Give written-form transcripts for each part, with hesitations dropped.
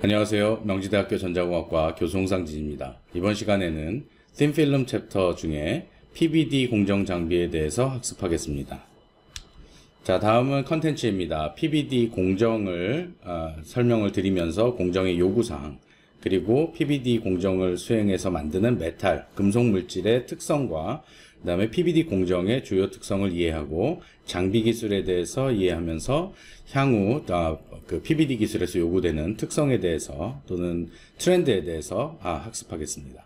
안녕하세요. 명지대학교 전자공학과 교수 홍상진입니다. 이번 시간에는 틴필름 챕터 중에 PVD 공정 장비에 대해서 학습하겠습니다. 자, 다음은 컨텐츠입니다. PVD 공정을 설명을 드리면서 공정의 요구사항, 그리고 PVD 공정을 수행해서 만드는 메탈, 금속 물질의 특성과 그 다음에 PVD 공정의 주요 특성을 이해하고 장비 기술에 대해서 이해하면서 향후 그 PVD 기술에서 요구되는 특성에 대해서 또는 트렌드에 대해서 학습하겠습니다.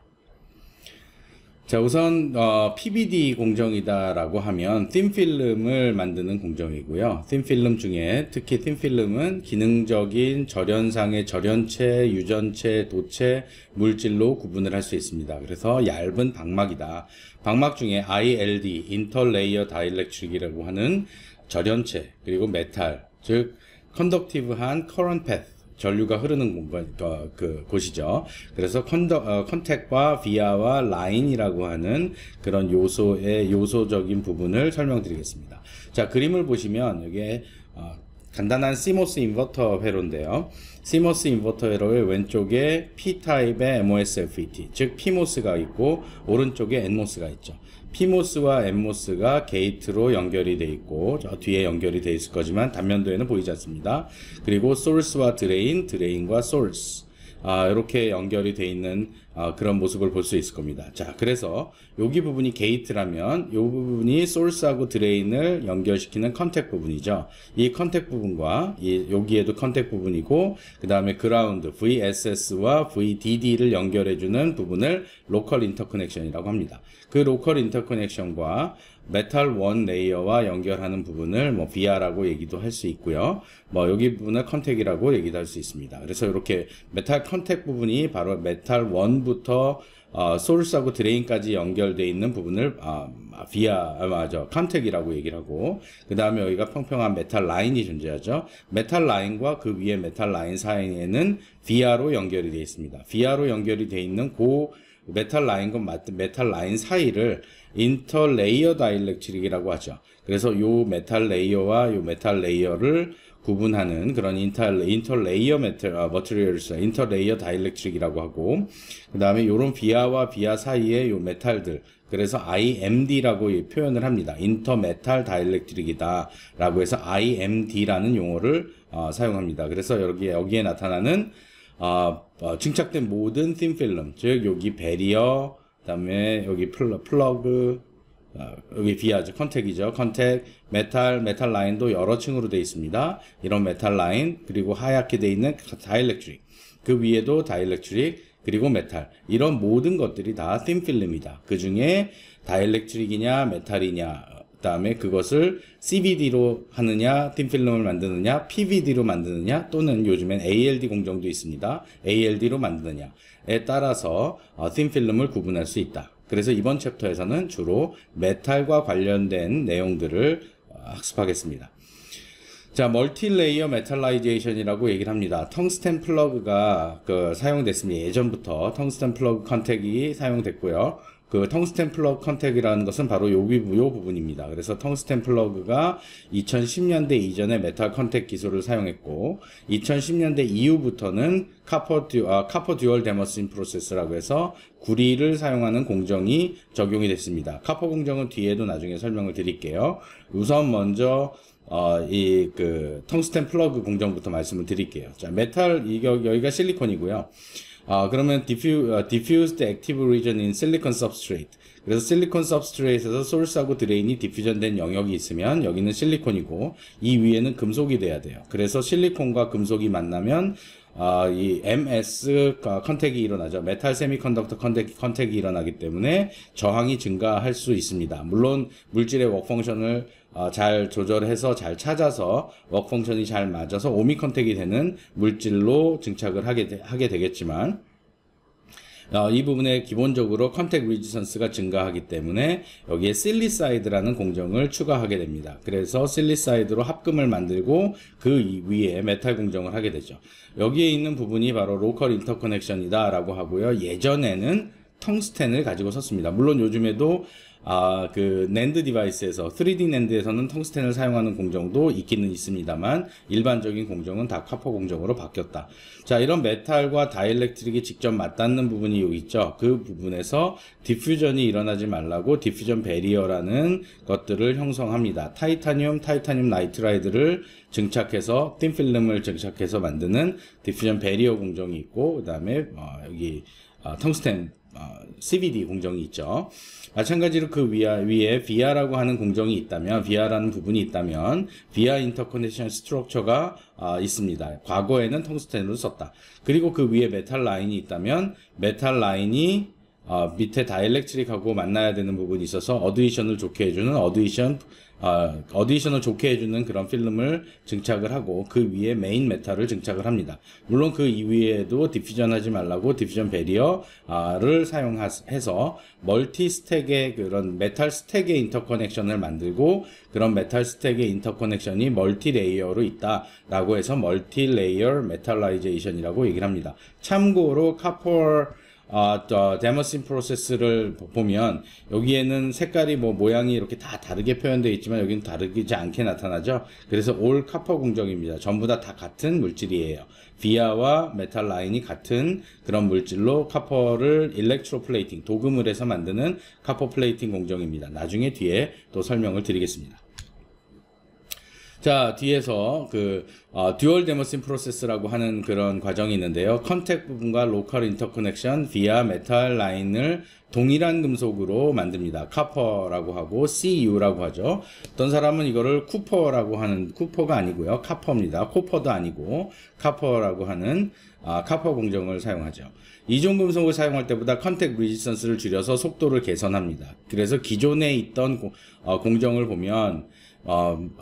자, 우선 PVD 공정이다라고 하면 틴필름을 만드는 공정이고요. 틴필름 중에 특히 틴필름은 기능적인 절연상의 절연체, 유전체, 도체, 물질로 구분을 할 수 있습니다. 그래서 얇은 방막이다. 방막 중에 ILD, 인터레이어 다이렉트릭이라고 하는 절연체, 그리고 메탈, 즉 컨덕티브한 커런트 패스, 전류가 흐르는 공간, 곳이죠. 그래서 컨택과 비아와 라인이라고 하는 그런 요소적인 부분을 설명드리겠습니다. 자, 그림을 보시면 여기에 간단한 CMOS 인버터 회로인데요. CMOS 인버터 회로의 왼쪽에 P타입의 MOSFET, 즉 PMOS가 있고 오른쪽에 NMOS가 있죠. PMOS와 NMOS가 게이트로 연결이 되어 있고 저 뒤에 연결이 되어 있을 거지만 단면도에는 보이지 않습니다. 그리고 소스와 드레인, 드레인과 소스 이렇게 연결이 되어 있는 그런 모습을 볼 수 있을 겁니다. 자, 그래서 여기 부분이 게이트라면 이 부분이 소스하고 드레인을 연결시키는 컨택 부분이죠. 이 컨택 부분과 여기에도 컨택 부분이고 그 다음에 그라운드 VSS와 VDD를 연결해주는 부분을 로컬 인터커넥션이라고 합니다. 그 로컬 인터커넥션과 메탈 원 레이어와 연결하는 부분을 VR라고 얘기도 할 수 있고요. 여기 부분을 컨택이라고 얘기도 할 수 있습니다. 그래서 이렇게 메탈 컨택 부분이 바로 메탈 원부터 소스하고 드레인까지 연결되어 있는 부분을 컨택이라고 얘기를 하고, 그 다음에 여기가 평평한 메탈 라인이 존재하죠. 메탈 라인과 그 위에 메탈 라인 사이에는 VR로 연결이 되어 있습니다. VR로 연결이 되어 있는 메탈 라인과 메탈 라인 사이를 인터레이어 다이렉트릭이라고 하죠. 그래서 요 메탈 레이어와 요 메탈 레이어를 구분하는 그런 인터레이어 머티리얼스, 인터레이어 다이렉트릭이라고 하고, 그 다음에 요런 비아와 비아 사이에 요 메탈들, 그래서 IMD라고 표현을 합니다. 인터메탈 다이렉트릭이다 라고 해서 IMD라는 용어를 사용합니다. 그래서 여기에 나타나는 증착된 모든 틴필름, 즉 여기 베리어, 그다음에 여기 플러그, 여기 비아죠, 컨택이죠. 컨택, 메탈 라인도 여러 층으로 되어 있습니다. 이런 메탈 라인, 그리고 하얗게 되어 있는 다이렉트릭, 그 위에도 다이렉트릭, 그리고 메탈, 이런 모든 것들이 다 틴필름이다. 그 중에 다이렉트릭이냐 메탈이냐, 그 다음에 그것을 CVD로 하느냐, 틴필름을 만드느냐, PVD로 만드느냐, 또는 요즘엔 ALD 공정도 있습니다. ALD로 만드느냐에 따라서 틴필름을 구분할 수 있다. 그래서 이번 챕터에서는 주로 메탈과 관련된 내용들을 학습하겠습니다. 자, 멀티레이어 메탈라이제이션이라고 얘기를 합니다. 텅스텐 플러그가 사용됐습니다. 예전부터 텅스텐 플러그 컨택이 사용됐고요. 그 텅스텐 플러그 컨택이라는 것은 바로 요 부분입니다. 그래서 텅스텐 플러그가 2010년대 이전에 메탈 컨택 기술을 사용했고, 2010년대 이후부터는 카퍼 듀얼 데머신 프로세스라고 해서 구리를 사용하는 공정이 적용이 됐습니다. 카퍼 공정은 뒤에도 나중에 설명을 드릴게요. 우선 먼저 텅스텐 플러그 공정부터 말씀을 드릴게요. 자, 메탈, 여기가 실리콘이고요. 그러면 diffused active region in silicon substrate. 그래서 실리콘 substrate에서 소스하고 드레인이 디퓨전된 영역이 있으면 여기는 실리콘이고 이 위에는 금속이 돼야 돼요. 그래서 실리콘과 금속이 만나면 이 MS 컨택이 일어나죠. 메탈 세미컨덕터 컨택이 일어나기 때문에 저항이 증가할 수 있습니다. 물론 물질의 워크 펑션을 잘 조절해서 잘 찾아서 워크 펑션이 잘 맞아서 오미 컨택이 되는 물질로 증착을 하게 되겠지만, 이 부분에 기본적으로 컨택 리지선스가 증가하기 때문에 여기에 실리사이드라는 공정을 추가하게 됩니다. 그래서 실리사이드로 합금을 만들고 그 위에 메탈 공정을 하게 되죠. 여기에 있는 부분이 바로 로컬 인터커넥션이다 라고 하고요. 예전에는 텅스텐을 가지고 썼습니다. 물론 요즘에도 그 낸드 디바이스에서 3D 낸드에서는 텅스텐을 사용하는 공정도 있기는 있습니다만 일반적인 공정은 다 카퍼 공정으로 바뀌었다. 자, 이런 메탈과 다이엘렉트릭이 직접 맞닿는 부분이 여기 있죠. 그 부분에서 디퓨전이 일어나지 말라고 디퓨전 배리어라는 것들을 형성합니다. 타이타늄 나이트라이드를 증착해서 틴필름을 증착해서 만드는 디퓨전 배리어 공정이 있고, 그 다음에 여기 텅스텐 CVD 공정이 있죠. 마찬가지로 그 위에 VIA라고 하는 공정이 있다면, VIA라는 부분이 있다면 VIA 인터커넥션 스트럭처가 있습니다. 과거에는 텅스텐으로 썼다. 그리고 그 위에 메탈 라인이 있다면 메탈 라인이 밑에 다이엘렉트릭하고 만나야 되는 부분이 있어서 어드이션을 좋게 해주는 어드이션을 좋게 해주는 그런 필름을 증착을 하고 그 위에 메인 메탈을 증착을 합니다. 물론 그 이외에도 디퓨전 하지 말라고 디퓨전 배리어를 사용해서 멀티 스택의 그런 메탈 스택의 인터커넥션을 만들고, 그런 메탈 스택의 인터커넥션이 멀티 레이어로 있다라고 해서 멀티 레이어 메탈라이제이션이라고 얘기를 합니다. 참고로 카퍼 데머신 프로세스를 보면 여기에는 색깔이 모양이 이렇게 다 다르게 표현되어 있지만 여기는 다르지 않게 나타나죠. 그래서 올 카퍼 공정입니다. 전부 다 같은 물질이에요. 비아와 메탈 라인이 같은 그런 물질로 카퍼를 일렉트로 플레이팅, 도금을 해서 만드는 카퍼 플레이팅 공정입니다. 나중에 뒤에 또 설명을 드리겠습니다. 자, 뒤에서 듀얼 데머신 프로세스라고 하는 그런 과정이 있는데요. 컨택 부분과 로컬 인터커넥션 비아 메탈 라인을 동일한 금속으로 만듭니다. 카퍼라고 하고 CU라고 하죠. 어떤 사람은 이거를 쿠퍼라고 하는, 쿠퍼가 아니고요. 카퍼입니다. 코퍼도 아니고 카퍼라고 하는 카퍼 공정을 사용하죠. 이종 금속을 사용할 때보다 컨택 리지스턴스를 줄여서 속도를 개선합니다. 그래서 기존에 있던 공정을 보면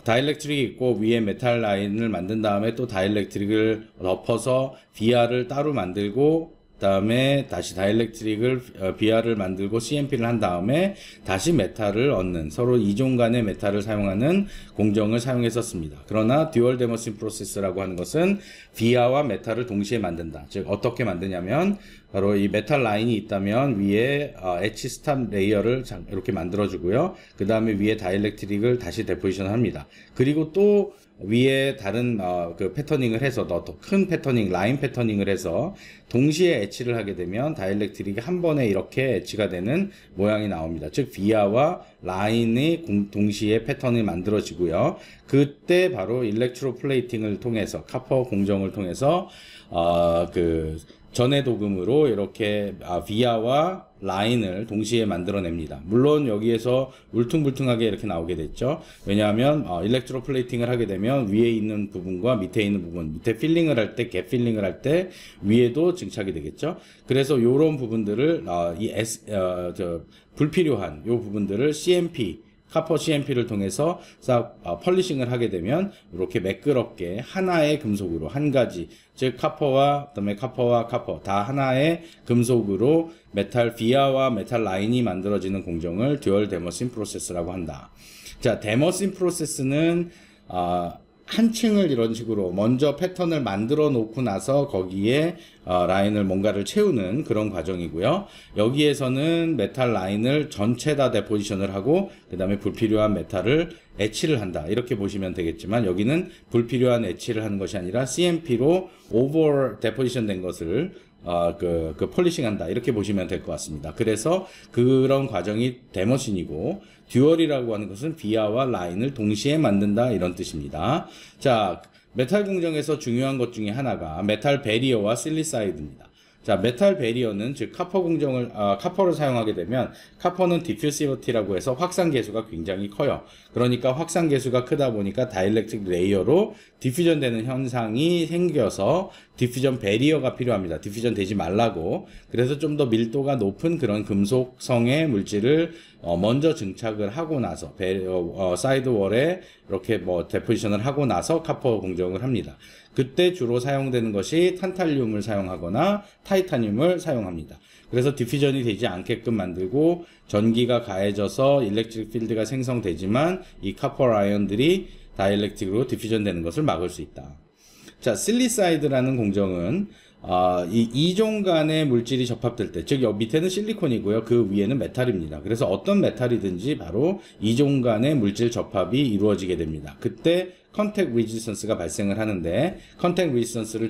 다이엘렉트릭이 있고 위에 메탈 라인을 만든 다음에 또 다이엘렉트릭을 덮어서 VIA를 따로 만들고, 그 다음에 다시 다이엘렉트릭을 VIA를 만들고 CMP를 한 다음에 다시 메탈을 얻는, 서로 이종 간의 메탈을 사용하는 공정을 사용했었습니다. 그러나 듀얼 데머신 프로세스라고 하는 것은 VIA와 메탈을 동시에 만든다. 즉 어떻게 만드냐면 바로 이 메탈 라인이 있다면 위에 엣지 스탑 레이어를 이렇게 만들어주고요. 그 다음에 위에 다이엘렉트릭을 다시 데포지션 합니다. 그리고 또 위에 다른 그 패터닝을 해서 더 큰 패터닝, 라인 패터닝을 해서 동시에 엣치를 하게 되면 다이엘렉트릭이 한 번에 이렇게 엣치가 되는 모양이 나옵니다. 즉 VIA와 라인이 동시에 패턴이 만들어지고요. 그때 바로 일렉트로 플레이팅을 통해서 카퍼 공정을 통해서 그 전해 도금으로 이렇게 VIA와 라인을 동시에 만들어냅니다. 물론 여기에서 울퉁불퉁하게 이렇게 나오게 됐죠. 왜냐하면 일렉트로 플레이팅을 하게 되면 위에 있는 부분과 밑에 있는 부분, 밑에 필링을 할 때, 갭 필링을 할 때 위에도 증착이 되겠죠. 그래서 이런 부분들을 불필요한 이 부분들을 CMP, 카퍼 CMP를 통해서 싹 펄리싱을 하게 되면 이렇게 매끄럽게 하나의 금속으로, 한 가지, 즉 카퍼와 그다음에 카퍼와 카퍼 다 하나의 금속으로 메탈 VIA와 메탈 라인이 만들어지는 공정을 듀얼 데머신 프로세스라고 한다. 자, 데머신 프로세스는 한 층을 이런 식으로 먼저 패턴을 만들어 놓고 나서 거기에 라인을 뭔가를 채우는 그런 과정이고요. 여기에서는 메탈 라인을 전체 다 데포지션을 하고 그 다음에 불필요한 메탈을 엣치를 한다. 이렇게 보시면 되겠지만 여기는 불필요한 엣치를 하는 것이 아니라 CMP로 오버 데포지션 된 것을 폴리싱 한다. 이렇게 보시면 될 것 같습니다. 그래서 그런 과정이 데머신이고, 듀얼이라고 하는 것은 VIA와 라인을 동시에 만든다. 이런 뜻입니다. 자, 메탈 공정에서 중요한 것 중에 하나가 메탈 배리어와 실리사이드입니다. 자, 메탈 배리어는 즉 카퍼를 사용하게 되면 카퍼는 디퓨시비티라고 해서 확산 계수가 굉장히 커요. 그러니까 확산 계수가 크다 보니까 다이엘렉트릭 레이어로 디퓨전 되는 현상이 생겨서 디퓨전 배리어가 필요합니다. 디퓨전 되지 말라고. 그래서 좀 더 밀도가 높은 그런 금속성의 물질을 먼저 증착을 하고 나서 사이드 월에 이렇게 데포지션을 하고 나서 카퍼 공정을 합니다. 그때 주로 사용되는 것이 탄탈륨을 사용하거나 타이타늄을 사용합니다. 그래서 디퓨전이 되지 않게끔 만들고 전기가 가해져서 일렉트릭 필드가 생성되지만 이 카퍼 아이언들이 다이엘렉트릭으로 디퓨전 되는 것을 막을 수 있다. 자, 실리사이드라는 공정은 이 이종 간의 물질이 접합될 때, 즉 여기 밑에는 실리콘이고요. 그 위에는 메탈입니다. 그래서 어떤 메탈이든지 바로 이종 간의 물질 접합이 이루어지게 됩니다. 그때 컨택 레지스턴스가 발생을 하는데, 컨택 레지스턴스를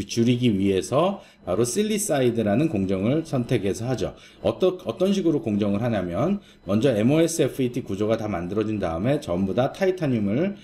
줄이기 위해서 바로 실리사이드라는 공정을 선택해서 하죠. 어떤 식으로 공정을 하냐면, 먼저 MOSFET 구조가 다 만들어진 다음에 전부 다 타이타늄을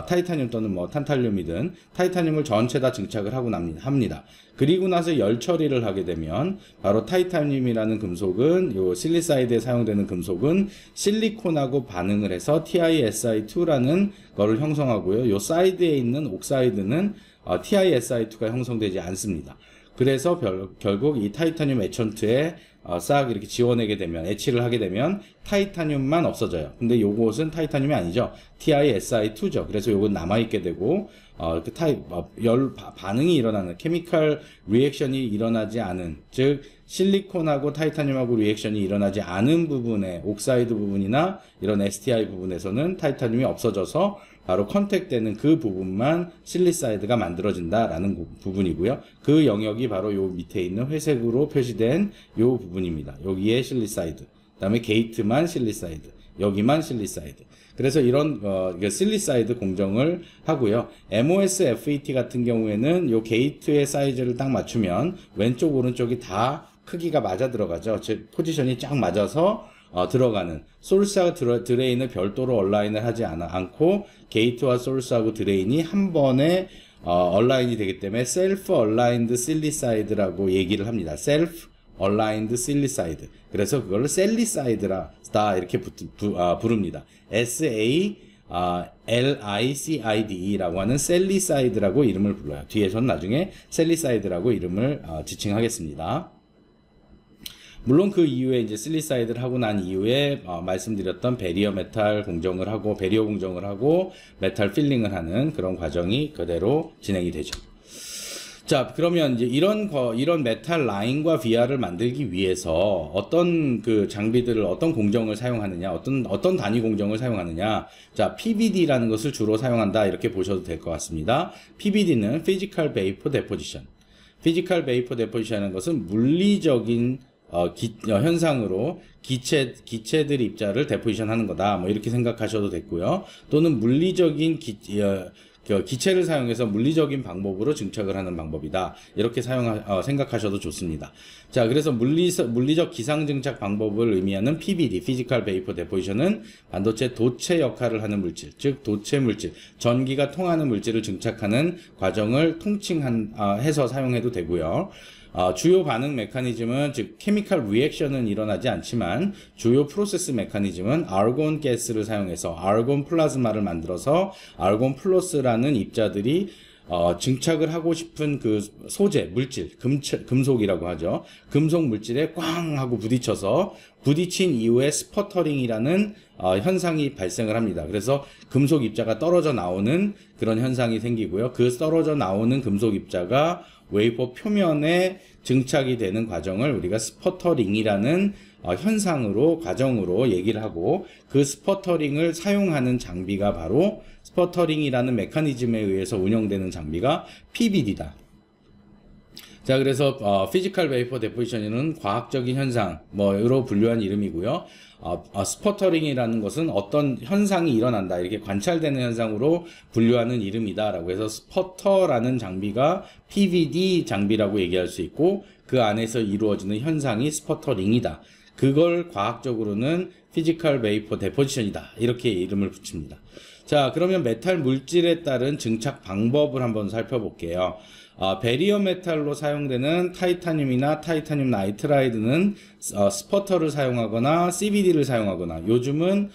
타이타늄 또는 뭐 탄탈륨이든 타이타늄을 전체 다 증착을 하고 합니다. 그리고 나서 열 처리를 하게 되면 바로 타이타늄이라는 금속은 요 실리사이드에 사용되는 금속은 실리콘하고 반응을 해서 TiSi2라는 거를 형성하고요. 요 사이드에 있는 옥사이드는 TiSi2가 형성되지 않습니다. 그래서 결국 이 타이타늄 에천트에 싹 이렇게 지워내게 되면, 애치를 하게 되면 타이타늄만 없어져요. 근데 요것은 타이타늄이 아니죠. TiSi2죠. 그래서 요건 남아있게 되고, 반응이 일어나는, 케미컬 리액션이 일어나지 않은, 즉, 실리콘하고 타이타늄하고 리액션이 일어나지 않은 부분에, 옥사이드 부분이나 이런 STI 부분에서는 타이타늄이 없어져서 바로 컨택되는 그 부분만 실리사이드가 만들어진다라는 부분이고요. 그 영역이 바로 요 밑에 있는 회색으로 표시된 요 부분입니다. 여기에 실리사이드. 그 다음에 게이트만 실리사이드. 여기만 실리사이드. 그래서 이런 실리사이드 공정을 하고요. MOSFET 같은 경우에는 요 게이트의 사이즈를 딱 맞추면 왼쪽 오른쪽이 다 크기가 맞아 들어가죠. 즉 포지션이 쫙 맞아서 들어가는, 소스하고 드레인을 별도로 얼라인을 하지 않고 게이트와 소스하고 드레인이 한 번에 얼라인이 되기 때문에 셀프 얼라인드 실리사이드라고 얘기를 합니다. 셀프 얼라인드 실리사이드. 그래서 그걸 셀리사이드라 이렇게 부릅니다. SALICIDE라고 하는 셀리사이드라고 이름을 불러요. 뒤에서는 나중에 셀리사이드라고 이름을 지칭하겠습니다. 물론 그 이후에 이제 실리사이드를 하고 난 이후에 말씀드렸던 베리어 메탈 공정을 하고, 베리어 공정을 하고 메탈 필링을 하는 그런 과정이 그대로 진행이 되죠. 자, 그러면 이제 이런 메탈 라인과 VR을 만들기 위해서 어떤 그 장비들을, 어떤 공정을 사용하느냐, 어떤 단위 공정을 사용하느냐. 자, PVD라는 것을 주로 사용한다, 이렇게 보셔도 될 것 같습니다. PVD는 Physical Vapor Deposition. Physical Vapor Deposition이라는 것은 물리적인 현상으로 기체들 입자를 데포지션 하는 거다, 뭐 이렇게 생각하셔도 됐고요. 또는 물리적인 기체를 사용해서 물리적인 방법으로 증착을 하는 방법이다, 이렇게 생각하셔도 좋습니다. 자, 그래서 물리적 기상 증착 방법을 의미하는 PVD, Physical Vapor Deposition은 반도체 도체 역할을 하는 물질, 즉 도체 물질, 전기가 통하는 물질을 증착하는 과정을 통칭해서 사용해도 되고요. 주요 반응 메커니즘은, 즉 케미컬 리액션은 일어나지 않지만 주요 프로세스 메커니즘은 아르곤 가스를 사용해서 아르곤 플라즈마를 만들어서 아르곤 플러스라는 입자들이 증착을 하고 싶은 그 소재, 물질, 금속이라고 하죠. 금속 물질에 꽝 하고 부딪힌 이후에 스퍼터링이라는 현상이 발생을 합니다. 그래서 금속 입자가 떨어져 나오는 그런 현상이 생기고요. 그 떨어져 나오는 금속 입자가 웨이퍼 표면에 증착이 되는 과정을 우리가 스퍼터링이라는 과정으로 얘기를 하고, 그 스퍼터링을 사용하는 장비가 바로 스퍼터링이라는 메커니즘에 의해서 운영되는 장비가 PVD다. 자, 그래서 Physical Vapor Deposition은 과학적인 현상으로 분류한 이름이고요. 스퍼터링이라는 것은 어떤 현상이 일어난다, 이렇게 관찰되는 현상으로 분류하는 이름이다라고 해서 스퍼터라는 장비가 PVD 장비라고 얘기할 수 있고, 그 안에서 이루어지는 현상이 스퍼터링이다. 그걸 과학적으로는 Physical Vapor Deposition이다, 이렇게 이름을 붙입니다. 자, 그러면 메탈 물질에 따른 증착 방법을 한번 살펴볼게요. 베리어 메탈로 사용되는 타이타늄이나 타이타늄 나이트라이드는 스퍼터를 사용하거나 CVD를 사용하거나, 요즘은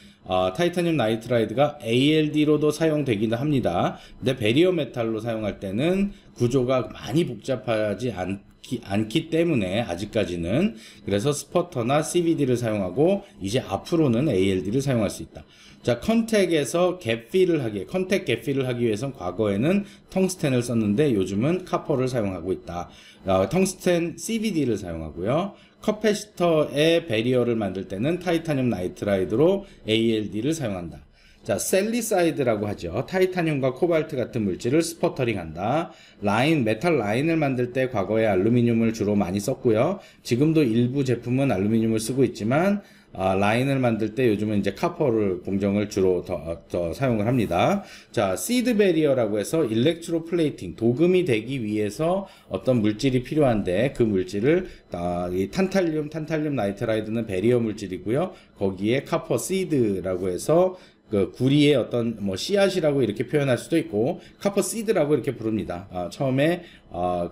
타이타늄 나이트라이드가 ALD로도 사용되기도 합니다. 근데 베리어 메탈로 사용할 때는 구조가 많이 복잡하지 않기 때문에 아직까지는, 그래서 스퍼터나 CVD를 사용하고 이제 앞으로는 ALD를 사용할 수 있다. 자, 컨택 갭필을 하기 위해서는 과거에는 텅스텐을 썼는데 요즘은 카퍼를 사용하고 있다. 텅스텐 CVD를 사용하고요. 커패시터의 배리어를 만들 때는 타이타늄 나이트라이드로 ALD를 사용한다. 자, 셀리사이드라고 하죠. 타이타늄과 코발트 같은 물질을 스퍼터링한다. 메탈 라인을 만들 때 과거에 알루미늄을 주로 많이 썼고요. 지금도 일부 제품은 알루미늄을 쓰고 있지만 라인을 만들 때 요즘은 이제 카퍼를 공정을 주로 더 사용을 합니다. 자, 시드 베리어라고 해서 일렉트로 플레이팅, 도금이 되기 위해서 어떤 물질이 필요한데 그 물질을 이 탄탈륨 나이트라이드는 베리어 물질이고요. 거기에 카퍼 시드라고 해서 그 구리의 어떤 뭐 씨앗이라고 이렇게 표현할 수도 있고 카퍼 시드라고 이렇게 부릅니다. 처음에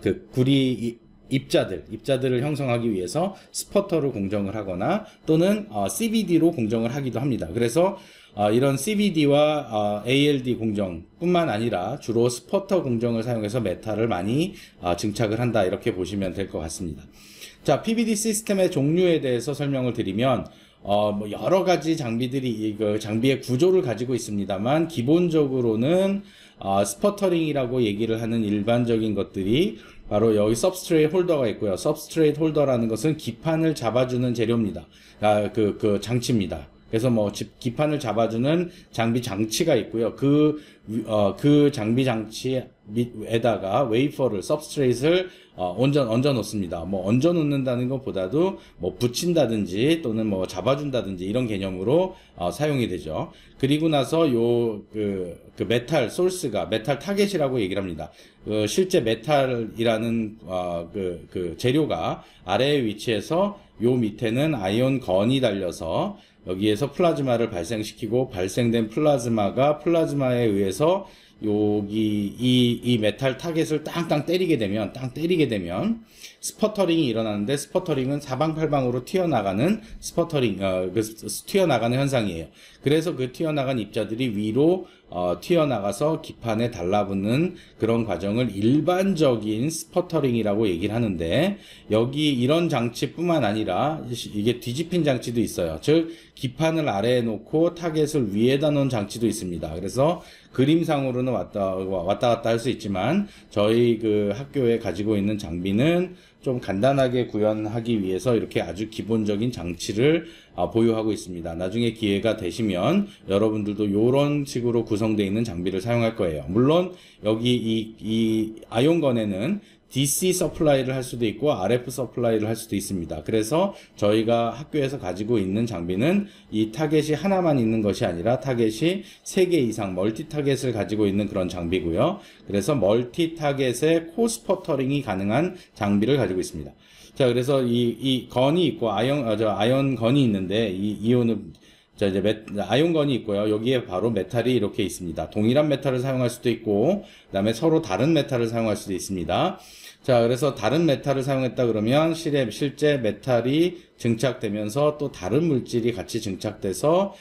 그 구리 입자들을 형성하기 위해서 스퍼터로 공정을 하거나 또는 CVD로 공정을 하기도 합니다. 그래서 이런 CVD와 ALD 공정뿐만 아니라 주로 스퍼터 공정을 사용해서 메탈을 많이 증착을 한다, 이렇게 보시면 될 것 같습니다. 자, PVD 시스템의 종류에 대해서 설명을 드리면 뭐 여러 가지 장비들이 장비의 구조를 가지고 있습니다만 기본적으로는 스퍼터링이라고 얘기를 하는 일반적인 것들이 바로 여기 substrate 홀더가 있고요. substrate 홀더라는 것은 기판을 잡아주는 재료입니다. 그 장치입니다. 그래서 뭐 기판을 잡아주는 장치가 있고요. 그 장비 장치에다가 웨이퍼를, substrate을 얹어 놓습니다. 뭐 얹어 놓는다는 것보다도 뭐 붙인다든지 또는 뭐 잡아준다든지 이런 개념으로 사용이 되죠. 그리고 나서 그 메탈 소스가 메탈 타겟이라고 얘기를 합니다. 실제 메탈이라는 그 재료가 아래에 위치해서 요 밑에는 아이온 건이 달려서 여기에서 플라즈마를 발생시키고 발생된 플라즈마에 의해서 여기 이 메탈 타겟을 땅 때리게 되면 스퍼터링이 일어나는데, 스퍼터링은 사방팔방으로 튀어나가는 튀어나가는 현상이에요. 그래서 그 튀어나간 입자들이 위로 튀어나가서 기판에 달라붙는 그런 과정을 일반적인 스퍼터링이라고 얘기를 하는데, 여기 이런 장치뿐만 아니라 이게 뒤집힌 장치도 있어요. 즉 기판을 아래에 놓고 타겟을 위에다 놓은 장치도 있습니다. 그래서 그림상으로는 왔다 갔다 할 수 있지만 저희 그 학교에 가지고 있는 장비는 좀 간단하게 구현하기 위해서 이렇게 아주 기본적인 장치를 보유하고 있습니다. 나중에 기회가 되시면 여러분들도 이런 식으로 구성되어 있는 장비를 사용할 거예요. 물론 여기 이 아이온건에는 DC 서플라이를 할 수도 있고 RF 서플라이를 할 수도 있습니다. 그래서 저희가 학교에서 가지고 있는 장비는 이 타겟이 하나만 있는 것이 아니라 타겟이 3개 이상 멀티 타겟을 가지고 있는 그런 장비고요. 그래서 멀티 타겟의 코스퍼터링이 가능한 장비를 가지고 있습니다. 자, 그래서 이 건이 있고 아이온 건이 있는데 이 이온은 이제 아이온건이 있고요. 여기에 바로 메탈이 이렇게 있습니다. 동일한 메탈을 사용할 수도 있고, 그다음에 서로 다른 메탈을 사용할 수도 있습니다. 자, 그래서 다른 메탈을 사용했다 그러면 실제 메탈이 증착되면서 또 다른 물질이 같이 증착돼서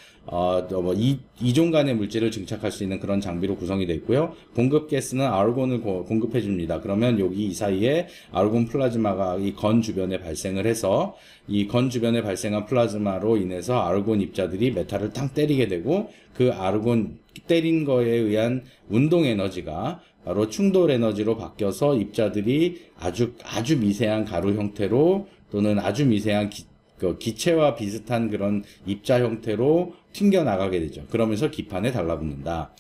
이종 간의 물질을 증착할 수 있는 그런 장비로 구성이 되어 있고요. 공급 가스는 아르곤을 공급해 줍니다. 그러면 여기 이 사이에 아르곤 플라즈마가 이 건 주변에 발생을 해서 이 건 주변에 발생한 플라즈마로 인해서 아르곤 입자들이 메탈을 탕 때리게 되고, 그 아르곤 때린 거에 의한 운동 에너지가 바로 충돌 에너지로 바뀌어서 입자들이 아주 미세한 가루 형태로 또는 아주 미세한 기체와 비슷한 그런 입자 형태로 튕겨나가게 되죠. 그러면서 기판에 달라붙는다.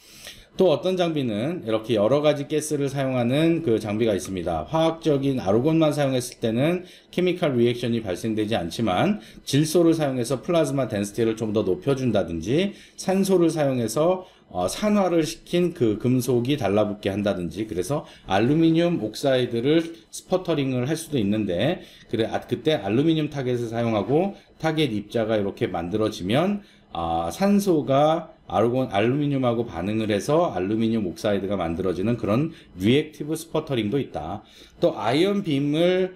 또 어떤 장비는 이렇게 여러 가지 가스를 사용하는 그 장비가 있습니다. 화학적인 아르곤만 사용했을 때는 케미칼 리액션이 발생되지 않지만, 질소를 사용해서 플라즈마 덴시티를 좀 더 높여준다든지, 산소를 사용해서 산화를 시킨 그 금속이 달라붙게 한다든지, 그래서 알루미늄 옥사이드를 스퍼터링을 할 수도 있는데, 그때 알루미늄 타겟을 사용하고 타겟 입자가 이렇게 만들어지면 산소가 알루미늄하고 반응을 해서 알루미늄 옥사이드가 만들어지는 그런 리액티브 스퍼터링도 있다. 또 아이언 빔을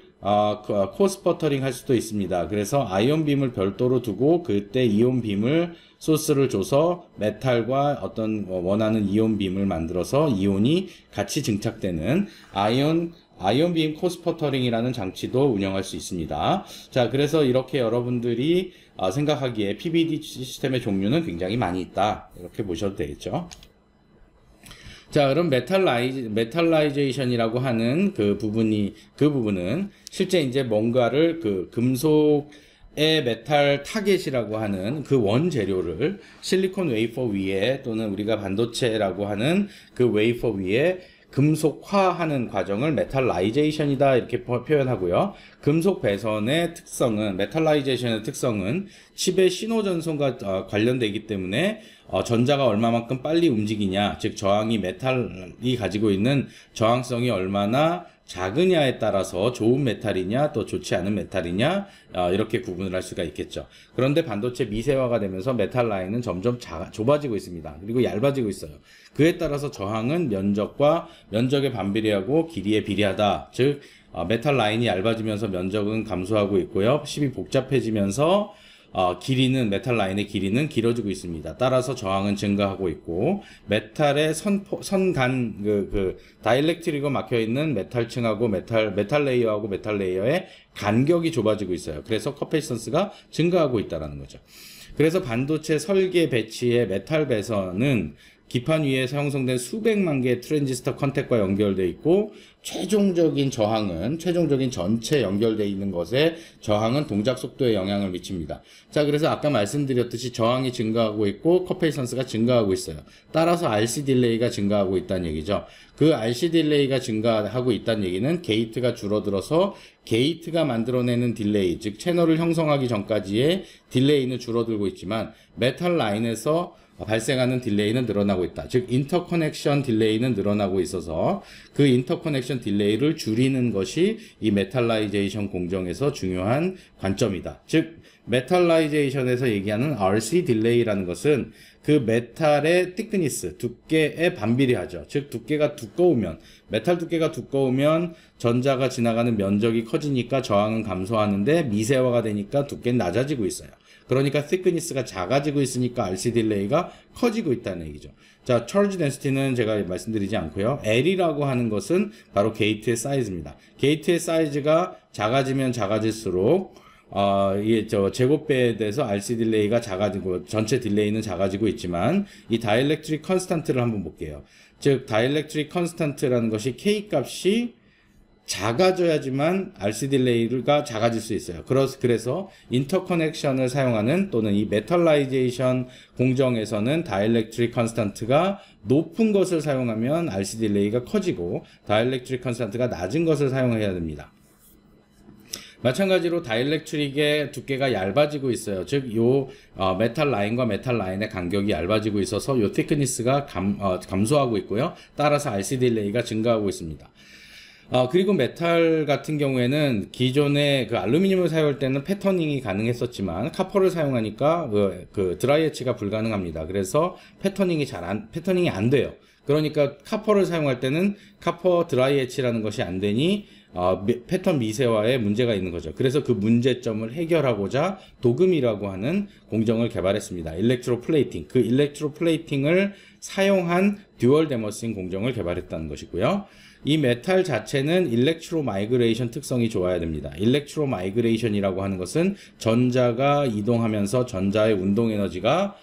코스퍼터링 할 수도 있습니다. 그래서 아이언 빔을 별도로 두고 그때 이온 빔을 소스를 줘서 메탈과 어떤 원하는 이온 빔을 만들어서 이온이 같이 증착되는 아이언빔 코스퍼터링이라는 장치도 운영할 수 있습니다. 자, 그래서 이렇게 여러분들이 생각하기에 PVD 시스템의 종류는 굉장히 많이 있다, 이렇게 보셔도 되겠죠. 자, 그럼 메탈라이제이션이라고 하는 그 부분은 실제 이제 뭔가를 금속 의 메탈 타겟이라고 하는 그 원재료를 실리콘 웨이퍼 위에 또는 우리가 반도체라고 하는 그 웨이퍼 위에 금속화하는 과정을 메탈라이제이션이다 이렇게 표현하고요. 금속 배선의 특성은 메탈라이제이션의 특성은 칩의 신호전송과 관련되기 때문에 전자가 얼마만큼 빨리 움직이냐, 즉 저항이 메탈이 가지고 있는 저항성이 얼마나 작으냐에 따라서 좋은 메탈이냐 또 좋지 않은 메탈이냐 이렇게 구분을 할 수가 있겠죠. 그런데 반도체 미세화가 되면서 메탈 라인은 점점 좁아지고 있습니다. 그리고 얇아지고 있어요. 그에 따라서 저항은 면적과 면적에 반비례하고 길이에 비례하다. 즉 메탈 라인이 얇아지면서 면적은 감소하고 있고요. 칩이 복잡해지면서 길이는 메탈 라인의 길이는 길어지고 있습니다. 따라서 저항은 증가하고 있고 메탈의 선간 다이렉트리가 막혀 있는 메탈층하고 메탈 레이어하고 메탈 레이어의 간격이 좁아지고 있어요. 그래서 커패시턴스가 증가하고 있다라는 거죠. 그래서 반도체 설계 배치의 메탈 배선은 기판 위에 형성된 수백만 개의 트랜지스터 컨택과 연결되어 있고 최종적인 전체 연결되어 있는 것에 저항은 동작 속도에 영향을 미칩니다. 자, 그래서 아까 말씀드렸듯이 저항이 증가하고 있고 커패시턴스가 증가하고 있어요. 따라서 RC 딜레이가 증가하고 있다는 얘기죠. 그 RC 딜레이가 증가하고 있다는 얘기는 게이트가 줄어들어서 게이트가 만들어내는 딜레이, 즉 채널을 형성하기 전까지의 딜레이는 줄어들고 있지만 메탈 라인에서 발생하는 딜레이는 늘어나고 있다. 즉 인터커넥션 딜레이는 늘어나고 있어서 그 인터커넥션 딜레이를 줄이는 것이 이 메탈라이제이션 공정에서 중요한 관점이다. 즉 메탈라이제이션에서 얘기하는 RC 딜레이라는 것은 그 메탈의 thickness, 두께에 반비례하죠. 즉 두께가 두꺼우면, 메탈 두께가 두꺼우면 전자가 지나가는 면적이 커지니까 저항은 감소하는데 미세화가 되니까 두께는 낮아지고 있어요. 그러니까 thickness가 작아지고 있으니까 RC 딜레이가 커지고 있다는 얘기죠. 자, charge density는 제가 말씀드리지 않고요. L이라고 하는 것은 바로 게이트의 사이즈입니다. 게이트의 사이즈가 작아지면 작아질수록 이게 제곱배에 대해서 RC 딜레이가 작아지고 전체 딜레이는 작아지고 있지만 이 다이렉트릭 컨스탄트를 한번 볼게요. 즉 다이렉트릭 컨스탄트라는 것이 K 값이 작아져야지만 RC 딜레이가 작아질 수 있어요. 그래서 인터커넥션을 사용하는 또는 이 메탈라이제이션 공정에서는 다이렉트릭 컨스탄트가 높은 것을 사용하면 RC 딜레이가 커지고 다이렉트릭 컨스탄트가 낮은 것을 사용해야 됩니다. 마찬가지로 다이렉트릭의 두께가 얇아지고 있어요. 즉, 메탈 라인과 메탈 라인의 간격이 얇아지고 있어서 요 thickness가 감소하고 있고요. 따라서 RC 딜레이가 증가하고 있습니다. 그리고 메탈 같은 경우에는 기존에 그 알루미늄을 사용할 때는 패터닝이 가능했었지만 카퍼를 사용하니까 그 드라이 에치가 불가능합니다. 그래서 패터닝이 안 돼요. 그러니까 카퍼를 사용할 때는 카퍼 드라이 에치라는 것이 안 되니 패턴 미세화에 문제가 있는 거죠. 그래서 그 문제점을 해결하고자 도금이라고 하는 공정을 개발했습니다. 일렉트로 플레이팅. 그 일렉트로 플레이팅을 사용한 듀얼 데머싱 공정을 개발했다는 것이고요. 이 메탈 자체는 일렉트로 마이그레이션 특성이 좋아야 됩니다. 일렉트로 마이그레이션이라고 하는 것은 전자가 이동하면서 전자의 운동 에너지가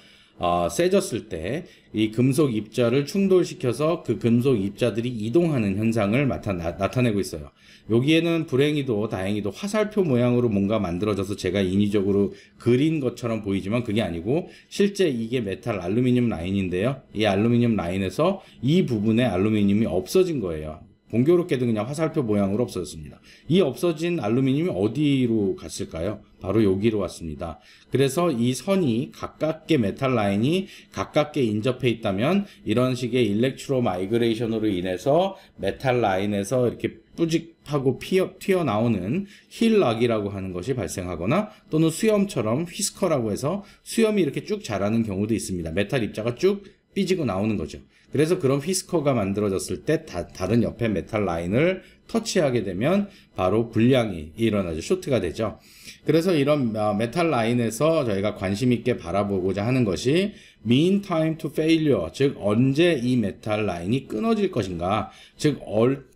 세졌을 때 이 금속 입자를 충돌시켜서 그 금속 입자들이 이동하는 현상을 나타내고 있어요. 여기에는 불행히도 다행히도 화살표 모양으로 뭔가 만들어져서 제가 인위적으로 그린 것처럼 보이지만 그게 아니고 실제 이게 메탈 알루미늄 라인인데요. 이 알루미늄 라인에서 이 부분에 알루미늄이 없어진 거예요. 공교롭게도 그냥 화살표 모양으로 없어졌습니다. 이 없어진 알루미늄이 어디로 갔을까요? 바로 여기로 왔습니다. 그래서 이 선이 가깝게 메탈 라인이 가깝게 인접해 있다면 이런 식의 일렉트로 마이그레이션으로 인해서 메탈 라인에서 이렇게 뿌직하고 튀어나오는 힐락이라고 하는 것이 발생하거나 또는 수염처럼 휘스커라고 해서 수염이 이렇게 쭉 자라는 경우도 있습니다. 메탈 입자가 쭉 삐지고 나오는 거죠. 그래서 그런 휘스커가 만들어졌을 때 다른 옆에 메탈 라인을 터치하게 되면 바로 불량이 일어나죠. 쇼트가 되죠. 그래서 이런 메탈 라인에서 저희가 관심 있게 바라보고자 하는 것이 mean time to failure, 즉 언제 이 메탈 라인이 끊어질 것인가, 즉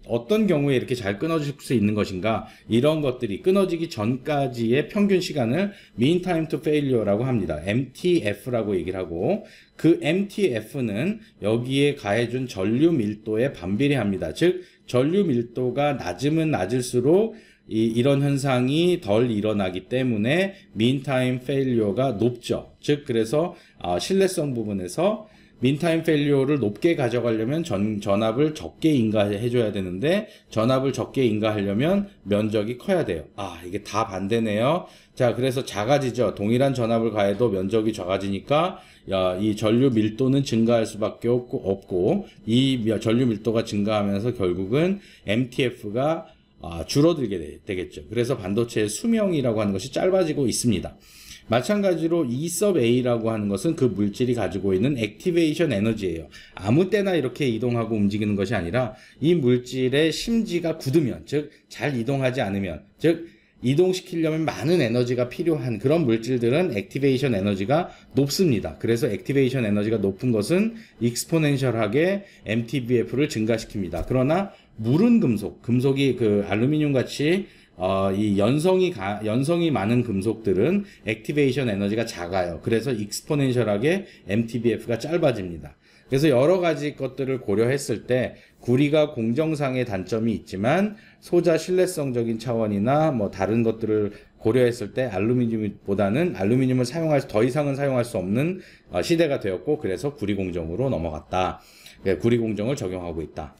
어떤 경우에 이렇게 잘 끊어질 수 있는 것인가, 이런 것들이 끊어지기 전까지의 평균 시간을 mean time to failure라고 합니다. MTF라고 얘기를 하고, 그 MTF는 여기에 가해준 전류 밀도에 반비례합니다. 즉 전류 밀도가 낮으면 낮을수록 이런 현상이 덜 일어나기 때문에 meantime failure가 높죠. 즉 그래서 신뢰성 부분에서 meantime failure를 높게 가져가려면 전압을 적게 인가해줘야 되는데 전압을 적게 인가하려면 면적이 커야 돼요. 이게 다 반대네요. 자, 그래서 작아지죠. 동일한 전압을 가해도 면적이 작아지니까 이 전류 밀도는 증가할 수밖에 없고 이 전류 밀도가 증가하면서 결국은 MTF가 줄어들게 되겠죠. 그래서 반도체의 수명이라고 하는 것이 짧아지고 있습니다. 마찬가지로 E sub A라고 하는 것은 그 물질이 가지고 있는 액티베이션 에너지예요. 아무 때나 이렇게 이동하고 움직이는 것이 아니라 이 물질의 심지가 굳으면, 즉 잘 이동하지 않으면, 즉 이동시키려면 많은 에너지가 필요한 그런 물질들은 액티베이션 에너지가 높습니다. 그래서 액티베이션 에너지가 높은 것은 익스포넨셜하게 MTBF를 증가시킵니다. 그러나 무른 금속이 그 알루미늄 같이 이 연성이 많은 금속들은 액티베이션 에너지가 작아요. 그래서 익스포넨셜하게 MTBF가 짧아집니다. 그래서 여러 가지 것들을 고려했을 때 구리가 공정상의 단점이 있지만 소자 신뢰성적인 차원이나 뭐 다른 것들을 고려했을 때 알루미늄보다는 알루미늄을 더 이상은 사용할 수 없는 시대가 되었고 그래서 구리 공정으로 넘어갔다. 구리 공정을 적용하고 있다.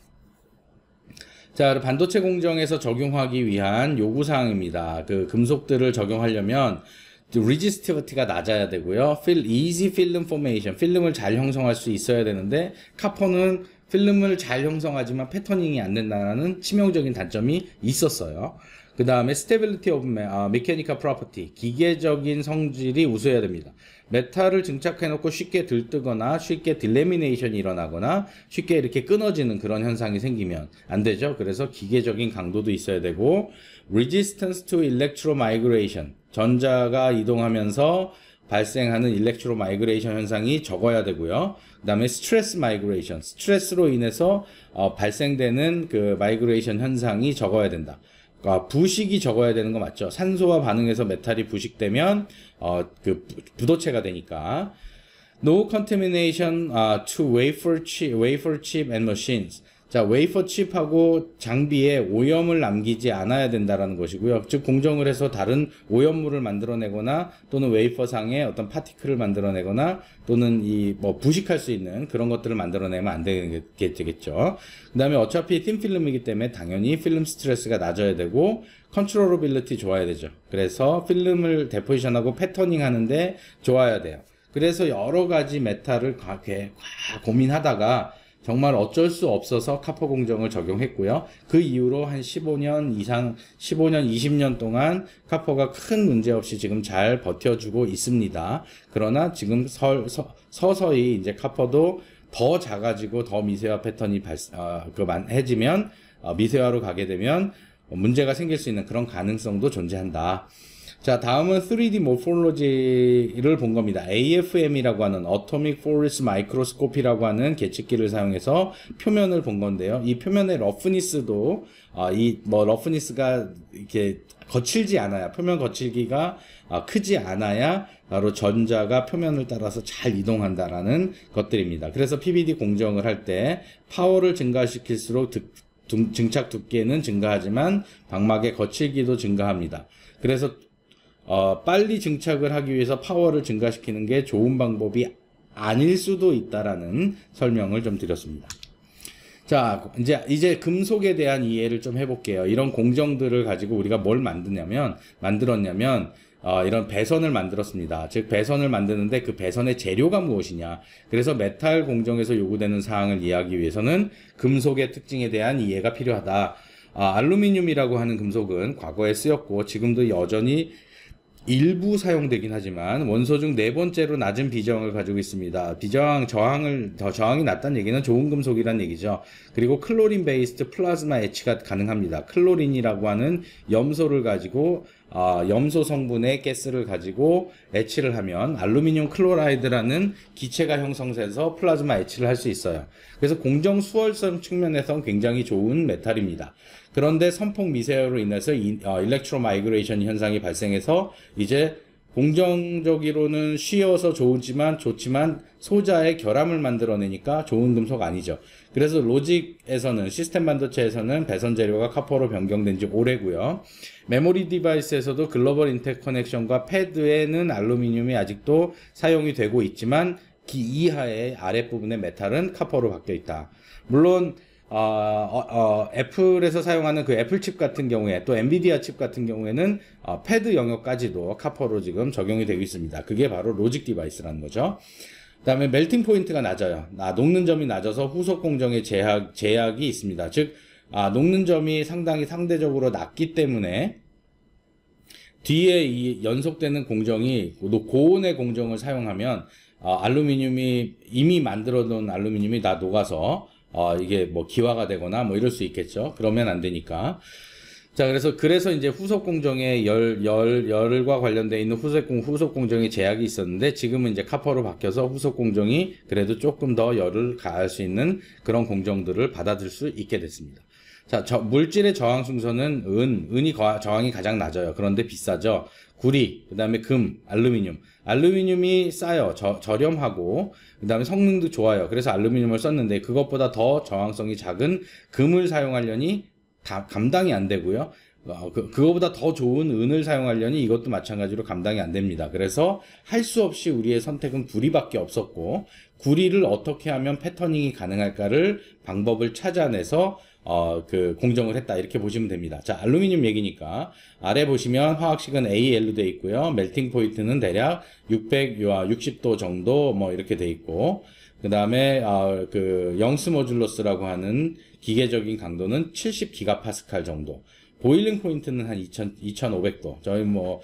자, 반도체 공정에서 적용하기 위한 요구사항입니다. 그 금속들을 적용하려면 resistivity가 낮아야 되고요. easy film formation, 필름을 잘 형성할 수 있어야 되는데 카포는 필름을 잘 형성하지만 패터닝이 안 된다는 치명적인 단점이 있었어요. 그 다음에 stability of mechanical property, 기계적인 성질이 우수해야 됩니다. 메탈을 증착해놓고 쉽게 들뜨거나 쉽게 딜레미네이션이 일어나거나 쉽게 이렇게 끊어지는 그런 현상이 생기면 안 되죠. 그래서 기계적인 강도도 있어야 되고 resistance to electromigration, 전자가 이동하면서 발생하는 electromigration 현상이 적어야 되고요. 그 다음에 stress migration, 스트레스로 인해서 발생되는 그 migration 현상이 적어야 된다. 부식이 적어야 되는 거 맞죠? 산소와 반응해서 메탈이 부식되면 그 부도체가 되니까. No contamination to wafer chip and machines. 자, 웨이퍼 칩하고 장비에 오염을 남기지 않아야 된다라는 것이고요. 즉 공정을 해서 다른 오염물을 만들어내거나 또는 웨이퍼상에 어떤 파티클을 만들어내거나 또는 부식할 수 있는 그런 것들을 만들어내면 안 되겠죠. 그 다음에 어차피 틴 필름이기 때문에 당연히 필름 스트레스가 낮아야 되고 컨트롤러빌리티 좋아야 되죠. 그래서 필름을 데포지션하고 패터닝 하는데 좋아야 돼요. 그래서 여러 가지 메탈을 고민하다가 정말 어쩔 수 없어서 카포 공정을 적용했고요. 그 이후로 한 15년, 20년 동안 카포가 큰 문제 없이 지금 잘 버텨주고 있습니다. 그러나 지금 서서히 이제 카포도 더 작아지고 더 미세화 패턴이 해지면 미세화로 가게 되면 문제가 생길 수 있는 그런 가능성도 존재한다. 자, 다음은 3D 모폴로지를 본 겁니다. AFM이라고 하는 Atomic Force Microscope이라고 하는 계측기를 사용해서 표면을 본 건데요. 이 표면의 러프니스도 러프니스가 이렇게 거칠지 않아야, 표면 거칠기가 크지 않아야 바로 전자가 표면을 따라서 잘 이동한다라는 것들입니다. 그래서 PVD 공정을 할 때 파워를 증가시킬수록 증착 두께는 증가하지만 방막의 거칠기도 증가합니다. 그래서 빨리 증착을 하기 위해서 파워를 증가시키는 게 좋은 방법이 아닐 수도 있다라는 설명을 좀 드렸습니다. 자, 이제 금속에 대한 이해를 좀 해볼게요. 이런 공정들을 가지고 우리가 뭘 만들었냐면 이런 배선을 만들었습니다. 즉 배선을 만드는데 그 배선의 재료가 무엇이냐. 그래서 메탈 공정에서 요구되는 사항을 이해하기 위해서는 금속의 특징에 대한 이해가 필요하다. 알루미늄이라고 하는 금속은 과거에 쓰였고 지금도 여전히 일부 사용되긴 하지만 원소 중 네 번째로 낮은 비저항을 가지고 있습니다. 저항이 낮다는 얘기는 좋은 금속이란 얘기죠. 그리고 클로린 베이스드 플라즈마 에치가 가능합니다. 클로린이라고 하는 염소를 가지고 염소 성분의 가스를 가지고 에치를 하면 알루미늄 클로라이드라는 기체가 형성돼서 플라즈마 에치를 할 수 있어요. 그래서 공정 수월성 측면에서 굉장히 좋은 메탈입니다. 그런데 선폭 미세화로 인해서 일렉트로 마이그레이션 현상이 발생해서 이제 공정적으로는 쉬워서 좋지만 소자의 결함을 만들어내니까 좋은 금속 아니죠. 그래서 로직에서는, 시스템 반도체에서는 배선 재료가 카포로 변경된 지 오래고요. 메모리 디바이스에서도 글로벌 인터커넥션과 패드에는 알루미늄이 아직도 사용이 되고 있지만 이하의 아랫부분의 메탈은 카포로 바뀌어 있다. 물론 애플에서 사용하는 그 애플 칩 같은 경우에, 또 엔비디아 칩 같은 경우에는 패드 영역까지도 카포로 지금 적용이 되고 있습니다. 그게 바로 로직 디바이스라는 거죠. 그 다음에 멜팅 포인트가 낮아요. 녹는 점이 낮아서 후속 공정에 제약이 있습니다. 즉 녹는 점이 상대적으로 낮기 때문에 뒤에 이 연속되는 공정이 고온의 공정을 사용하면 알루미늄이 이미 만들어 놓은 알루미늄이 다 녹아서 이게 뭐 기화가 되거나 뭐 이럴 수 있겠죠. 그러면 안 되니까. 자, 그래서 이제 후속 공정에 열과 관련되어 있는 후속 공정에 제약이 있었는데, 지금은 이제 카포로 바뀌어서 후속 공정이 그래도 조금 더 열을 가할 수 있는 그런 공정들을 받아들일 수 있게 됐습니다. 자, 물질의 저항 순서는 은이 저항이 가장 낮아요. 그런데 비싸죠. 구리, 그 다음에 금, 알루미늄이 싸요. 저렴하고, 그 다음에 성능도 좋아요. 그래서 알루미늄을 썼는데, 그것보다 더 저항성이 작은 금을 사용하려니 감당이 안 되고요. 그거보다 더 좋은 은을 사용하려니 이것도 마찬가지로 감당이 안 됩니다. 그래서 할 수 없이 우리의 선택은 구리밖에 없었고, 구리를 어떻게 하면 패터닝이 가능할까를 방법을 찾아내서 공정을 했다, 이렇게 보시면 됩니다. 자, 알루미늄 얘기니까 아래 보시면 화학식은 AL로 되어 있고요. 멜팅 포인트는 대략 660도 정도 뭐 이렇게 되어 있고, 그 다음에 영스 모듈러스라고 하는 기계적인 강도는 70기가파스칼 정도. 보일링 포인트는 한 2500도. 저희 뭐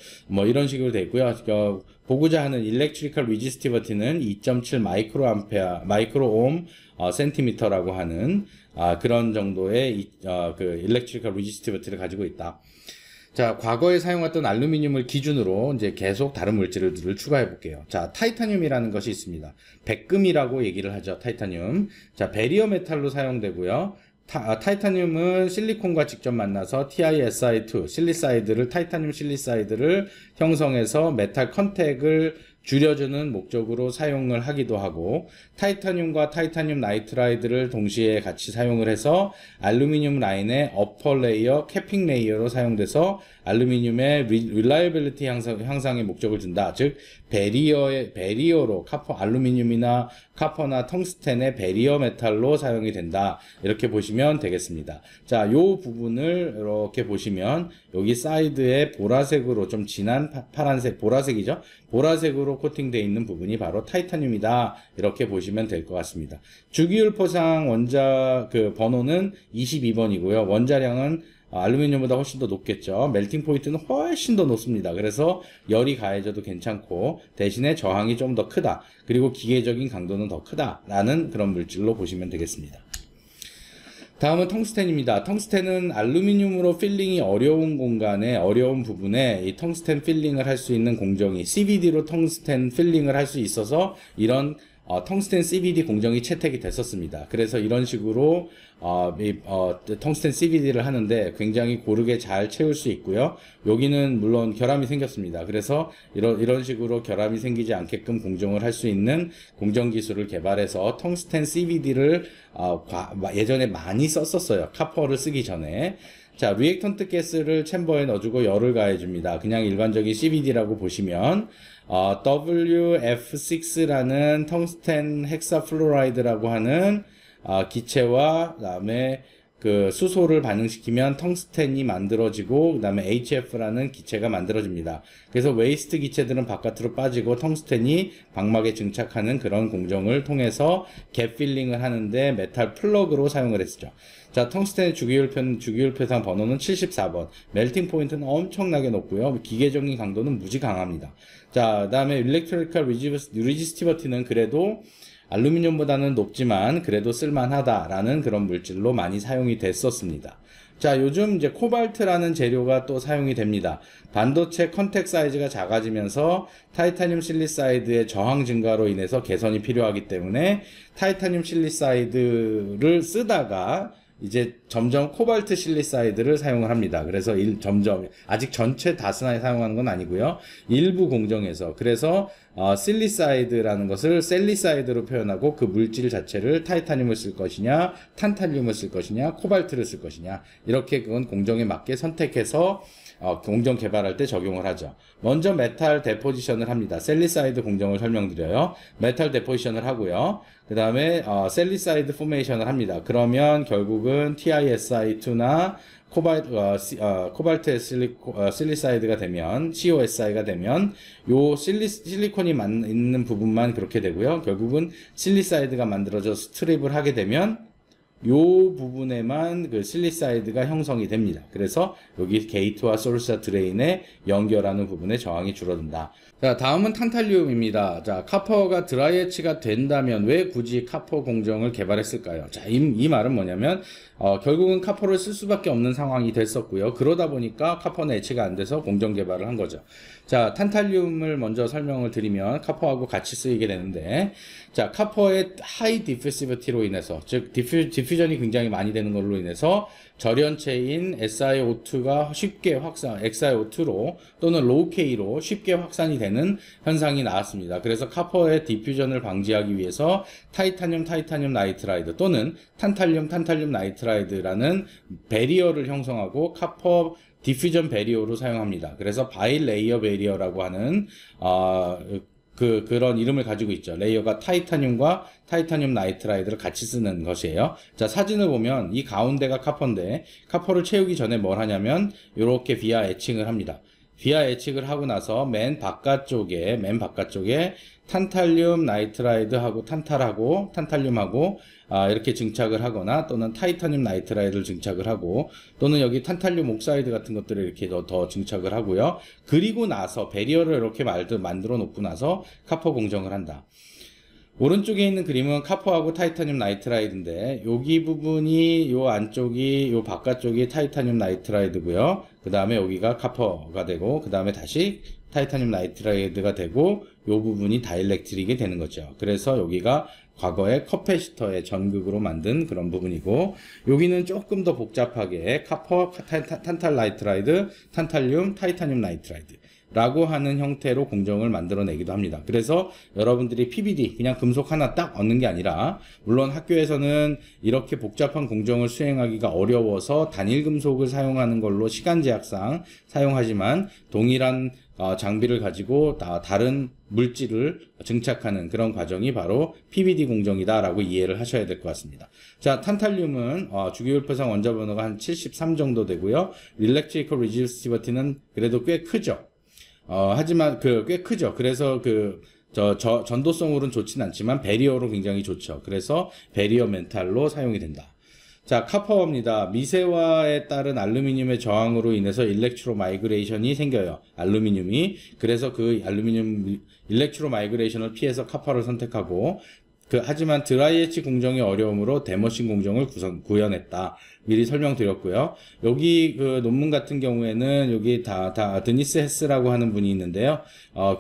이런 식으로 되어 있고요. 보고자 하는 일렉트리컬 리지스티비티는 2.7 마이크로옴 센티미터라고 하는 그런 정도의 그 일렉트리컬 리지스티비티를 가지고 있다. 자, 과거에 사용했던 알루미늄을 기준으로 이제 계속 다른 물질들을 추가해 볼게요. 자, 타이타늄이라는 것이 있습니다. 백금이라고 얘기를 하죠, 타이타늄. 자, 베리어 메탈로 사용되고요. 타이타늄은 실리콘과 직접 만나서 TiSi2, 타이타늄 실리사이드를 형성해서 메탈 컨택을 줄여주는 목적으로 사용을 하기도 하고, 타이타늄과 타이타늄 나이트라이드를 동시에 같이 사용을 해서 알루미늄 라인의 어퍼 레이어, 캐핑 레이어로 사용돼서 알루미늄의 릴라이빌리티 향상에 목적을 준다. 즉 베리어로 알루미늄이나 카퍼나 텅스텐의 베리어 메탈로 사용이 된다. 이렇게 보시면 되겠습니다. 자, 요 부분을 이렇게 보시면 여기 사이드에 보라색으로 좀 진한 파란색, 보라색이죠. 보라색으로 코팅되어 있는 부분이 바로 타이타늄이다. 이렇게 보시면 될 것 같습니다. 주기율 포상 원자 번호는 22번이고요. 원자량은 알루미늄보다 훨씬 더 높겠죠. 멜팅 포인트는 훨씬 더 높습니다. 그래서 열이 가해져도 괜찮고, 대신에 저항이 좀 더 크다. 그리고 기계적인 강도는 더 크다라는 그런 물질로 보시면 되겠습니다. 다음은 텅스텐입니다. 텅스텐은 알루미늄으로 필링이 어려운 공간에, 어려운 부분에 이 텅스텐 필링을 할 수 있는 공정이, CVD로 텅스텐 필링을 할 수 있어서 이런 텅스텐 CVD 공정이 채택이 됐었습니다. 그래서 이런 식으로 텅스텐 CVD를 하는데 굉장히 고르게 잘 채울 수 있고요. 여기는 물론 결함이 생겼습니다. 그래서 이런 식으로 결함이 생기지 않게끔 공정을 할 수 있는 공정 기술을 개발해서 텅스텐 CVD를 예전에 많이 썼었어요. 카퍼를 쓰기 전에. 자, 리액턴트 가스를 챔버에 넣어주고 열을 가해줍니다. 그냥 일반적인 CVD라고 보시면 WF6라는 텅스텐 헥사플로라이드라고 하는 기체와 그다음에 그 수소를 반응시키면 텅스텐이 만들어지고, 그 다음에 HF라는 기체가 만들어집니다. 그래서 웨이스트 기체들은 바깥으로 빠지고 텅스텐이 방막에 증착하는 그런 공정을 통해서 갭 필링을 하는데 메탈 플러그로 사용을 했었죠. 자, 텅스텐의 주기율표상 번호는 74번. 멜팅 포인트는 엄청나게 높고요. 기계적인 강도는 무지 강합니다. 자, 그 다음에 일렉트리컬 리지스티비티는 그래도 알루미늄보다는 높지만 그래도 쓸만하다라는 그런 물질로 많이 사용이 됐었습니다. 자, 요즘 이제 코발트라는 재료가 또 사용이 됩니다. 반도체 컨택 사이즈가 작아지면서 타이타늄 실리사이드의 저항 증가로 인해서 개선이 필요하기 때문에 타이타늄 실리사이드를 쓰다가 이제 점점 코발트 실리사이드를 사용을 합니다. 그래서 점점 아직 전체 다 사용하는 건 아니고요. 일부 공정에서 그래서 실리사이드라는 것을 셀리사이드로 표현하고 그 물질 자체를 타이타늄을 쓸 것이냐, 탄탈륨을 쓸 것이냐, 코발트를 쓸 것이냐 이렇게 그건 공정에 맞게 선택해서 공정 개발할 때 적용을 하죠. 먼저 메탈 데포지션을 합니다. 셀리사이드 공정을 설명드려요. 메탈 데포지션을 하고요. 그 다음에 셀리사이드 포메이션을 합니다. 그러면 결국은 TiSi2나 코발트 실리사이드가 되면 COSI가 되면 요 실리콘이 있는 부분만 그렇게 되고요. 결국은 실리사이드가 만들어져 스트립을 하게 되면 요 부분에만 그 실리사이드가 형성이 됩니다. 그래서 여기 게이트와 소스와 드레인에 연결하는 부분의 저항이 줄어든다. 자, 다음은 탄탈륨입니다. 자, 카퍼가 드라이에치가 된다면 왜 굳이 카퍼 공정을 개발했을까요? 자, 이 말은 뭐냐면 결국은 카퍼를 쓸 수밖에 없는 상황이 됐었고요. 그러다 보니까 카퍼는 에치가 안 돼서 공정 개발을 한 거죠. 자, 탄탈륨을 먼저 설명을 드리면 카퍼하고 같이 쓰이게 되는데, 자, 카퍼의 하이 디퓨시비티로 인해서, 즉 디퓨전이 굉장히 많이 되는 걸로 인해서 절연체인 SiO2가 쉽게 XiO2로 또는 로우 K로 쉽게 확산이 되는 현상이 나왔습니다. 그래서 카퍼의 디퓨전을 방지하기 위해서 타이타늄 나이트라이드 또는 탄탈륨 나이트라이드라는 배리어를 형성하고 카퍼 디퓨전 배리어로 사용합니다. 그래서 바일 레이어 배리어라고 하는 그런 이름을 가지고 있죠. 레이어가 타이타늄과 타이타늄 나이트라이드를 같이 쓰는 것이에요. 자, 사진을 보면 이 가운데가 카퍼인데 카퍼를 채우기 전에 뭘 하냐면 이렇게 비아 에칭을 합니다. 비아 에칭을 하고 나서 맨 바깥쪽에 탄탈륨 나이트라이드하고 탄탈륨하고 이렇게 증착을 하거나 또는 타이타늄 나이트라이드를 증착을 하고 또는 여기 탄탈륨 옥사이드 같은 것들을 이렇게 더 증착을 하고요. 그리고 나서 배리어를 이렇게 만들어 놓고 나서 카퍼 공정을 한다. 오른쪽에 있는 그림은 카퍼하고 타이타늄 나이트라이드인데 여기 부분이 요 안쪽이 요 바깥쪽이 타이타늄 나이트라이드고요. 그 다음에 여기가 카퍼가 되고 그 다음에 다시 타이타늄 나이트라이드가 되고 요 부분이 다이렉트릭이 되는 거죠. 그래서 여기가 과거에 커패시터의 전극으로 만든 그런 부분이고 여기는 조금 더 복잡하게 카퍼, 탄탈 나이트라이드, 탄탈륨, 타이타늄 나이트라이드 라고 하는 형태로 공정을 만들어내기도 합니다. 그래서 여러분들이 PVD 그냥 금속 하나 딱 얻는 게 아니라 물론 학교에서는 이렇게 복잡한 공정을 수행하기가 어려워서 단일 금속을 사용하는 걸로 시간 제약상 사용하지만 동일한 장비를 가지고 다른 물질을 증착하는 그런 과정이 바로 PVD 공정이다 라고 이해를 하셔야 될 것 같습니다. 자, 탄탈륨은 주기율표상 원자 번호가 한 73 정도 되고요. Electrical Resistivity 그래도 꽤 크죠. 하지만 꽤 크죠. 그래서 전도성으로는 좋진 않지만 배리어로 굉장히 좋죠. 그래서 배리어 멘탈로 사용이 된다. 자, 카퍼입니다. 미세화에 따른 알루미늄의 저항으로 인해서 일렉트로 마이그레이션이 생겨요. 알루미늄이. 그래서 그 알루미늄 일렉트로 마이그레이션을 피해서 카퍼를 선택하고 하지만 드라이에치 공정의 어려움으로 데머신 공정을 구현했다. 미리 설명드렸고요. 여기 그 논문 같은 경우에는 여기 드니스 헤스라고 하는 분이 있는데요.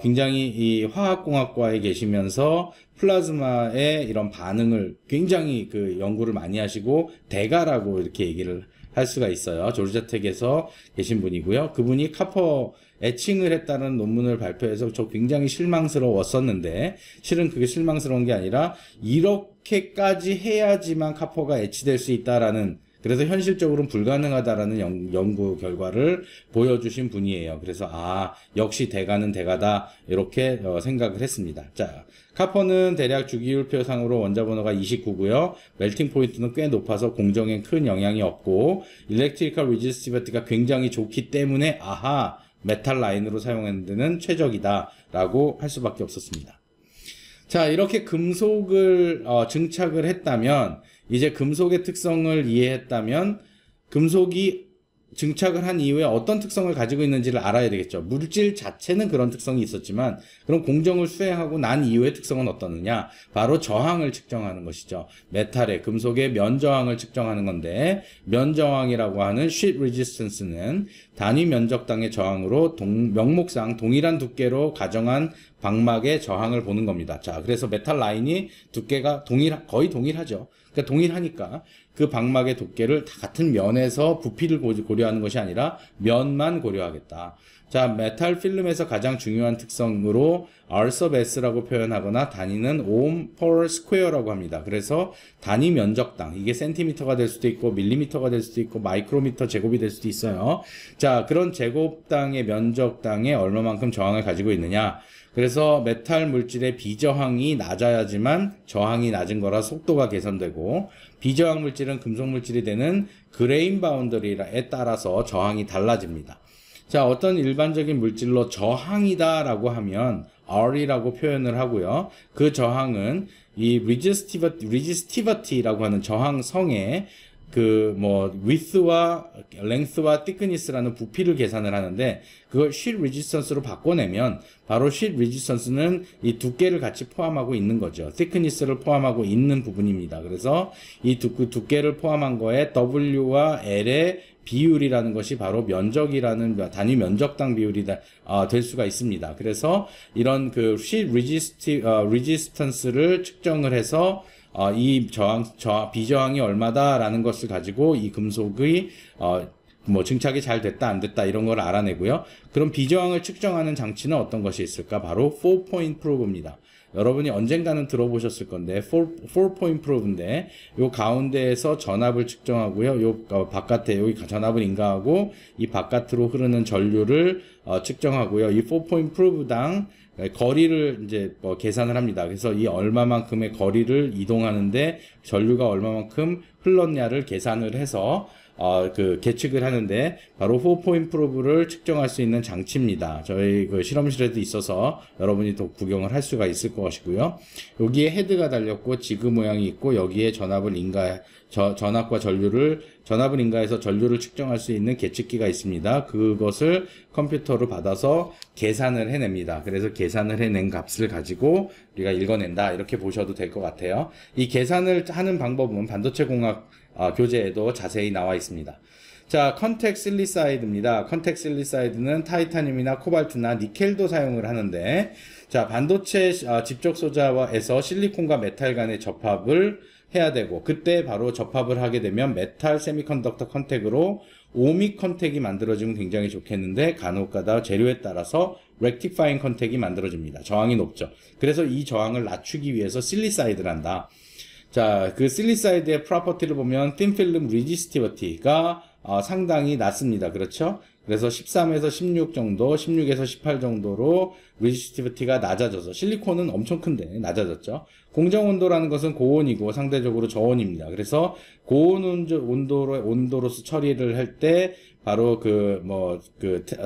굉장히 이 화학공학과에 계시면서 플라즈마의 이런 반응을 굉장히 연구를 많이 하시고 대가라고 이렇게 얘기를 할 수가 있어요. 조르자텍에서 계신 분이고요. 그분이 카퍼 에칭을 했다는 논문을 발표해서 저 굉장히 실망스러웠었는데 실은 그게 실망스러운 게 아니라 이렇게까지 해야지만 카퍼가 에치될 수 있다라는 그래서 현실적으로는 불가능하다라는 연구 결과를 보여주신 분이에요. 그래서 역시 대가는 대가다 이렇게 생각을 했습니다. 자, 카퍼는 대략 주기율표상으로 원자 번호가 29고요. 멜팅 포인트는 꽤 높아서 공정에 큰 영향이 없고 일렉트리컬 리지스티비티가 굉장히 좋기 때문에 메탈 라인으로 사용하는 데는 최적이다 라고 할 수밖에 없었습니다. 자, 이렇게 금속을 증착을 했다면 이제 금속의 특성을 이해했다면 금속이 증착을 한 이후에 어떤 특성을 가지고 있는지를 알아야 되겠죠. 물질 자체는 그런 특성이 있었지만 그럼 공정을 수행하고 난 이후의 특성은 어떠느냐? 바로 저항을 측정하는 것이죠. 메탈의 금속의 면저항을 측정하는 건데 면저항이라고 하는 sheet resistance는 단위 면적당의 저항으로 명목상 동일한 두께로 가정한 방막의 저항을 보는 겁니다. 자, 그래서 메탈 라인이 두께가 거의 동일하죠. 그러니까 동일하니까 그 방막의 두께를 다 같은 면에서 부피를 고려하는 것이 아니라 면만 고려하겠다. 자, 메탈 필름에서 가장 중요한 특성으로 R sub S라고 표현하거나 단위는 ohm per square라고 합니다. 그래서 단위 면적당, 이게 센티미터가 될 수도 있고 밀리미터가 될 수도 있고 마이크로미터 제곱이 될 수도 있어요. 자, 그런 제곱당의 면적당에 얼마만큼 저항을 가지고 있느냐. 그래서 메탈 물질의 비저항이 낮아야지만 저항이 낮은 거라 속도가 개선되고, 비저항 물질은 금속 물질이 되는 그레인 바운더리에 따라서 저항이 달라집니다. 자, 어떤 일반적인 물질로 저항이다 라고 하면 R이라고 표현을 하고요. 그 저항은 이 resistivity라고 하는 저항성에 width와 length와 thickness라는 부피를 계산을 하는데, 그걸 sheet resistance로 바꿔내면 바로 sheet resistance는 이 두께를 같이 포함하고 있는 거죠. thickness를 포함하고 있는 부분입니다. 그래서 이 두께를 포함한 거에 W와 L의 비율이라는 것이 바로 면적이라는 단위 면적당 비율이 될 수가 있습니다. 그래서 이런 그 sheet resistance를 측정을 해서 이 비저항이 얼마다라는 것을 가지고 이 금속의 증착이 잘 됐다 안 됐다 이런 걸 알아내고요. 그럼 비저항을 측정하는 장치는 어떤 것이 있을까? 바로 4-point probe입니다. 여러분이 언젠가는 들어보셨을 건데 4-point probe인데 요 가운데에서 전압을 측정하고요. 요 바깥에 여기 전압을 인가하고 이 바깥으로 흐르는 전류를 측정하고요. 이 4-point probe당 거리를 이제 계산을 합니다. 그래서 이 얼마만큼의 거리를 이동하는데 전류가 얼마만큼 흘렀냐를 계산을 해서 계측을 하는데 바로 4-point probe를 측정할 수 있는 장치입니다. 저희 그 실험실에도 있어서 여러분이 또 구경을 할 수가 있을 것이고요. 여기에 헤드가 달렸고 지그 모양이 있고 여기에 전압을 인가해서 전류를 측정할 수 있는 계측기가 있습니다. 그것을 컴퓨터로 받아서 계산을 해냅니다. 그래서 계산을 해낸 값을 가지고 우리가 읽어낸다 이렇게 보셔도 될 것 같아요. 이 계산을 하는 방법은 반도체 공학 교재에도 자세히 나와 있습니다. 자, 컨택 실리사이드입니다. 컨택 실리사이드는 타이타늄이나 코발트나 니켈도 사용을 하는데, 자, 반도체 집적 소자에서 실리콘과 메탈 간의 접합을 해야 되고, 그때 바로 접합을 하게 되면 메탈 세미컨덕터 컨택으로 오믹 컨택이 만들어지면 굉장히 좋겠는데, 간혹가다 재료에 따라서 렉티파잉 컨택이 만들어집니다. 저항이 높죠. 그래서 이 저항을 낮추기 위해서 실리사이드를 한다. 자, 그 실리사이드의 프로퍼티를 보면 thin film resistivity가 상당히 낮습니다. 그렇죠? 그래서 13에서 16 정도, 16에서 18 정도로 resistivity가 낮아져서, 실리콘은 엄청 큰데 낮아졌죠. 공정 온도라는 것은 고온이고 상대적으로 저온입니다. 그래서 고온 온도로서 처리를 할 때 바로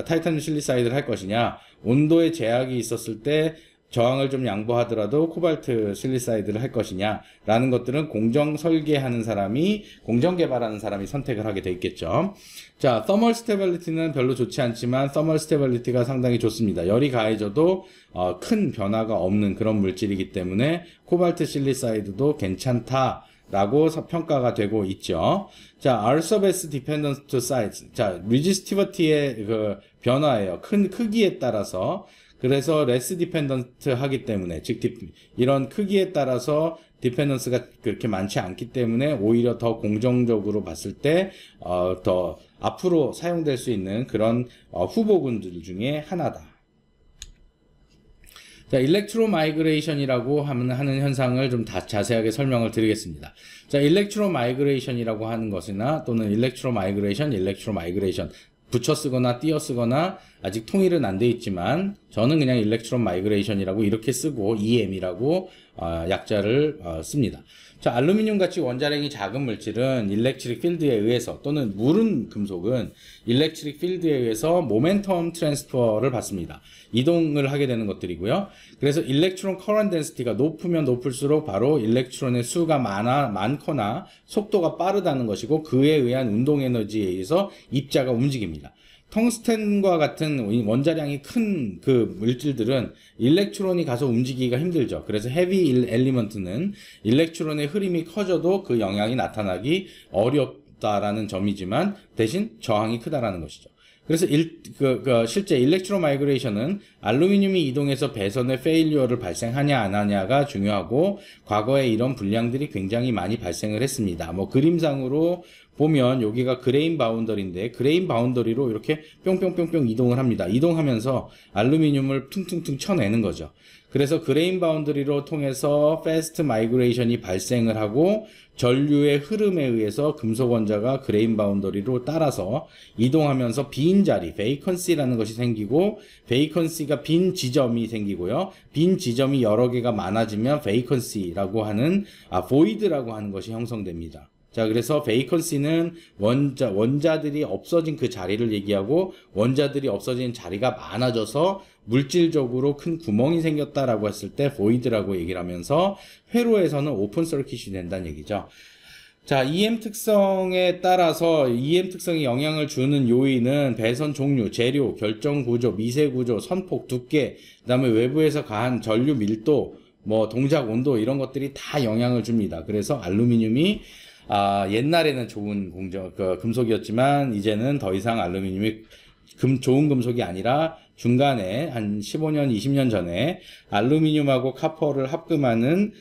타이타늄 실리사이드를 할 것이냐, 온도에 제약이 있었을 때 저항을 좀 양보하더라도 코발트 실리사이드를 할 것이냐 라는 것들은 공정 설계하는 사람이, 공정 개발하는 사람이 선택을 하게 돼 있겠죠. 자, thermal stability는 별로 좋지 않지만 thermal stability가 상당히 좋습니다. 열이 가해져도 큰 변화가 없는 그런 물질이기 때문에 코발트 실리사이드도 괜찮다 라고 평가가 되고 있죠. 자, R sub S dependent to size. 자, resistivity의 그 변화예요. 큰 크기에 따라서. 그래서 less dependent 하기 때문에, 즉 이런 크기에 따라서 디펜던스가 그렇게 많지 않기 때문에 오히려 더 공정적으로 봤을 때 더 앞으로 사용될 수 있는 그런 후보군들 중에 하나다. 자, 일렉트로 마이그레이션이라고 하는 현상을 좀 자세하게 설명을 드리겠습니다. 자, 일렉트로 마이그레이션이라고 하는 것이나 또는 일렉트로 마이그레이션 붙여 쓰거나 띄어 쓰거나 아직 통일은 안 돼 있지만 저는 그냥 일렉트론 마이그레이션이라고 이렇게 쓰고 EM이라고 약자를 씁니다. 자, 알루미늄 같이 원자량이 작은 물질은 일렉트릭 필드에 의해서, 또는 무른 금속은 일렉트릭 필드에 의해서 모멘텀 트랜스퍼를 받습니다. 이동을 하게 되는 것들이고요. 그래서 일렉트론 커런트 덴시티가 높으면 높을수록 바로 일렉트론의 수가 많거나 속도가 빠르다는 것이고, 그에 의한 운동 에너지에 의해서 입자가 움직입니다. 텅스텐과 같은 원자량이 큰 그 물질들은 일렉트론이 가서 움직이기가 힘들죠. 그래서 헤비 엘리먼트는 일렉트론의 흐름이 커져도 그 영향이 나타나기 어렵다라는 점이지만 대신 저항이 크다라는 것이죠. 그래서 실제 일렉트로 마이그레이션은 알루미늄이 이동해서 배선의 페일리어를 발생하냐 안 하냐가 중요하고, 과거에 이런 불량들이 굉장히 많이 발생을 했습니다. 뭐 그림상으로 보면 여기가 그레인 바운더리인데, 그레인 바운더리로 이렇게 뿅뿅뿅뿅 이동을 합니다. 이동하면서 알루미늄을 퉁퉁퉁 쳐내는 거죠. 그래서 그레인 바운더리로 통해서 패스트 마이그레이션이 발생을 하고, 전류의 흐름에 의해서 금속 원자가 그레인 바운더리로 따라서 이동하면서 빈 자리, 베이컨시라는 것이 생기고, 베이컨시가 빈 지점이 생기고요. 빈 지점이 여러 개가 많아지면 베이컨시라고 하는, 보이드라고 하는 것이 형성됩니다. 자, 그래서 베이컨시는 원자들이 없어진 그 자리를 얘기하고, 원자들이 없어진 자리가 많아져서 물질적으로 큰 구멍이 생겼다라고 했을 때 보이드라고 얘기를 하면서, 회로에서는 오픈 서킷이 된다는 얘기죠. 자, EM 특성에 따라서 EM 특성이 영향을 주는 요인은 배선 종류, 재료, 결정 구조, 미세 구조, 선폭, 두께, 그다음에 외부에서 가한 전류 밀도, 뭐 동작 온도 이런 것들이 다 영향을 줍니다. 그래서 알루미늄이 옛날에는 좋은 금속이었지만 이제는 더 이상 알루미늄이 좋은 금속이 아니라, 중간에 한 15년, 20년 전에 알루미늄하고 카퍼를 합금하는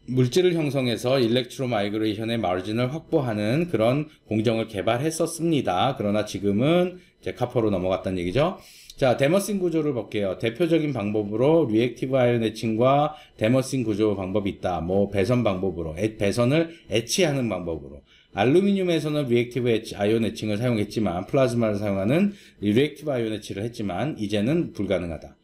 물질을 형성해서 일렉트로 마이그레이션의 마진을 확보하는 그런 공정을 개발했었습니다. 그러나 지금은 이제 카퍼로 넘어갔다는 얘기죠. 자, 데머신 구조를 볼게요. 대표적인 방법으로 리액티브 아이온 애칭과 데머신 구조 방법이 있다. 뭐 배선 방법으로, 배선을 애치하는 방법으로. 알루미늄에서는 리액티브 아이온 애칭을 사용했지만, 플라즈마를 사용하는 리액티브 아이온 애칭을 했지만 이제는 불가능하다.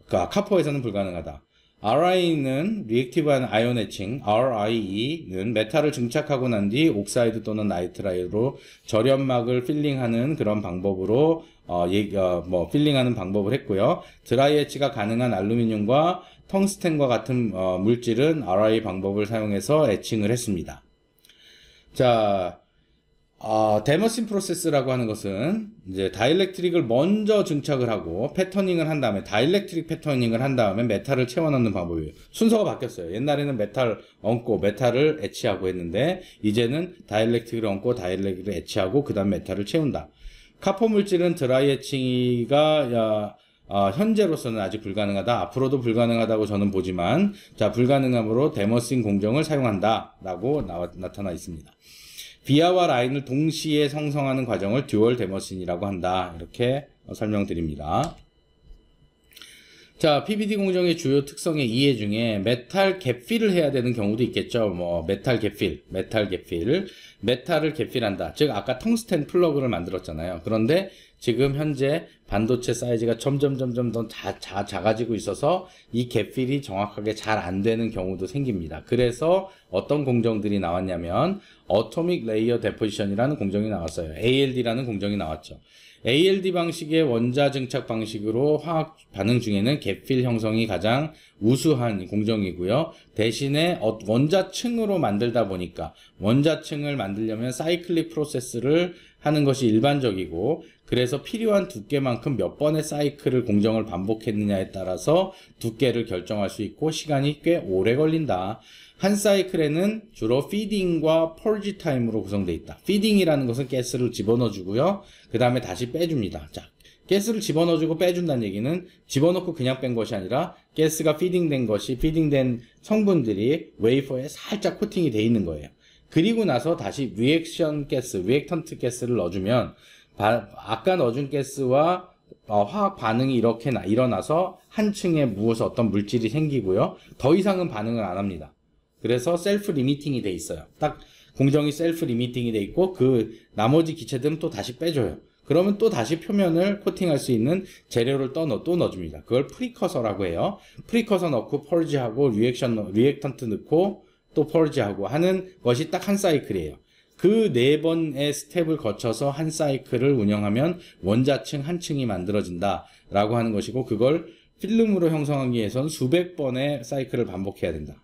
그러니까 카퍼에서는 불가능하다. RI는 리액티브 아이온 애칭, RIE는 메탈을 증착하고 난 뒤 옥사이드 또는 나이트라이드로 절연막을 필링하는 그런 방법으로 필링하는 방법을 했고요. 드라이 애치가 가능한 알루미늄과 텅스텐과 같은 물질은 RI 방법을 사용해서 애칭을 했습니다. 자, 데머신 프로세스라고 하는 것은 이제 다이렉트릭을 먼저 증착을 하고 패터닝을 한 다음에, 다이렉트릭 패터닝을 한 다음에 메탈을 채워 넣는 방법이에요. 순서가 바뀌었어요. 옛날에는 메탈 얹고 메탈을 애치하고 했는데, 이제는 다이렉트릭을 얹고 다이렉트릭을 애치하고 그 다음 메탈을 채운다. 카포 물질은 드라이 애칭이가 현재로서는 아직 불가능하다. 앞으로도 불가능하다고 저는 보지만, 자, 불가능함으로 데머신 공정을 사용한다 라고 나타나 있습니다. 비아와 라인을 동시에 생성하는 과정을 듀얼 데머신이라고 한다. 이렇게 설명드립니다. 자, PVD 공정의 주요 특성의 이해 중에 메탈 갭필을 해야 되는 경우도 있겠죠. 뭐 메탈을 갭필한다. 즉 아까 텅스텐 플러그를 만들었잖아요. 그런데 지금 현재 반도체 사이즈가 점점 더 작아지고 있어서 이 갭필이 정확하게 잘 안 되는 경우도 생깁니다. 그래서 어떤 공정들이 나왔냐면 어토믹 레이어 데포지션이라는 공정이 나왔어요. ALD라는 공정이 나왔죠. ALD 방식의 원자 증착 방식으로 화학 반응 중에는 갭필 형성이 가장 우수한 공정이고요. 대신에 원자층으로 만들다 보니까, 원자층을 만들려면 사이클릭 프로세스를 하는 것이 일반적이고, 그래서 필요한 두께만큼 몇 번의 사이클을 공정을 반복했느냐에 따라서 두께를 결정할 수 있고 시간이 꽤 오래 걸린다. 한 사이클에는 주로 피딩과 펄지 타임으로 구성되어 있다. 피딩이라는 것은 가스를 집어넣어 주고요. 그 다음에 다시 빼줍니다. 자, 가스를 집어넣어 주고 빼준다는 얘기는 집어넣고 그냥 뺀 것이 아니라 가스가 피딩된 성분들이 웨이퍼에 살짝 코팅이 되어 있는 거예요. 그리고 나서 다시 리액턴트 가스를 넣어주면 아까 넣어준 가스와 화학 반응이 이렇게 일어나서 한 층에 무엇 어떤 물질이 생기고요. 더 이상은 반응을 안 합니다. 그래서 셀프 리미팅이 돼 있어요. 딱 공정이 셀프 리미팅이 돼 있고 그 나머지 기체들은 또 다시 빼줘요. 그러면 또 다시 표면을 코팅할 수 있는 재료를 또 넣어줍니다. 그걸 프리커서라고 해요. 프리커서 넣고 펄지하고 리액턴트 넣고 또 펄지하고 하는 것이 딱 한 사이클이에요. 그 4번의 스텝을 거쳐서 한 사이클을 운영하면 원자층 한 층이 만들어진다 라고 하는 것이고, 그걸 필름으로 형성하기 위해서는 수백 번의 사이클을 반복해야 된다.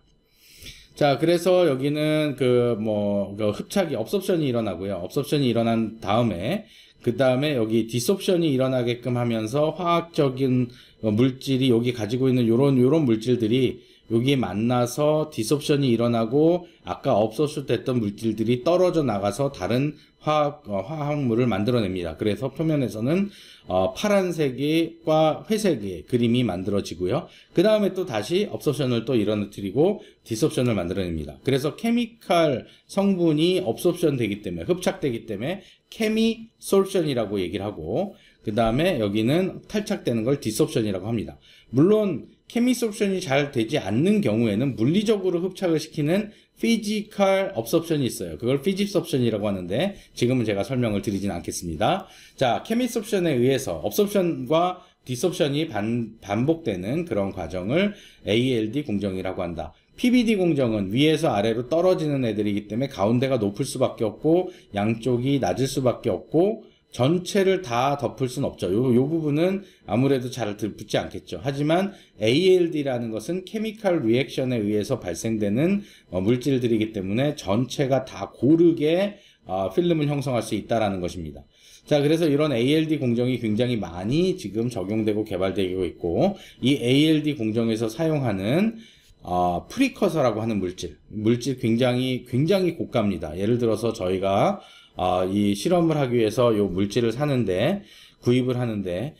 자, 그래서 여기는 흡착이, 업섭션이 일어나고요. 업섭션이 일어난 다음에, 그 다음에 여기 디섭션이 일어나게끔 하면서 화학적인 물질이 여기 가지고 있는 요런 물질들이 여기에 만나서 디섭션이 일어나고 아까 없었었던 물질들이 떨어져 나가서 다른 화학물을 만들어냅니다. 그래서 표면에서는 파란색과 회색의 그림이 만들어지고요. 그 다음에 또 다시 업소션을 또 일어나뜨리고 디섭션을 만들어냅니다. 그래서 케미칼 성분이 업소션 되기 때문에, 흡착되기 때문에 케미솔션이라고 얘기를 하고, 그 다음에 여기는 탈착되는 걸 디섭션이라고 합니다. 물론 케미솔션이 잘 되지 않는 경우에는 물리적으로 흡착을 시키는 피지컬 업섭션이 있어요. 그걸 피집섭션이라고 하는데 지금은 제가 설명을 드리진 않겠습니다. 자, 케미섭션에 의해서 업섭션과 디섭션이 반복되는 그런 과정을 ALD 공정이라고 한다. PVD 공정은 위에서 아래로 떨어지는 애들이기 때문에 가운데가 높을 수밖에 없고 양쪽이 낮을 수밖에 없고 전체를 다 덮을 수는 없죠. 요 부분은 아무래도 잘 붙지 않겠죠. 하지만 ALD라는 것은 케미컬 리액션에 의해서 발생되는 물질들이기 때문에 전체가 다 고르게 필름을 형성할 수 있다라는 것입니다. 자, 그래서 이런 ALD 공정이 굉장히 많이 지금 적용되고 개발되고 있고, 이 ALD 공정에서 사용하는 프리커서라고 하는 물질 굉장히 고가입니다. 예를 들어서 저희가 이 실험을 하기 위해서 요 물질을 사는데, 구입을 하는데,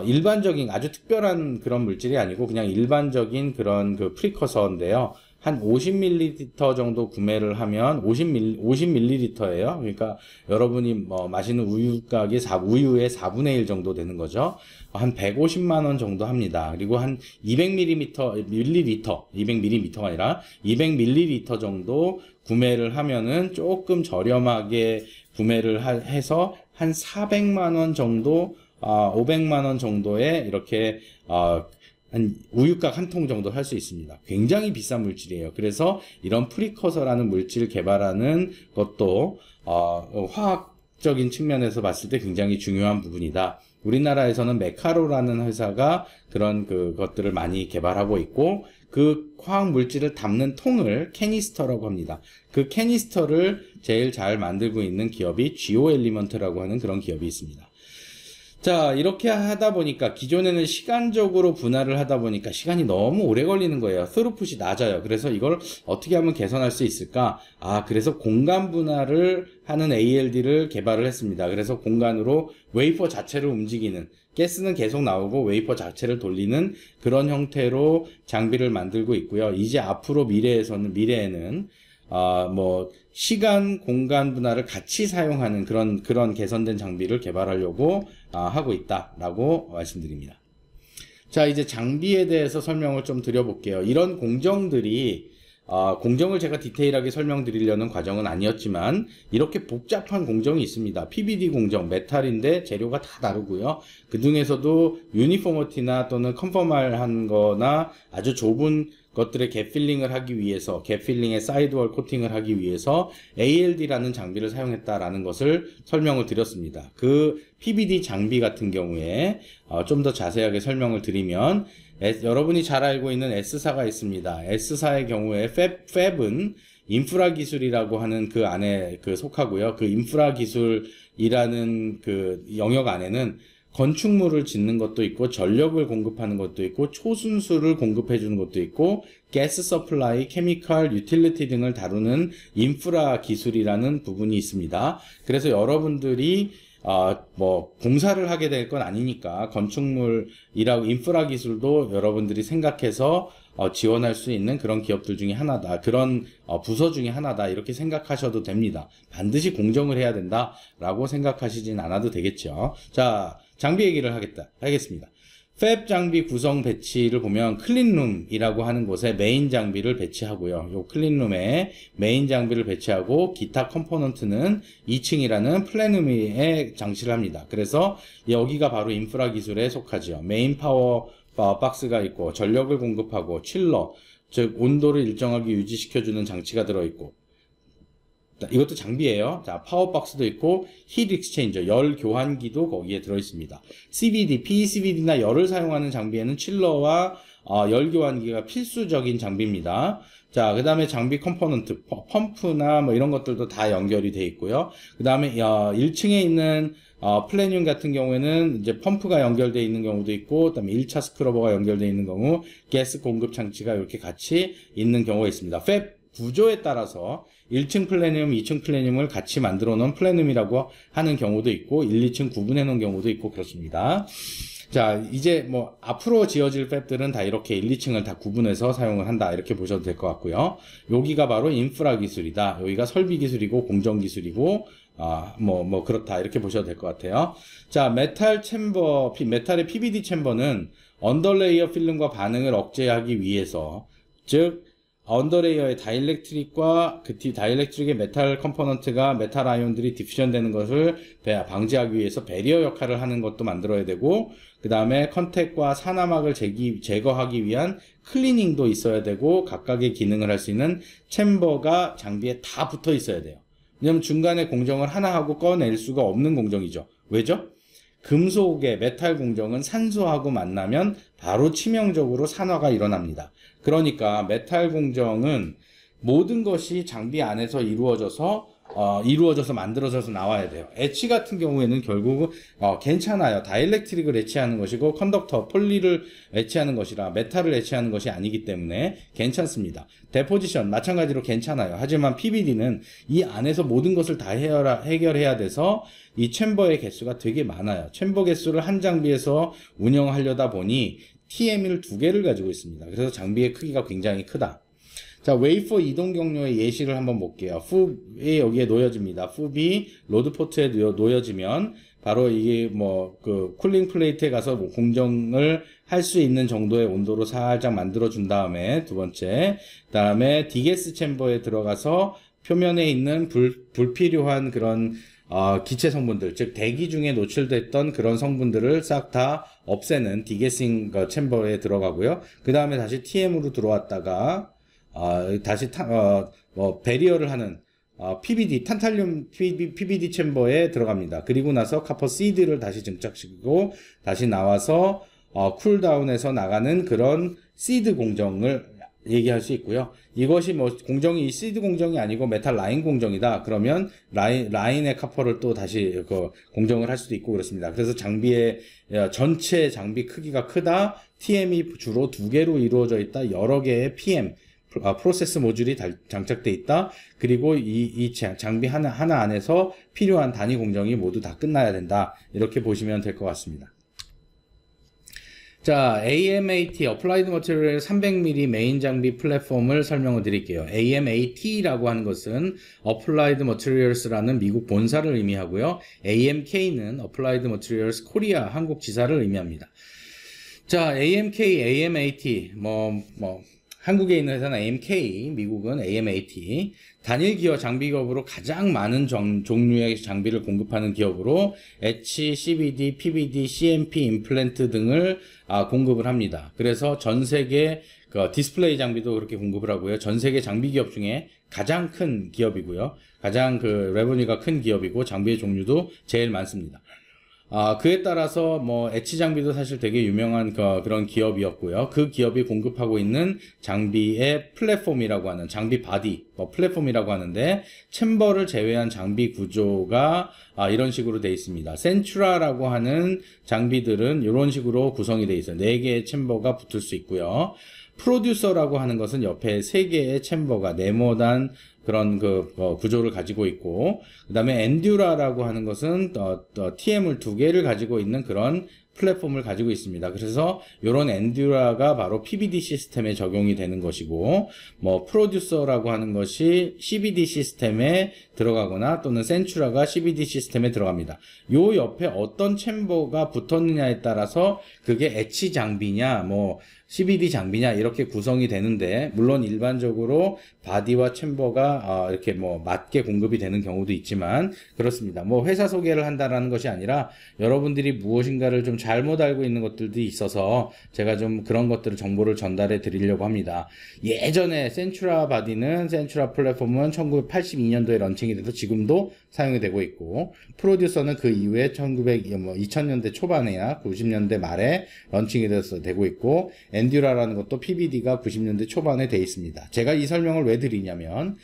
일반적인 아주 특별한 그런 물질이 아니고 그냥 일반적인 그런 그 프리커서인데요. 한 50ml 정도 구매를 하면 50ml예요. 그러니까 여러분이 마시는 우유 가격이 우유의 4분의 1 정도 되는 거죠. 한 150만 원 정도 합니다. 그리고 한 200ml가 아니라 200ml 정도 구매를 하면은 조금 저렴하게 구매를 해서 한 400만 원 정도, 500만 원 정도에 이렇게 한 우유곽 한 통 정도 할 수 있습니다. 굉장히 비싼 물질이에요. 그래서 이런 프리커서라는 물질을 개발하는 것도 화학적인 측면에서 봤을 때 굉장히 중요한 부분이다. 우리나라에서는 메카로라는 회사가 그런 것들을 많이 개발하고 있고, 그 화학 물질을 담는 통을 캐니스터라고 합니다. 그 캐니스터를 제일 잘 만들고 있는 기업이 GO 엘리먼트라고 하는 그런 기업이 있습니다. 자, 이렇게 하다 보니까 기존에는 시간적으로 분할을 하다 보니까 시간이 너무 오래 걸리는 거예요. 스루풋이 낮아요. 그래서 이걸 어떻게 하면 개선할 수 있을까? 그래서 공간 분할을 하는 ALD를 개발을 했습니다. 그래서 공간으로 웨이퍼 자체를 움직이는, 가스는 계속 나오고 웨이퍼 자체를 돌리는 그런 형태로 장비를 만들고 있고요. 이제 앞으로 미래에는 시간, 공간 분할을 같이 사용하는 그런 개선된 장비를 개발하려고 하고 있다라고 말씀드립니다. 자, 이제 장비에 대해서 설명을 좀 드려볼게요. 이런 공정들이, 공정을 제가 디테일하게 설명드리려는 과정은 아니었지만, 이렇게 복잡한 공정이 있습니다. PVD 공정, 메탈인데 재료가 다 다르고요. 그 중에서도 유니포머티나 또는 컨포멀한 거나 아주 좁은 것들의 갭 필링을 하기 위해서, 갭 필링의 사이드월 코팅을 하기 위해서 ALD라는 장비를 사용했다라는 것을 설명을 드렸습니다. 그 PVD 장비 같은 경우에 좀 더 자세하게 설명을 드리면, 여러분이 잘 알고 있는 S사가 있습니다. S사의 경우에 팹은 인프라 기술이라고 하는 그 안에 속하고요. 그 인프라 기술이라는 그 영역 안에는 건축물을 짓는 것도 있고, 전력을 공급하는 것도 있고, 초순수를 공급해 주는 것도 있고, 가스 서플라이, 케미컬, 유틸리티 등을 다루는 인프라 기술이라는 부분이 있습니다. 그래서 여러분들이 공사를 하게 될 건 아니니까 건축물이라고 인프라 기술도 여러분들이 생각해서 지원할 수 있는 그런 기업들 중에 하나다. 그런 부서 중에 하나다. 이렇게 생각하셔도 됩니다. 반드시 공정을 해야 된다라고 생각하시진 않아도 되겠죠. 자, 장비 얘기를 하겠습니다. 팹 장비 구성 배치를 보면 클린룸이라고 하는 곳에 메인 장비를 배치하고요. 요 클린룸에 메인 장비를 배치하고 기타 컴포넌트는 2층이라는 플래닛에 장치를 합니다. 그래서 여기가 바로 인프라 기술에 속하죠. 메인 파워 박스가 있고, 전력을 공급하고, 칠러, 즉 온도를 일정하게 유지시켜주는 장치가 들어있고, 이것도 장비예요. 자, 파워박스도 있고, 힐 익스체인저, 열 교환기도 거기에 들어있습니다. CVD, PECVD나 열을 사용하는 장비에는 칠러와 열 교환기가 필수적인 장비입니다. 자, 그 다음에 장비 컴포넌트, 펌프나 뭐 이런 것들도 다 연결이 돼 있고요. 그 다음에 1층에 있는 플래닛 같은 경우에는 이제 펌프가 연결되어 있는 경우도 있고, 그다음에 1차 스크러버가 연결되어 있는 경우, 가스 공급 장치가 이렇게 같이 있는 경우가 있습니다. 팹 구조에 따라서 1층 플래늄, 2층 플래늄을 같이 만들어 놓은 플래늄이라고 하는 경우도 있고, 1, 2층 구분해 놓은 경우도 있고 그렇습니다. 자, 이제 뭐 앞으로 지어질 팹들은 다 이렇게 1, 2층을 다 구분해서 사용을 한다, 이렇게 보셔도 될 것 같고요. 여기가 바로 인프라 기술이다. 여기가 설비 기술이고 공정 기술이고 그렇다, 이렇게 보셔도 될 것 같아요. 자, 메탈 챔버, 메탈의 PVD 챔버는 언더레이어 필름과 반응을 억제하기 위해서, 즉 언더레이어의 다이엘렉트릭과 다이엘렉트릭의 메탈 컴포넌트가 메탈 아이온들이 디퓨전 되는 것을 방지하기 위해서 배리어 역할을 하는 것도 만들어야 되고, 그 다음에 컨택과 산화막을 제거하기 위한 클리닝도 있어야 되고, 각각의 기능을 할 수 있는 챔버가 장비에 다 붙어 있어야 돼요. 왜냐면 중간에 공정을 하나 하고 꺼낼 수가 없는 공정이죠. 왜죠? 금속의 메탈 공정은 산소하고 만나면 바로 치명적으로 산화가 일어납니다. 그러니까 메탈 공정은 모든 것이 장비 안에서 이루어져서 만들어져서 나와야 돼요. 엣치 같은 경우에는 결국 괜찮아요. 다이엘렉트릭을 엣치하는 것이고 컨덕터, 폴리를 엣치하는 것이라 메탈을 엣치하는 것이 아니기 때문에 괜찮습니다. 데포지션 마찬가지로 괜찮아요. 하지만 PVD는 이 안에서 모든 것을 다 해결해야 돼서 이 챔버의 개수가 되게 많아요. 챔버 개수를 한 장비에서 운영하려다 보니 TM을 2개를 가지고 있습니다. 그래서 장비의 크기가 굉장히 크다. 자, 웨이퍼 이동 경로의 예시를 한번 볼게요. 풉이 여기에 놓여집니다. 풉이 로드 포트에 놓여지면 바로 이게 쿨링 플레이트에 가서 공정을 할 수 있는 정도의 온도로 살짝 만들어 준 다음에, 두 번째, 그 다음에 디게스 챔버에 들어가서 표면에 있는 불필요한 그런 기체 성분들, 즉 대기 중에 노출됐던 그런 성분들을 싹 다 없애는 디게싱 챔버에 들어가고요. 그 다음에 다시 TM으로 들어왔다가 다시 배리어를 하는 PVD, 탄탈륨 PVD 챔버에 들어갑니다. 그리고 나서 카퍼 시드를 다시 증착시키고 다시 나와서 쿨다운해서 나가는 그런 시드 공정을 얘기할 수 있고요. 이것이 공정이 시드 공정이 아니고 메탈 라인 공정이다. 그러면 라인의 카퍼를 또 다시 공정을 할 수도 있고 그렇습니다. 그래서 장비의 전체 장비 크기가 크다. TM이 주로 2개로 이루어져 있다. 여러 개의 PM 프로세스 모듈이 장착돼 있다. 그리고 이 장비 하나 안에서 필요한 단위 공정이 모두 다 끝나야 된다. 이렇게 보시면 될 것 같습니다. 자, AMAT, Applied Materials 300mm 메인 장비 플랫폼을 설명을 드릴게요. AMAT라고 하는 것은 Applied Materials라는 미국 본사를 의미하고요. AMK는 Applied Materials Korea 한국 지사를 의미합니다. 자, AMK, AMAT, 한국에 있는 회사는 AMK, 미국은 AMAT. 단일 기업 장비 기업으로 가장 많은 종류의 장비를 공급하는 기업으로 엣치, CVD, PVD, CMP, 임플란트 등을 공급을 합니다. 그래서 전 세계 디스플레이 장비도 그렇게 공급을 하고요. 전 세계 장비 기업 중에 가장 큰 기업이고요. 가장 레버뉴가 큰 기업이고 장비의 종류도 제일 많습니다. 그에 따라서 엣치 장비도 사실 되게 유명한 그런 기업이었고요. 그 기업이 공급하고 있는 장비의 플랫폼이라고 하는 장비 바디, 플랫폼이라고 하는데 챔버를 제외한 장비 구조가 이런 식으로 되어 있습니다. 센츄라라고 하는 장비들은 이런 식으로 구성이 되어 있어요. 4개의 챔버가 붙을 수 있고요. 프로듀서라고 하는 것은 옆에 3개의 챔버가 네모난 그런 구조를 가지고 있고, 그 다음에 엔듀라라고 하는 것은 TM을 2개를 가지고 있는 그런 플랫폼을 가지고 있습니다. 그래서 이런 엔듀라가 바로 PVD 시스템에 적용이 되는 것이고, 프로듀서라고 하는 것이 CVD 시스템에 들어가거나 또는 센츄라가 CVD 시스템에 들어갑니다. 요 옆에 어떤 챔버가 붙었느냐에 따라서 그게 엣치 장비냐, CVD 장비냐 이렇게 구성이 되는데, 물론 일반적으로 바디와 챔버가 이렇게 맞게 공급이 되는 경우도 있지만 그렇습니다. 회사 소개를 한다라는 것이 아니라 여러분들이 무엇인가를 좀 잘못 알고 있는 것들도 있어서 제가 좀 그런 것들을 정보를 전달해 드리려고 합니다. 예전에 센츄라 플랫폼은 1982년도에 런칭이 돼서 지금도 사용이 되고 있고, 프로듀서는 그 이후에 2000년대 초반이나 90년대 말에 런칭이 돼서 되고 있고, 엔듀라라는 것도 PBD가 90년대 초반에 돼 있습니다. 제가 이 설명을 왜 드리냐면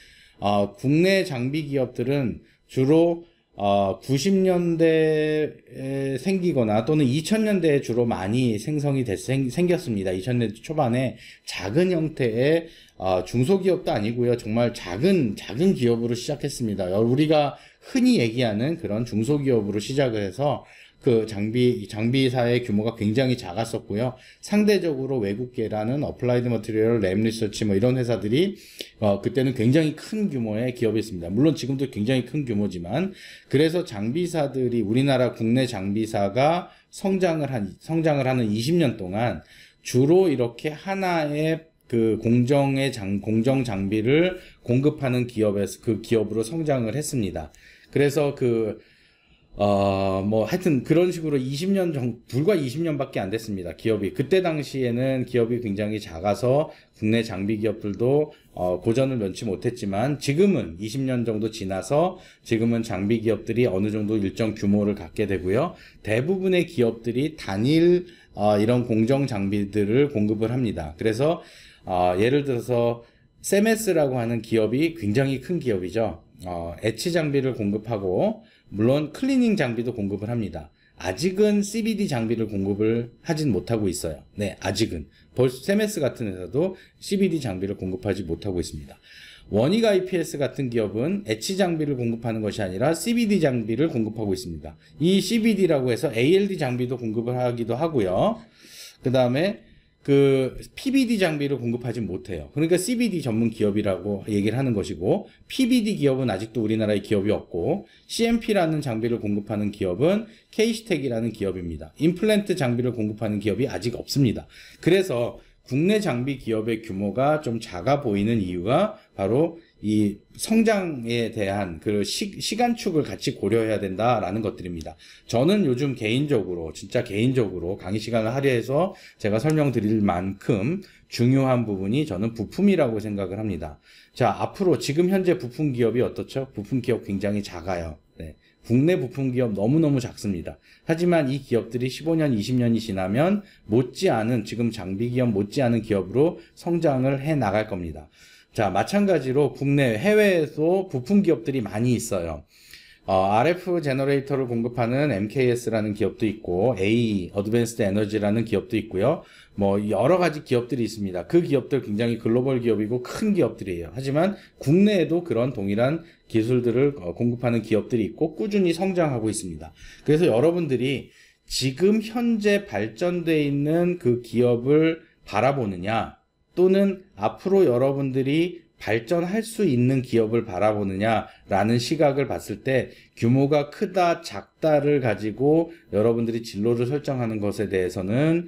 국내 장비 기업들은 주로 90년대에 생기거나 또는 2000년대에 주로 많이 생겼습니다. 2000년대 초반에 작은 형태의 중소기업도 아니고요. 정말 작은 기업으로 시작했습니다. 우리가 흔히 얘기하는 그런 중소기업으로 시작을 해서 그 장비사의 규모가 굉장히 작았었고요. 상대적으로 외국계라는 어플라이드 머티리얼, 램 리서치 뭐 이런 회사들이 그때는 굉장히 큰 규모의 기업이었습니다. 물론 지금도 굉장히 큰 규모지만, 그래서 장비사들이, 우리나라 국내 장비사가 성장을 하는 20년 동안 주로 이렇게 하나의 그 공정 장비를 공급하는 기업으로 성장을 했습니다. 그래서 하여튼 그런 식으로 불과 20년밖에 안 됐습니다. 그때 당시에는 기업이 굉장히 작아서 국내 장비 기업들도 고전을 면치 못했지만, 지금은 20년 정도 지나서 지금은 장비 기업들이 어느 정도 일정 규모를 갖게 되고요. 대부분의 기업들이 단일 이런 공정 장비들을 공급을 합니다. 그래서 예를 들어서 세메스라고 하는 기업이 굉장히 큰 기업이죠. 에치 장비를 공급하고 물론 클리닝 장비도 공급을 합니다. 아직은 CBD 장비를 공급을 하진 못하고 있어요. 네, 아직은. 세메스 같은 회사도 CBD 장비를 공급하지 못하고 있습니다. 원익 IPS 같은 기업은 에치 장비를 공급하는 것이 아니라 CBD 장비를 공급하고 있습니다. 이 CBD라고 해서 ALD 장비도 공급을 하기도 하고요. 그 다음에 PBD 장비를 공급하지 못해요. 그러니까 CBD 전문 기업이라고 얘기를 하는 것이고, PBD 기업은 아직도 우리나라에 기업이 없고, CMP라는 장비를 공급하는 기업은 K시텍이라는 기업입니다. 임플란트 장비를 공급하는 기업이 아직 없습니다. 그래서 국내 장비 기업의 규모가 좀 작아 보이는 이유가 바로 이 성장에 대한 그 시간축을 같이 고려해야 된다라는 것들입니다. 저는 요즘 진짜 개인적으로 강의 시간을 할애해서 제가 설명드릴 만큼 중요한 부분이 저는 부품이라고 생각을 합니다. 자, 앞으로 지금 현재 부품 기업이 어떻죠? 부품 기업 굉장히 작아요. 네. 국내 부품 기업 너무너무 작습니다. 하지만 이 기업들이 15년, 20년이 지나면 지금 장비 기업 못지않은 기업으로 성장을 해 나갈 겁니다. 자, 마찬가지로 해외에도 부품 기업들이 많이 있어요. RF 제너레이터를 공급하는 MKS라는 기업도 있고, 어드밴스드 에너지라는 기업도 있고요. 여러 가지 기업들이 있습니다. 그 기업들 굉장히 글로벌 기업이고 큰 기업들이에요. 하지만 국내에도 그런 동일한 기술들을 공급하는 기업들이 있고 꾸준히 성장하고 있습니다. 그래서 여러분들이 지금 현재 발전되어 있는 그 기업을 바라보느냐, 또는 앞으로 여러분들이 발전할 수 있는 기업을 바라보느냐라는 시각을 봤을 때, 규모가 크다 작다를 가지고 여러분들이 진로를 설정하는 것에 대해서는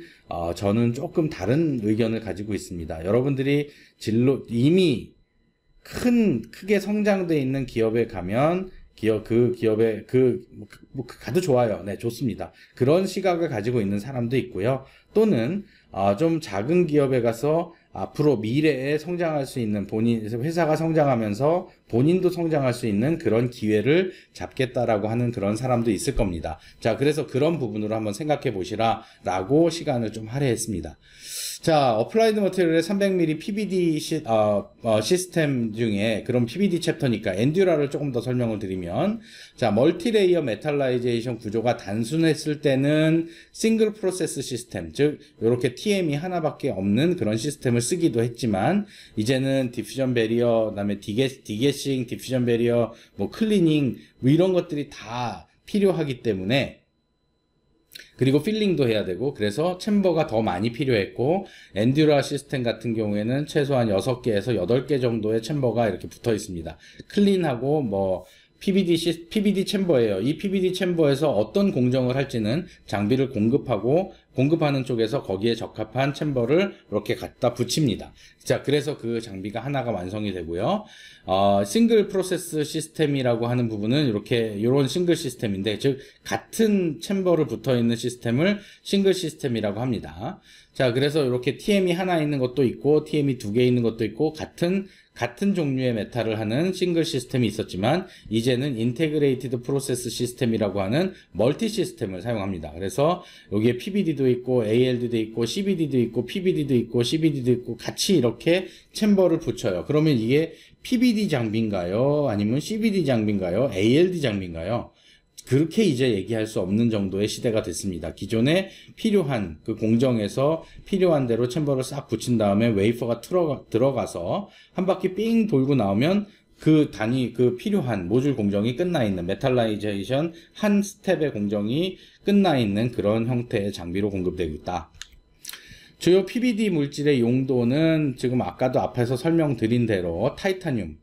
저는 조금 다른 의견을 가지고 있습니다. 여러분들이 이미 크게 성장돼 있는 기업에 가면 가도 좋아요. 네, 좋습니다. 그런 시각을 가지고 있는 사람도 있고요. 또는 좀 작은 기업에 가서 앞으로 미래에 성장할 수 있는, 회사가 성장하면서 본인도 성장할 수 있는 그런 기회를 잡겠다라고 하는 그런 사람도 있을 겁니다. 자, 그래서 그런 부분으로 한번 생각해 보시라라고 시간을 좀 할애했습니다. 자, 어플라이드 머티리얼의 300mm PBD 시스템 중에, 그런 PBD 챕터니까 엔듀라를 조금 더 설명을 드리면, 자, 멀티레이어 메탈라이제이션 구조가 단순했을 때는 싱글 프로세스 시스템, 즉 이렇게 TM이 하나밖에 없는 그런 시스템을 쓰기도 했지만, 이제는 디퓨전 베리어, 그다음에 디게싱, 디퓨전 베리어, 클리닝 이런 것들이 다 필요하기 때문에, 그리고 필링도 해야 되고, 그래서 챔버가 더 많이 필요했고, 엔듀라 시스템 같은 경우에는 최소한 6개에서 8개 정도의 챔버가 이렇게 붙어 있습니다. 클린하고 PBD 챔버예요. 이 PBD 챔버에서 어떤 공정을 할지는 장비를 공급하는 쪽에서 거기에 적합한 챔버를 이렇게 갖다 붙입니다. 자, 그래서 그 장비가 하나가 완성이 되고요. 싱글 프로세스 시스템이라고 하는 부분은 이런 싱글 시스템인데, 즉 같은 챔버를 붙어 있는 시스템을 싱글 시스템이라고 합니다. 자, 그래서 이렇게 TM이 하나 있는 것도 있고 TM이 2개 있는 것도 있고, 같은 같은 종류의 메탈을 하는 싱글 시스템이 있었지만 이제는 인테그레이티드 프로세스 시스템이라고 하는 멀티 시스템을 사용합니다. 그래서 여기에 PVD도 있고 ALD도 있고 CVD도 있고 PVD도 있고 CVD도 있고 같이 이렇게 챔버를 붙여요. 그러면 이게 PVD 장비인가요? 아니면 CVD 장비인가요? ALD 장비인가요? 그렇게 이제 얘기할 수 없는 정도의 시대가 됐습니다. 기존에 필요한 그 공정에서 필요한 대로 챔버를 싹 붙인 다음에 웨이퍼가 들어가서 한 바퀴 삥 돌고 나오면 그 필요한 모듈 공정이 끝나 있는 메탈라이제이션 한 스텝의 공정이 끝나 있는 그런 형태의 장비로 공급되고 있다. 주요 PVD 물질의 용도는 지금 아까도 앞에서 설명드린 대로 타이타늄,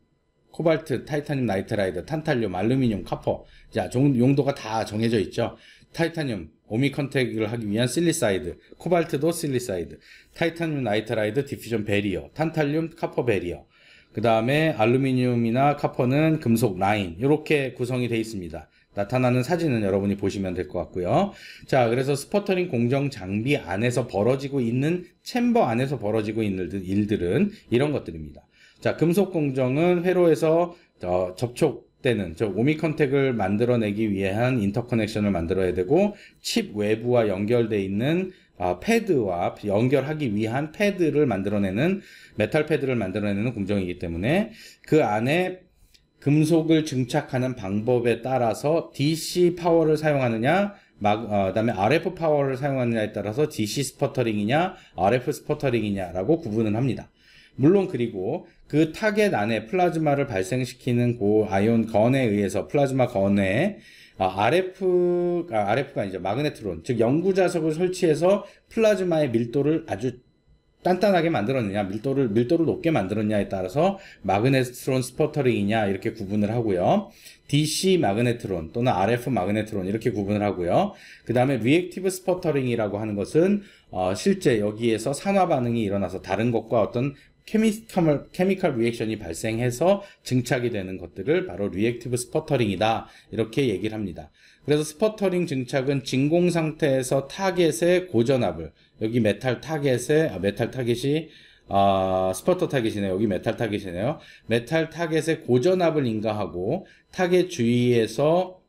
코발트, 타이타늄 나이트라이드, 탄탈륨, 알루미늄, 카퍼. 자, 용도가 다 정해져 있죠. 타이타늄, 오미 컨택을 하기 위한 실리사이드, 코발트도 실리사이드, 타이타늄 나이트라이드, 디퓨전 베리어, 탄탈륨, 카퍼 베리어. 그 다음에 알루미늄이나 카퍼는 금속 라인. 이렇게 구성이 되어 있습니다. 나타나는 사진은 여러분이 보시면 될 것 같고요. 자, 그래서 스퍼터링 공정 장비 안에서 벌어지고 있는, 챔버 안에서 벌어지고 있는 일들은 이런 것들입니다. 자, 금속 공정은 회로에서 접촉되는 오미 컨택을 만들어내기 위한 인터커넥션을 만들어야 되고 칩 외부와 연결되어 있는 패드와 연결하기 위한 패드를 만들어내는 메탈 패드를 만들어내는 공정이기 때문에 그 안에 금속을 증착하는 방법에 따라서 DC 파워를 사용하느냐 그다음에 RF 파워를 사용하느냐에 따라서 DC 스퍼터링이냐 RF 스퍼터링이냐라고 구분을 합니다. 물론 그리고 그 타겟 안에 플라즈마를 발생시키는 그 아이온 건에 의해서 플라즈마 건에 RF가 아니죠. 마그네트론, 즉 영구자석을 설치해서 플라즈마의 밀도를 아주 단단하게 만들었느냐, 밀도를 높게 만들었냐에 따라서 마그네트론 스퍼터링이냐 이렇게 구분을 하고요. DC 마그네트론 또는 RF 마그네트론 이렇게 구분을 하고요. 그 다음에 리액티브 스퍼터링이라고 하는 것은 실제 여기에서 산화 반응이 일어나서 다른 것과 어떤 케미컬 리액션이 발생해서 증착이 되는 것들을 바로 리액티브 스퍼터링이다 이렇게 얘기를 합니다. 그래서 스퍼터링 증착은 진공 상태에서 타겟의 고전압을, 여기 메탈 타겟이 스퍼터 타겟이네요. 여기 메탈 타겟이네요. 메탈 타겟의 고전압을 인가하고 타겟 주위에서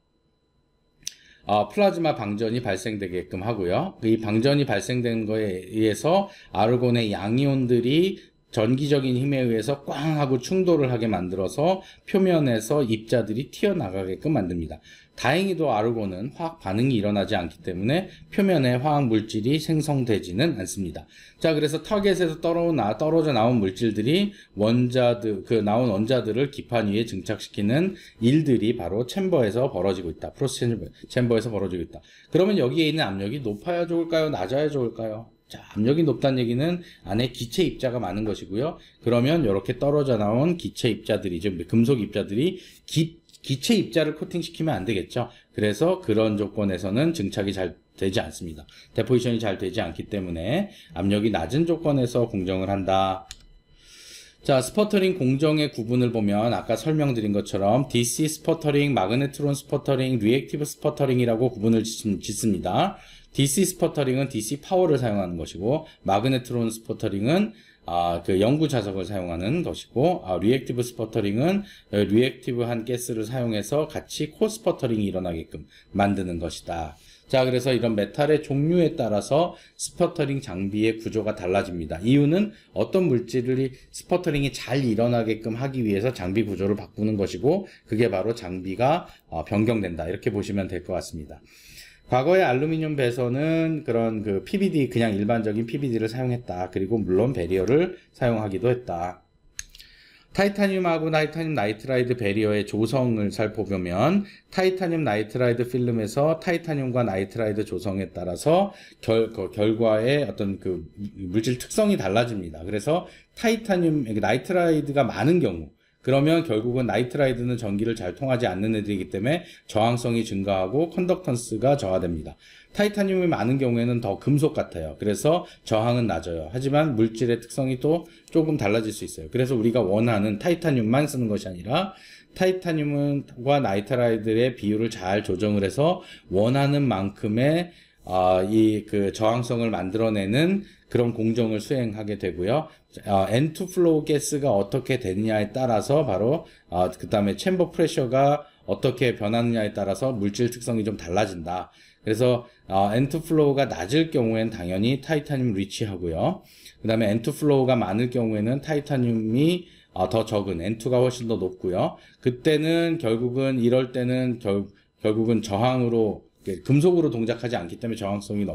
플라즈마 방전이 발생되게끔 하고요. 이 방전이 발생된 거에 의해서 아르곤의 양이온들이 전기적인 힘에 의해서 꽝 하고 충돌을 하게 만들어서 표면에서 입자들이 튀어나가게끔 만듭니다. 다행히도 아르곤은 화학 반응이 일어나지 않기 때문에 표면에 화학 물질이 생성되지는 않습니다. 자, 그래서 타겟에서 떨어져 나온 물질들이 나온 원자들을 기판 위에 증착시키는 일들이 바로 챔버에서 벌어지고 있다. 프로세스 챔버에서 벌어지고 있다. 그러면 여기에 있는 압력이 높아야 좋을까요? 낮아야 좋을까요? 자, 압력이 높다는 얘기는 안에 기체 입자가 많은 것이고요. 그러면 이렇게 떨어져 나온 기체 입자들이죠. 금속 입자들이 기체 입자를 코팅시키면 안 되겠죠. 그래서 그런 조건에서는 증착이 잘 되지 않습니다. 데포지션이 잘 되지 않기 때문에 압력이 낮은 조건에서 공정을 한다. 자, 스퍼터링 공정의 구분을 보면 아까 설명드린 것처럼 DC 스퍼터링, 마그네트론 스퍼터링, 리액티브 스퍼터링이라고 구분을 짓습니다. DC 스퍼터링은 DC 파워를 사용하는 것이고, 마그네트론 스퍼터링은 그 영구 자석을 사용하는 것이고, 리액티브 스퍼터링은 리액티브한 가스를 사용해서 같이 코스퍼터링이 일어나게끔 만드는 것이다. 자, 그래서 이런 메탈의 종류에 따라서 스퍼터링 장비의 구조가 달라집니다. 이유는 어떤 물질이 스퍼터링이 잘 일어나게끔 하기 위해서 장비 구조를 바꾸는 것이고, 그게 바로 장비가 변경된다. 이렇게 보시면 될 것 같습니다. 과거의 알루미늄 배선은 그런 PVD, 그냥 일반적인 PVD를 사용했다. 그리고 물론 베리어를 사용하기도 했다. 타이타늄하고 타이타늄 나이트라이드 베리어의 조성을 살펴보면 타이타늄 나이트라이드 필름에서 타이타늄과 나이트라이드 조성에 따라서 결과의 어떤 물질 특성이 달라집니다. 그래서 나이트라이드가 많은 경우, 그러면 결국은 나이트라이드는 전기를 잘 통하지 않는 애들이기 때문에 저항성이 증가하고 컨덕턴스가 저하됩니다. 타이타늄이 많은 경우에는 더 금속 같아요. 그래서 저항은 낮아요. 하지만 물질의 특성이 또 조금 달라질 수 있어요. 그래서 우리가 원하는 타이타늄만 쓰는 것이 아니라 타이타늄과 나이트라이드의 비율을 잘 조정을 해서 원하는 만큼의 저항성을 만들어내는 그런 공정을 수행하게 되고요. N2 플로우 가스가 어떻게 되느냐에 따라서 바로 그 다음에 챔버 프레셔가 어떻게 변하느냐에 따라서 물질 특성이 좀 달라진다. 그래서 N2 플로우가 낮을 경우에는 당연히 타이타늄 리치하고요. 그 다음에 N2 플로우가 많을 경우에는 타이타늄이 더 적은 N2가 훨씬 더 높고요. 그때는 결국은 이럴 때는 결국은 저항으로 금속으로 동작하지 않기 때문에 저항성이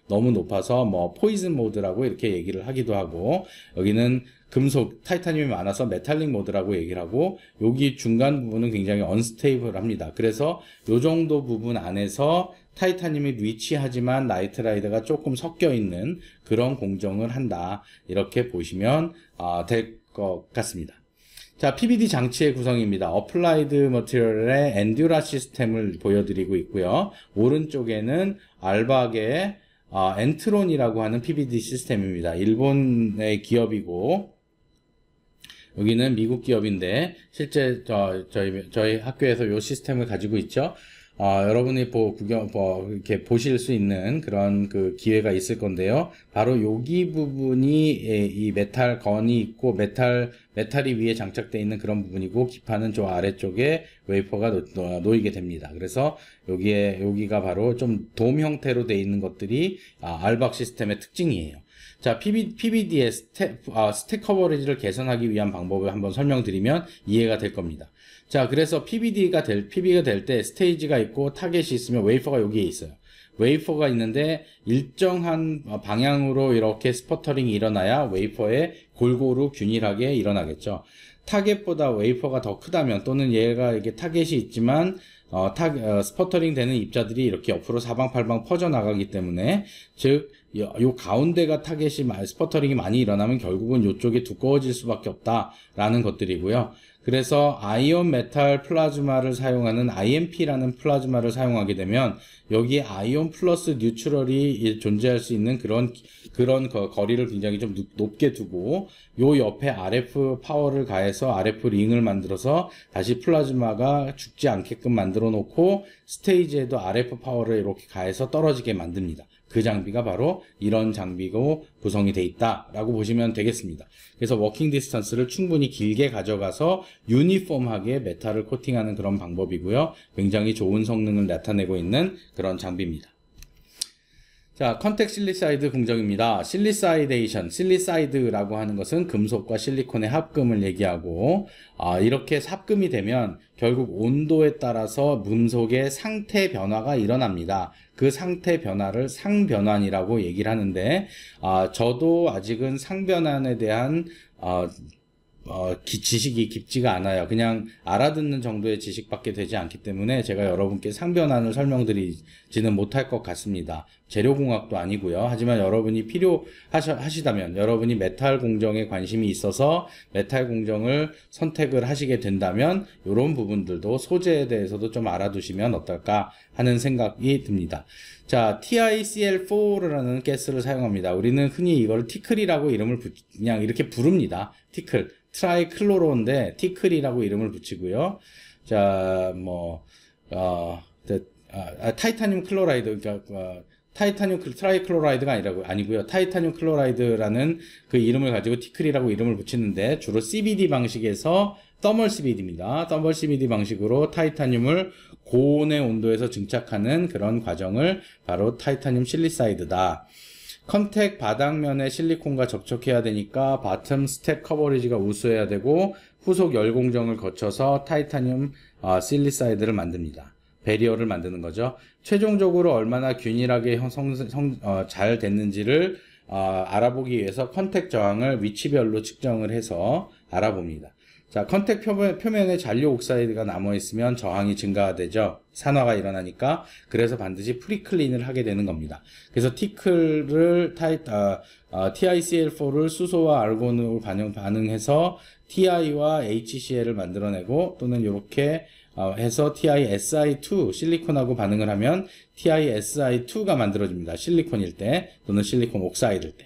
너무 높아서 뭐 포이즌 모드라고 이렇게 얘기를 하기도 하고, 여기는 금속 타이타늄이 많아서 메탈릭 모드라고 얘기를 하고, 여기 중간 부분은 굉장히 언스테이블합니다. 그래서 요 정도 부분 안에서 타이타늄이 리치하지만 나이트라이드가 조금 섞여 있는 그런 공정을 한다, 이렇게 보시면 될 것 같습니다. 자, PVD 장치의 구성입니다. 어플라이드 머티리얼의 엔듀라 시스템을 보여드리고 있고요. 오른쪽에는 알박의 엔트론이라고 하는 PVD 시스템입니다. 일본의 기업이고, 여기는 미국 기업인데 실제 저희 학교에서 이 시스템을 가지고 있죠. 여러분이 이렇게 보실 수 있는 그런 그 기회가 있을 건데요. 바로 여기 부분이 이 메탈 건이 있고 메탈이 위에 장착되어 있는 그런 부분이고, 기판은 저 아래쪽에 웨이퍼가 놓이게 됩니다. 그래서 여기가 바로 좀 돔 형태로 되어 있는 것들이 알박 시스템의 특징이에요. 자, PVD의 스택 커버리지를 개선하기 위한 방법을 한번 설명드리면 이해가 될 겁니다. 자, 그래서 PVD가 될 때 스테이지가 있고 타겟이 있으면 웨이퍼가 여기에 있어요. 웨이퍼가 있는데 일정한 방향으로 이렇게 스퍼터링이 일어나야 웨이퍼에 골고루 균일하게 일어나겠죠. 타겟보다 웨이퍼가 더 크다면, 또는 얘가 이게 타겟이 있지만 스퍼터링 되는 입자들이 이렇게 옆으로 사방팔방 퍼져나가기 때문에, 즉 요 가운데가 타겟이 스퍼터링이 많이 일어나면 결국은 요쪽이 두꺼워질 수밖에 없다라는 것들이고요. 그래서 아이온 메탈 플라즈마를 사용하는 IMP라는 플라즈마를 사용하게 되면 여기에 아이온 플러스 뉴트럴이 존재할 수 있는 그런 거리를 굉장히 좀 높게 두고, 요 옆에 RF 파워를 가해서 RF 링을 만들어서 다시 플라즈마가 죽지 않게끔 만들어 놓고, 스테이지에도 RF 파워를 이렇게 가해서 떨어지게 만듭니다. 그 장비가 바로 이런 장비고 구성이 되어 있다라고 보시면 되겠습니다. 그래서 워킹 디스턴스를 충분히 길게 가져가서 유니폼하게 메탈을 코팅하는 그런 방법이고요. 굉장히 좋은 성능을 나타내고 있는 그런 장비입니다. 자, 컨택 실리사이드 공정입니다. 실리사이드라고 하는 것은 금속과 실리콘의 합금을 얘기하고, 이렇게 합금이 되면 결국 온도에 따라서 금속의 상태 변화가 일어납니다. 그 상태 변화를 상변환이라고 얘기를 하는데, 저도 아직은 상변환에 대한 지식이 깊지가 않아요. 그냥 알아듣는 정도의 지식밖에 되지 않기 때문에 제가 여러분께 상변환을 설명드리지는 못할 것 같습니다. 재료공학도 아니고요. 하지만 여러분이 필요하시다면, 여러분이 메탈 공정에 관심이 있어서 메탈 공정을 선택을 하시게 된다면 이런 부분들도, 소재에 대해서도 좀 알아두시면 어떨까 하는 생각이 듭니다. 자, TiCl4라는 가스를 사용합니다. 우리는 흔히 이걸 티클이라고 이름을 그냥 이렇게 부릅니다. 티클. 트라이클로로인데 티클이라고 이름을 붙이고요. 자, 타이타늄 클로라이드, 그러니까 타이타늄 트라이클로라이드가 아니고요. 타이타늄 클로라이드라는 그 이름을 가지고 티클이라고 이름을 붙이는데, 주로 CBD 방식에서 더멀 CBD입니다. 더멀 CBD 방식으로 타이타늄을 고온의 온도에서 증착하는 그런 과정을 바로 타이타늄 실리사이드다. 컨택 바닥면에 실리콘과 접촉해야 되니까 바텀 스택 커버리지가 우수해야 되고, 후속 열 공정을 거쳐서 타이타늄 실리사이드를 만듭니다. 배리어를 만드는 거죠. 최종적으로 얼마나 균일하게 잘 됐는지를 알아보기 위해서 컨택 저항을 위치별로 측정을 해서 알아봅니다. 자, 컨택 표면에 잔류 옥사이드가 남아있으면 저항이 증가되죠. 산화가 일어나니까. 그래서 반드시 프리클린을 하게 되는 겁니다. 그래서 티클을 TiCl4를 수소와 알곤으로 반응해서 Ti와 HCl을 만들어내고, 또는 이렇게 해서 TiSi2 실리콘하고 반응을 하면 TiSi2가 만들어집니다. 실리콘일 때, 또는 실리콘 옥사이드일 때.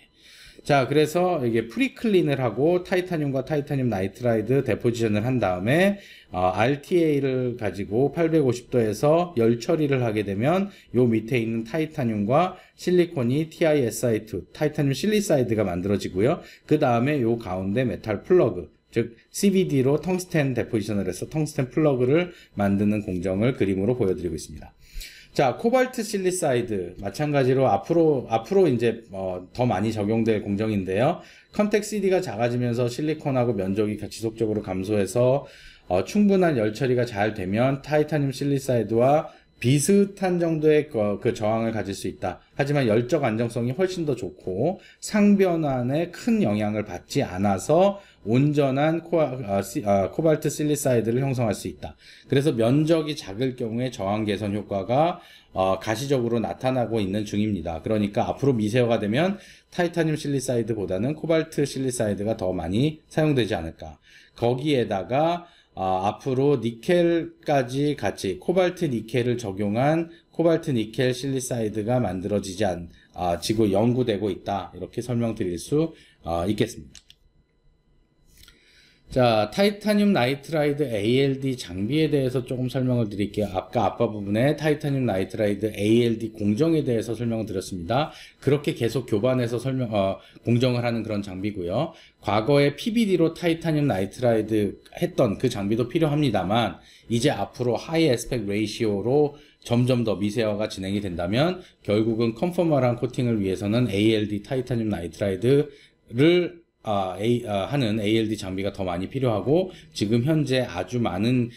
자, 그래서 이게 프리클린을 하고 타이타늄과 타이타늄 나이트라이드 데포지션을 한 다음에 RTA를 가지고 850도에서 열 처리를 하게 되면 요 밑에 있는 타이타늄과 실리콘이 TiSi2, 타이타늄 실리사이드가 만들어지고요. 그 다음에 요 가운데 메탈 플러그, 즉 CVD로 텅스텐 데포지션을 해서 텅스텐 플러그를 만드는 공정을 그림으로 보여드리고 있습니다. 자, 코발트 실리사이드 마찬가지로 앞으로 이제 더 많이 적용될 공정인데요. 컨택 CD가 작아지면서 실리콘하고 면적이 지속적으로 감소해서 충분한 열 처리가 잘 되면 타이타늄 실리사이드와 비슷한 정도의 그 저항을 가질 수 있다. 하지만 열적 안정성이 훨씬 더 좋고 상변환에 큰 영향을 받지 않아서 온전한 코발트 실리사이드를 형성할 수 있다. 그래서 면적이 작을 경우에 저항 개선 효과가 가시적으로 나타나고 있는 중입니다. 그러니까 앞으로 미세화가 되면 타이타늄 실리사이드보다는 코발트 실리사이드가 더 많이 사용되지 않을까. 거기에다가 앞으로 니켈까지 같이 코발트 니켈을 적용한 코발트 니켈 실리사이드가 지고 연구되고 있다. 이렇게 설명드릴 수 있겠습니다. 자, 타이타늄 나이트라이드 ALD 장비에 대해서 조금 설명을 드릴게요. 아까 앞바 부분에 타이타늄 나이트라이드 ALD 공정에 대해서 설명을 드렸습니다. 그렇게 계속 교반해서 공정을 하는 그런 장비고요. 과거에 PBD로 타이타늄 나이트라이드 했던 그 장비도 필요합니다만 이제 앞으로 하이 에스펙 레이시오로 점점 더 미세화가 진행이 된다면 결국은 컨포멀한 코팅을 위해서는 ALD 타이타늄 나이트라이드를 하는 ALD 장비가 더 많이 필요하고 지금 현재 아주 많은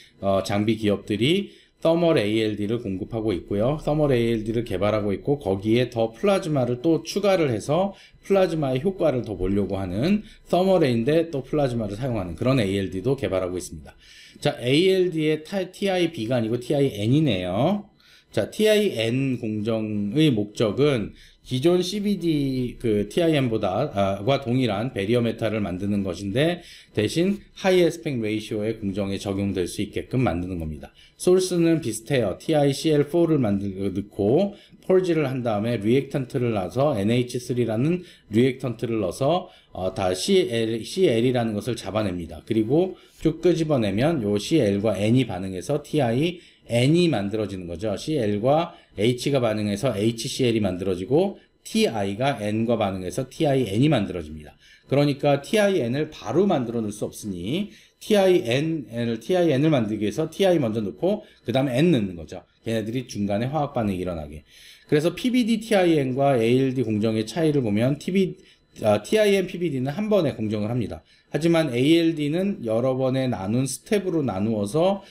장비 기업들이 서멀 ALD를 공급하고 있고요. 서멀 ALD를 개발하고 있고 거기에 더 플라즈마를 또 추가를 해서 플라즈마의 효과를 더 보려고 하는 서멀인데 또 플라즈마를 사용하는 그런 ALD도 개발하고 있습니다. 자, ALD의 TIB가 아니고 TIN이네요. 자, TIN 공정의 목적은 기존 CVD TIN보다 동일한 베리어 메탈을 만드는 것인데 대신 하이 에스펙 레이시오의 공정에 적용될 수 있게끔 만드는 겁니다. 소스는 비슷해요. TiCl4를 넣고 펄지를 한 다음에 리액턴트를 넣어서 NH3라는 리액턴트를 넣어서 다 CL이라는 것을 잡아냅니다. 그리고 쭉 끄집어내면 요 CL과 N이 반응해서 TiN이 만들어지는 거죠. CL과 H가 반응해서 HCl이 만들어지고 TI가 N과 반응해서 TIN이 만들어집니다. 그러니까 TIN을 바로 만들어 놓을 수 없으니 TIN을 만들기 위해서 TI 먼저 넣고 그 다음에 N 넣는 거죠. 걔네들이 중간에 화학 반응이 일어나게. 그래서 PBD TIN과 ALD 공정의 차이를 보면 TIN PBD는 한 번에 공정을 합니다. 하지만 ALD는 여러 번에 나눈 스텝으로 나누어서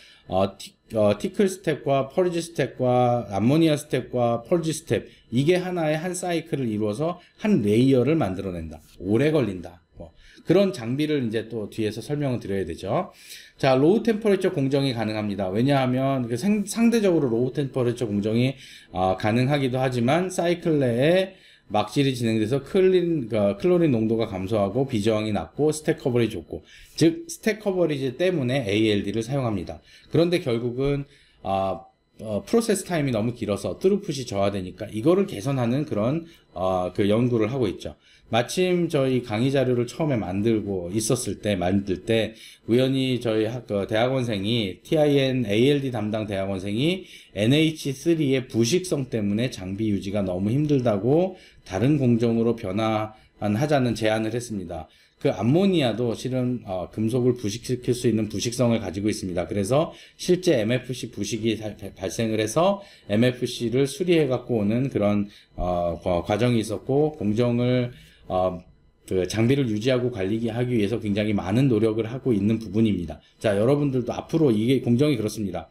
티클 스텝과 펄지 스텝과 암모니아 스텝과 펄지 스텝 이게 하나의 한 사이클을 이루어서 한 레이어를 만들어낸다. 오래 걸린다. 그런 장비를 이제 또 뒤에서 설명을 드려야 되죠. 자, 로우 템퍼레처 공정이 가능합니다. 왜냐하면 상대적으로 로우 템퍼레처 공정이 가능하기도 하지만 사이클 내에 막질이 진행돼서 클로린 농도가 감소하고 비저항이 낮고 스택 커버리지 좋고, 즉 스택 커버리지 때문에 ALD를 사용합니다. 그런데 결국은 프로세스 타임이 너무 길어서 트루풋이 저하되니까 이거를 개선하는 그런 연구를 하고 있죠. 마침 저희 강의 자료를 처음에 만들 때 우연히 저희 대학원생이 TIN ALD 담당 대학원생이 NH3의 부식성 때문에 장비 유지가 너무 힘들다고 다른 공정으로 변환하자는 제안을 했습니다. 그 암모니아도 실은 금속을 부식시킬 수 있는 부식성을 가지고 있습니다. 그래서 실제 MFC 부식이 발생을 해서 MFC를 수리해 갖고 오는 그런 과정이 있었고, 공정을 장비를 유지하고 관리하기 위해서 굉장히 많은 노력을 하고 있는 부분입니다. 자, 여러분들도 앞으로 이게 공정이 그렇습니다.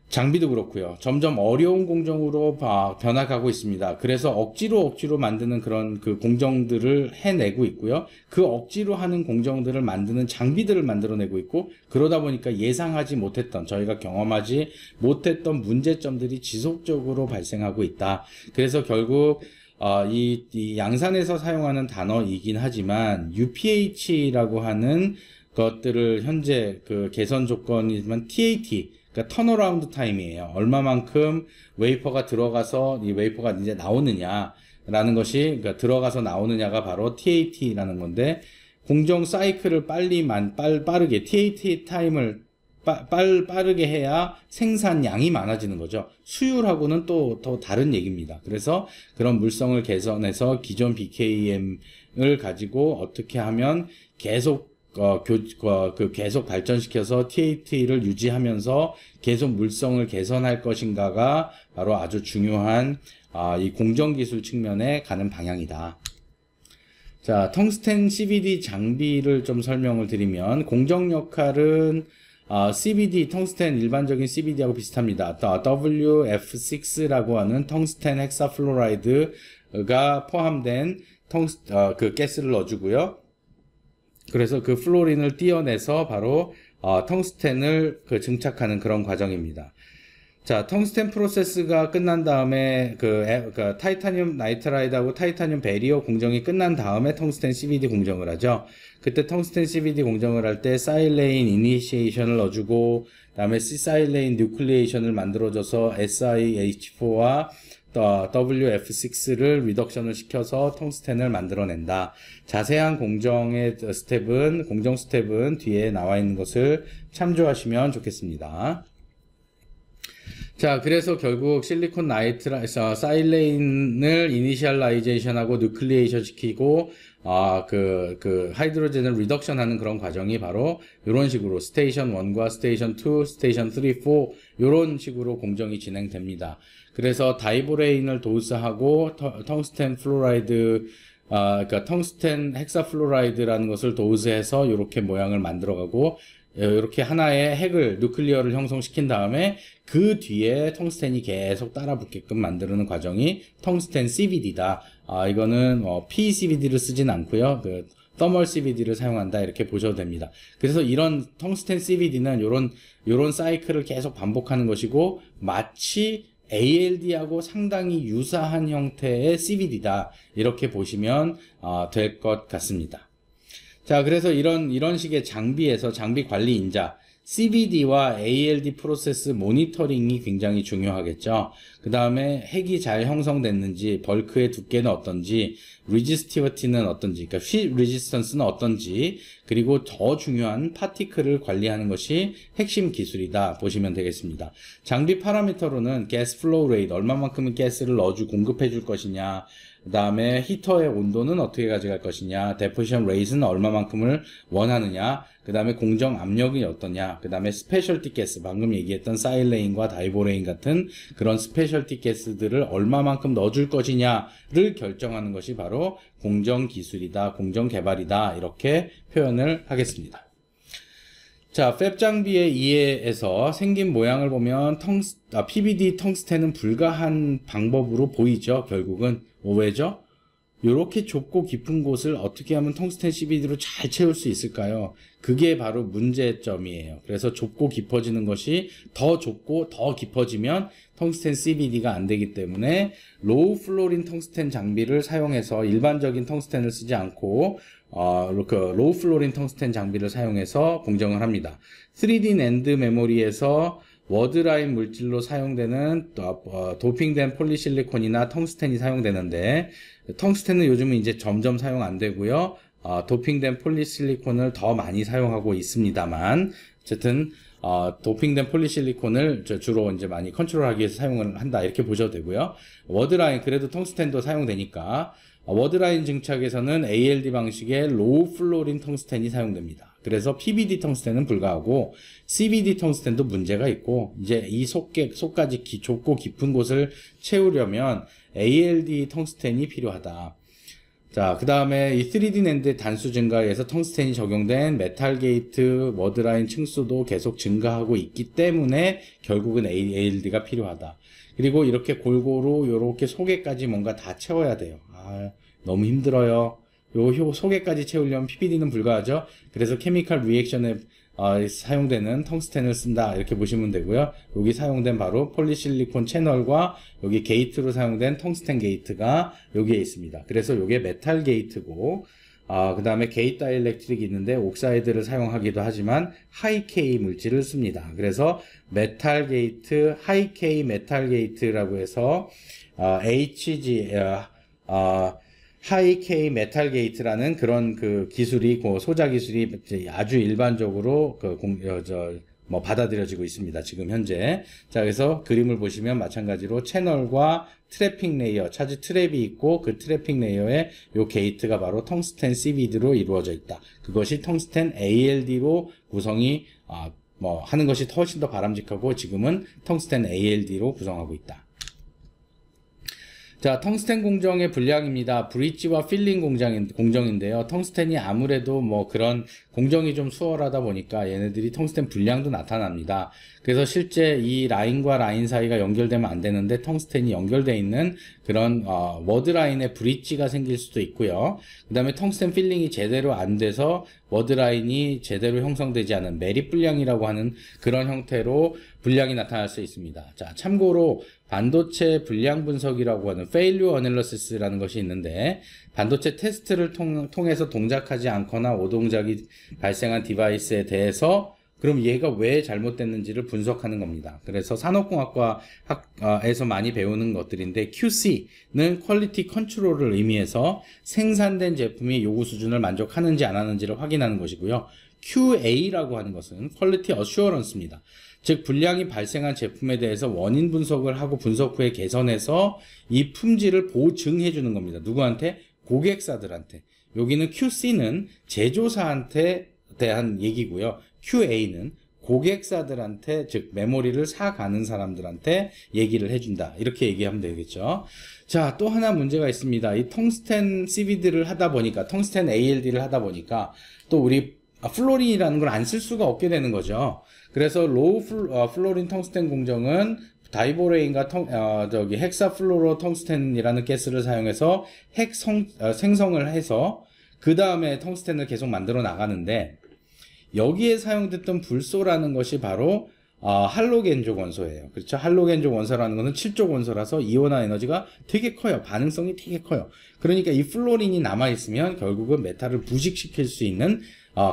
장비도 그렇고요. 점점 어려운 공정으로 변화가고 있습니다. 그래서 억지로 만드는 그런 그 공정들을 해내고 있고요. 그 억지로 하는 공정들을 만드는 장비들을 만들어내고 있고, 그러다 보니까 예상하지 못했던, 저희가 경험하지 못했던 문제점들이 지속적으로 발생하고 있다. 그래서 결국 이 양산에서 사용하는 단어이긴 하지만 UPH라고 하는 것들을 현재 그 개선 조건이지만 TAT, 그러니까 턴어라운드 타임이에요. 얼마만큼 웨이퍼가 들어가서 이 웨이퍼가 이제 나오느냐. 라는 것이 그러니까 들어가서 나오느냐가 바로 TAT라는 건데, 공정 사이클을 빠르게 TAT 타임을 빠르게 해야 생산량이 많아지는 거죠. 수율하고는 또 더 다른 얘기입니다. 그래서 그런 물성을 개선해서 기존 BKM을 가지고 어떻게 하면 계속 계속 발전시켜서 TAT를 유지하면서 계속 물성을 개선할 것인가가 바로 아주 중요한 이 공정기술 측면에 가는 방향이다. 자, 텅스텐 CVD 장비를 좀 설명을 드리면, 공정 역할은 CVD, 텅스텐 일반적인 CVD하고 비슷합니다. WF6라고 하는 텅스텐 헥사플로라이드가 포함된 그 가스를 넣어주고요. 그래서 그 플로린을 띄어내서 바로 텅스텐을 증착하는 그런 과정입니다. 자, 텅스텐 프로세스가 끝난 다음에 그 타이타늄 나이트라이드하고 타이타늄 베리어 공정이 끝난 다음에 텅스텐 CVD 공정을 하죠. 그때 텅스텐 CVD 공정을 할 때 사일레인 이니시에이션을 넣어주고, 그다음에 시사일레인 뉴클리에이션을 만들어줘서 SiH4와 WF6를 리덕션을 시켜서 텅스텐을 만들어낸다. 자세한 공정 스텝은 뒤에 나와 있는 것을 참조하시면 좋겠습니다. 자, 그래서 결국 실리콘 사일레인을 이니셜라이제이션하고 뉴클리에이션 시키고, 하이드로젠을 리덕션 하는 그런 과정이 바로 이런 식으로 스테이션 1과 스테이션 2, 스테이션 3, 4, 이런 식으로 공정이 진행됩니다. 그래서 다이보레인을 도우스하고 텅스텐 플로라이드, 그러니까 텅스텐 헥사플로라이드라는 것을 도우스해서 이렇게 모양을 만들어가고, 이렇게 하나의 핵을, 누클리어를 형성시킨 다음에 그 뒤에 텅스텐이 계속 따라 붙게끔 만드는 과정이 텅스텐 CVD다. 이거는 PCVD를 쓰진 않고요. 더멀 CVD를 사용한다, 이렇게 보셔도 됩니다. 그래서 이런 텅스텐 CVD는 요런 사이클을 계속 반복하는 것이고, 마치 ALD하고 상당히 유사한 형태의 CVD다, 이렇게 보시면 될 것 같습니다. 자, 그래서 이런 식의 장비에서 장비 관리 인자, CVD와 ALD 프로세스 모니터링이 굉장히 중요하겠죠. 그 다음에 핵이 잘 형성됐는지, 벌크의 두께는 어떤지, 리지스티비티는 어떤지, 그러니까 휘 레지스턴스는 어떤지, 그리고 더 중요한 파티클을 관리하는 것이 핵심 기술이다 보시면 되겠습니다. 장비 파라미터로는 가스 플로우 레이트, 얼마만큼의 가스를 넣어주고 공급해 줄 것이냐, 그 다음에 히터의 온도는 어떻게 가져갈 것이냐, 데포지션 레이트는 얼마만큼을 원하느냐, 그 다음에 공정 압력이 어떠냐, 그 다음에 스페셜티 가스, 방금 얘기했던 사일레인과 다이보레인 같은 그런 스페셜티 가스들을 얼마만큼 넣어줄 것이냐를 결정하는 것이 바로 공정 기술이다, 공정 개발이다, 이렇게 표현을 하겠습니다. 자, 팹 장비의 이해에서 생긴 모양을 보면 PVD 텅스텐은 불가한 방법으로 보이죠. 결국은 왜죠? 이렇게 좁고 깊은 곳을 어떻게 하면 텅스텐 CVD로 잘 채울 수 있을까요? 그게 바로 문제점이에요. 그래서 좁고 깊어지는 것이 더 좁고 더 깊어지면 텅스텐 CVD가 안 되기 때문에 로우 플로린 텅스텐 장비를 사용해서, 일반적인 텅스텐을 쓰지 않고 로우 플로린 텅스텐 장비를 사용해서 공정을 합니다. 3D 낸드 메모리에서 워드라인 물질로 사용되는 도핑된 폴리실리콘이나 텅스텐이 사용되는데, 텅스텐은 요즘은 이제 점점 사용 안 되고요. 도핑된 폴리실리콘을 더 많이 사용하고 있습니다만, 어쨌든 도핑된 폴리실리콘을 주로 이제 많이 컨트롤하기 위해서 사용을 한다, 이렇게 보셔도 되고요. 워드라인, 그래도 텅스텐도 사용되니까 워드라인 증착에서는 ALD 방식의 로우 플로린 텅스텐이 사용됩니다. 그래서 PVD 텅스텐은 불가하고 CVD 텅스텐도 문제가 있고, 이제 이 속까지 좁고 깊은 곳을 채우려면 ALD 텅스텐이 필요하다. 자, 그 다음에 이 3D 낸드의 단수 증가에 의해서 텅스텐이 적용된 메탈 게이트 워드라인 층수도 계속 증가하고 있기 때문에 결국은 ALD가 필요하다. 그리고 이렇게 골고루 이렇게 속에까지 뭔가 다 채워야 돼요. 너무 힘들어요. 요 속에까지 채우려면 PVD는 불가하죠. 그래서 케미컬 리액션에 사용되는 텅스텐을 쓴다, 이렇게 보시면 되고요. 여기 사용된 바로 폴리실리콘 채널과 여기 게이트로 사용된 텅스텐 게이트가 여기에 있습니다. 그래서 요게 메탈 게이트고, 그 다음에 게이트 다이엘렉트릭이 있는데 옥사이드를 사용하기도 하지만 하이-K 물질을 씁니다. 그래서 메탈 게이트, 하이-K 메탈 게이트라고 해서 하이-K 메탈 게이트라는 그런 그 기술이, 그 소자 기술이 이제 아주 일반적으로 받아들여지고 있습니다. 지금 현재. 자, 그래서 그림을 보시면 마찬가지로 채널과 트래핑 레이어, 차지 트랩이 있고 그 트래핑 레이어에 요 게이트가 바로 텅스텐 CVD로 이루어져 있다. 그것이 텅스텐 ALD로 구성이, 하는 것이 훨씬 더 바람직하고 지금은 텅스텐 ALD로 구성하고 있다. 자, 텅스텐 공정의 분량입니다. 브릿지와 필링 공정인데요. 텅스텐이 아무래도 그런 공정이 좀 수월하다 보니까 얘네들이 텅스텐 분량도 나타납니다. 그래서 실제 이 라인과 라인 사이가 연결되면 안 되는데 텅스텐이 연결되어 있는 그런 워드 라인에 브릿지가 생길 수도 있고요. 그 다음에 텅스텐 필링이 제대로 안 돼서 워드 라인이 제대로 형성되지 않은 매립 분량이라고 하는 그런 형태로 분량이 나타날 수 있습니다. 자, 참고로 반도체 분량 분석이라고 하는 failure analysis라는 것이 있는데, 반도체 테스트를 통해서 동작하지 않거나 오동작이 발생한 디바이스에 대해서 그럼 얘가 왜 잘못됐는지를 분석하는 겁니다. 그래서 산업공학과에서 많이 배우는 것들인데, QC는 퀄리티 컨트롤을 의미해서 생산된 제품이 요구 수준을 만족하는지 안 하는지를 확인하는 것이고요. QA라고 하는 것은 퀄리티 어슈어런스입니다. 즉, 불량이 발생한 제품에 대해서 원인 분석을 하고 분석 후에 개선해서 이 품질을 보증해 주는 겁니다. 누구한테? 고객사들한테. 여기는 QC는 제조사한테 대한 얘기고요. QA는 고객사들한테, 즉 메모리를 사가는 사람들한테 얘기를 해준다. 이렇게 얘기하면 되겠죠. 자, 또 하나 문제가 있습니다. 이 텅스텐 CVD를 하다 보니까, 텅스텐 ALD를 하다 보니까 또 우리 플로린이라는 걸 안 쓸 수가 없게 되는 거죠. 그래서 로우 플로린 텅스텐 공정은 다이보레인과 헥사플로로 텅스텐이라는 가스를 사용해서 생성을 해서 그 다음에 텅스텐을 계속 만들어 나가는데, 여기에 사용됐던 불소라는 것이 바로 할로겐족 원소예요. 그렇죠? 할로겐족 원소라는 것은 7족 원소라서 이온화 에너지가 되게 커요. 반응성이 되게 커요. 그러니까 이 플로린이 남아있으면 결국은 메탈을 부식시킬 수 있는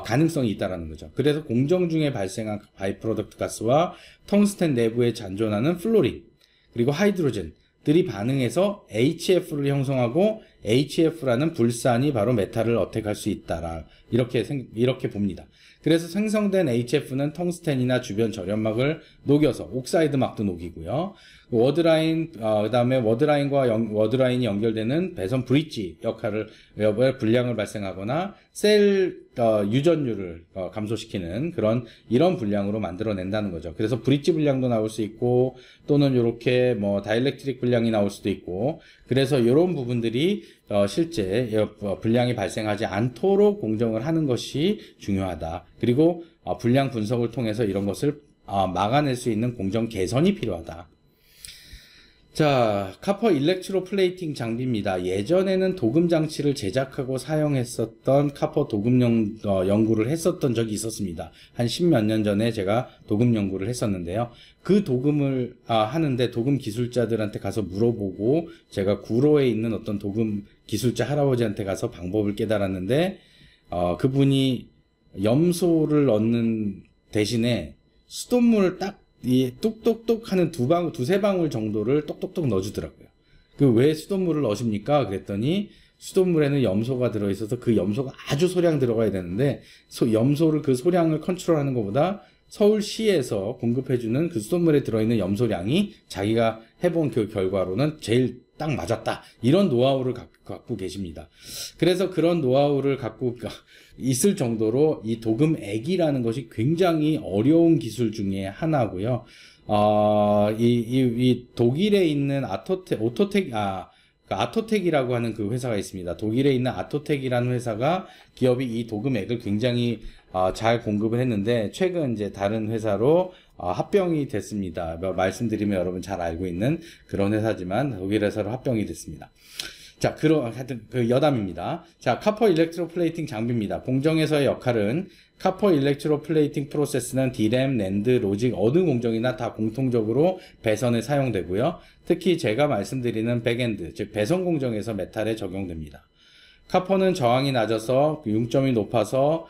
가능성이 있다라는 거죠. 그래서 공정 중에 발생한 바이 프로덕트 가스와 텅스텐 내부에 잔존하는 플로린 그리고 하이드로젠들이 반응해서 HF를 형성하고 HF라는 불산이 바로 메탈을 어택할 수 있다라 이렇게 봅니다. 그래서 생성된 HF는 텅스텐이나 주변 절연막을 녹여서 옥사이드막도 녹이고요. 워드라인, 그 다음에 워드라인과 워드라인이 연결되는 배선 브릿지 역할을, 불량을 발생하거나 셀 유전율을 감소시키는 이런 불량으로 만들어낸다는 거죠. 그래서 브릿지 불량도 나올 수 있고, 또는 이렇게 다이렉트릭 불량이 나올 수도 있고, 그래서 이런 부분들이 실제 불량이 발생하지 않도록 공정을 하는 것이 중요하다. 그리고 불량 분석을 통해서 이런 것을 막아낼 수 있는 공정 개선이 필요하다. 자, 카퍼 일렉트로 플레이팅 장비입니다. 예전에는 도금 장치를 제작하고 사용했었던 카퍼 도금 연구를 했었던 적이 있었습니다. 한 10몇 년 전에 제가 도금 연구를 했었는데요. 그 도금을 하는데 도금 기술자들한테 가서 물어보고 제가 구로에 있는 어떤 도금 기술자 할아버지한테 가서 방법을 깨달았는데, 그분이 염소를 얻는 대신에 수돗물을 이 똑똑똑 하는 두세 방울 정도를 똑똑똑 넣어주더라고요. 왜 수돗물을 넣으십니까? 그랬더니 수돗물에는 염소가 들어있어서 그 염소가 아주 소량 들어가야 되는데, 염소를 그 소량을 컨트롤하는 것보다 서울시에서 공급해주는 그 수돗물에 들어있는 염소량이 자기가 해본 그 결과로는 제일 딱 맞았다. 이런 노하우를 갖고 계십니다. 그래서 그런 노하우를 갖고 있을 정도로 이 도금액이라는 것이 굉장히 어려운 기술 중에 하나고요. 이 독일에 있는 아토텍이라고 하는 그 회사가 있습니다. 독일에 있는 아토텍이라는 회사가 기업이 이 도금액을 굉장히 잘 공급을 했는데, 최근 이제 다른 회사로 합병이 됐습니다. 말씀드리면 여러분 잘 알고 있는 그런 회사지만 독일 회사로 합병이 됐습니다. 자, 하여튼 여담입니다. 자, 카퍼 일렉트로 플레이팅 장비입니다. 공정에서의 역할은 카퍼 일렉트로 플레이팅 프로세스는 D램, 낸드, 로직 어느 공정이나 다 공통적으로 배선에 사용되고요. 특히 제가 말씀드리는 백엔드, 즉 배선 공정에서 메탈에 적용됩니다. 카퍼는 저항이 낮아서 융점이 높아서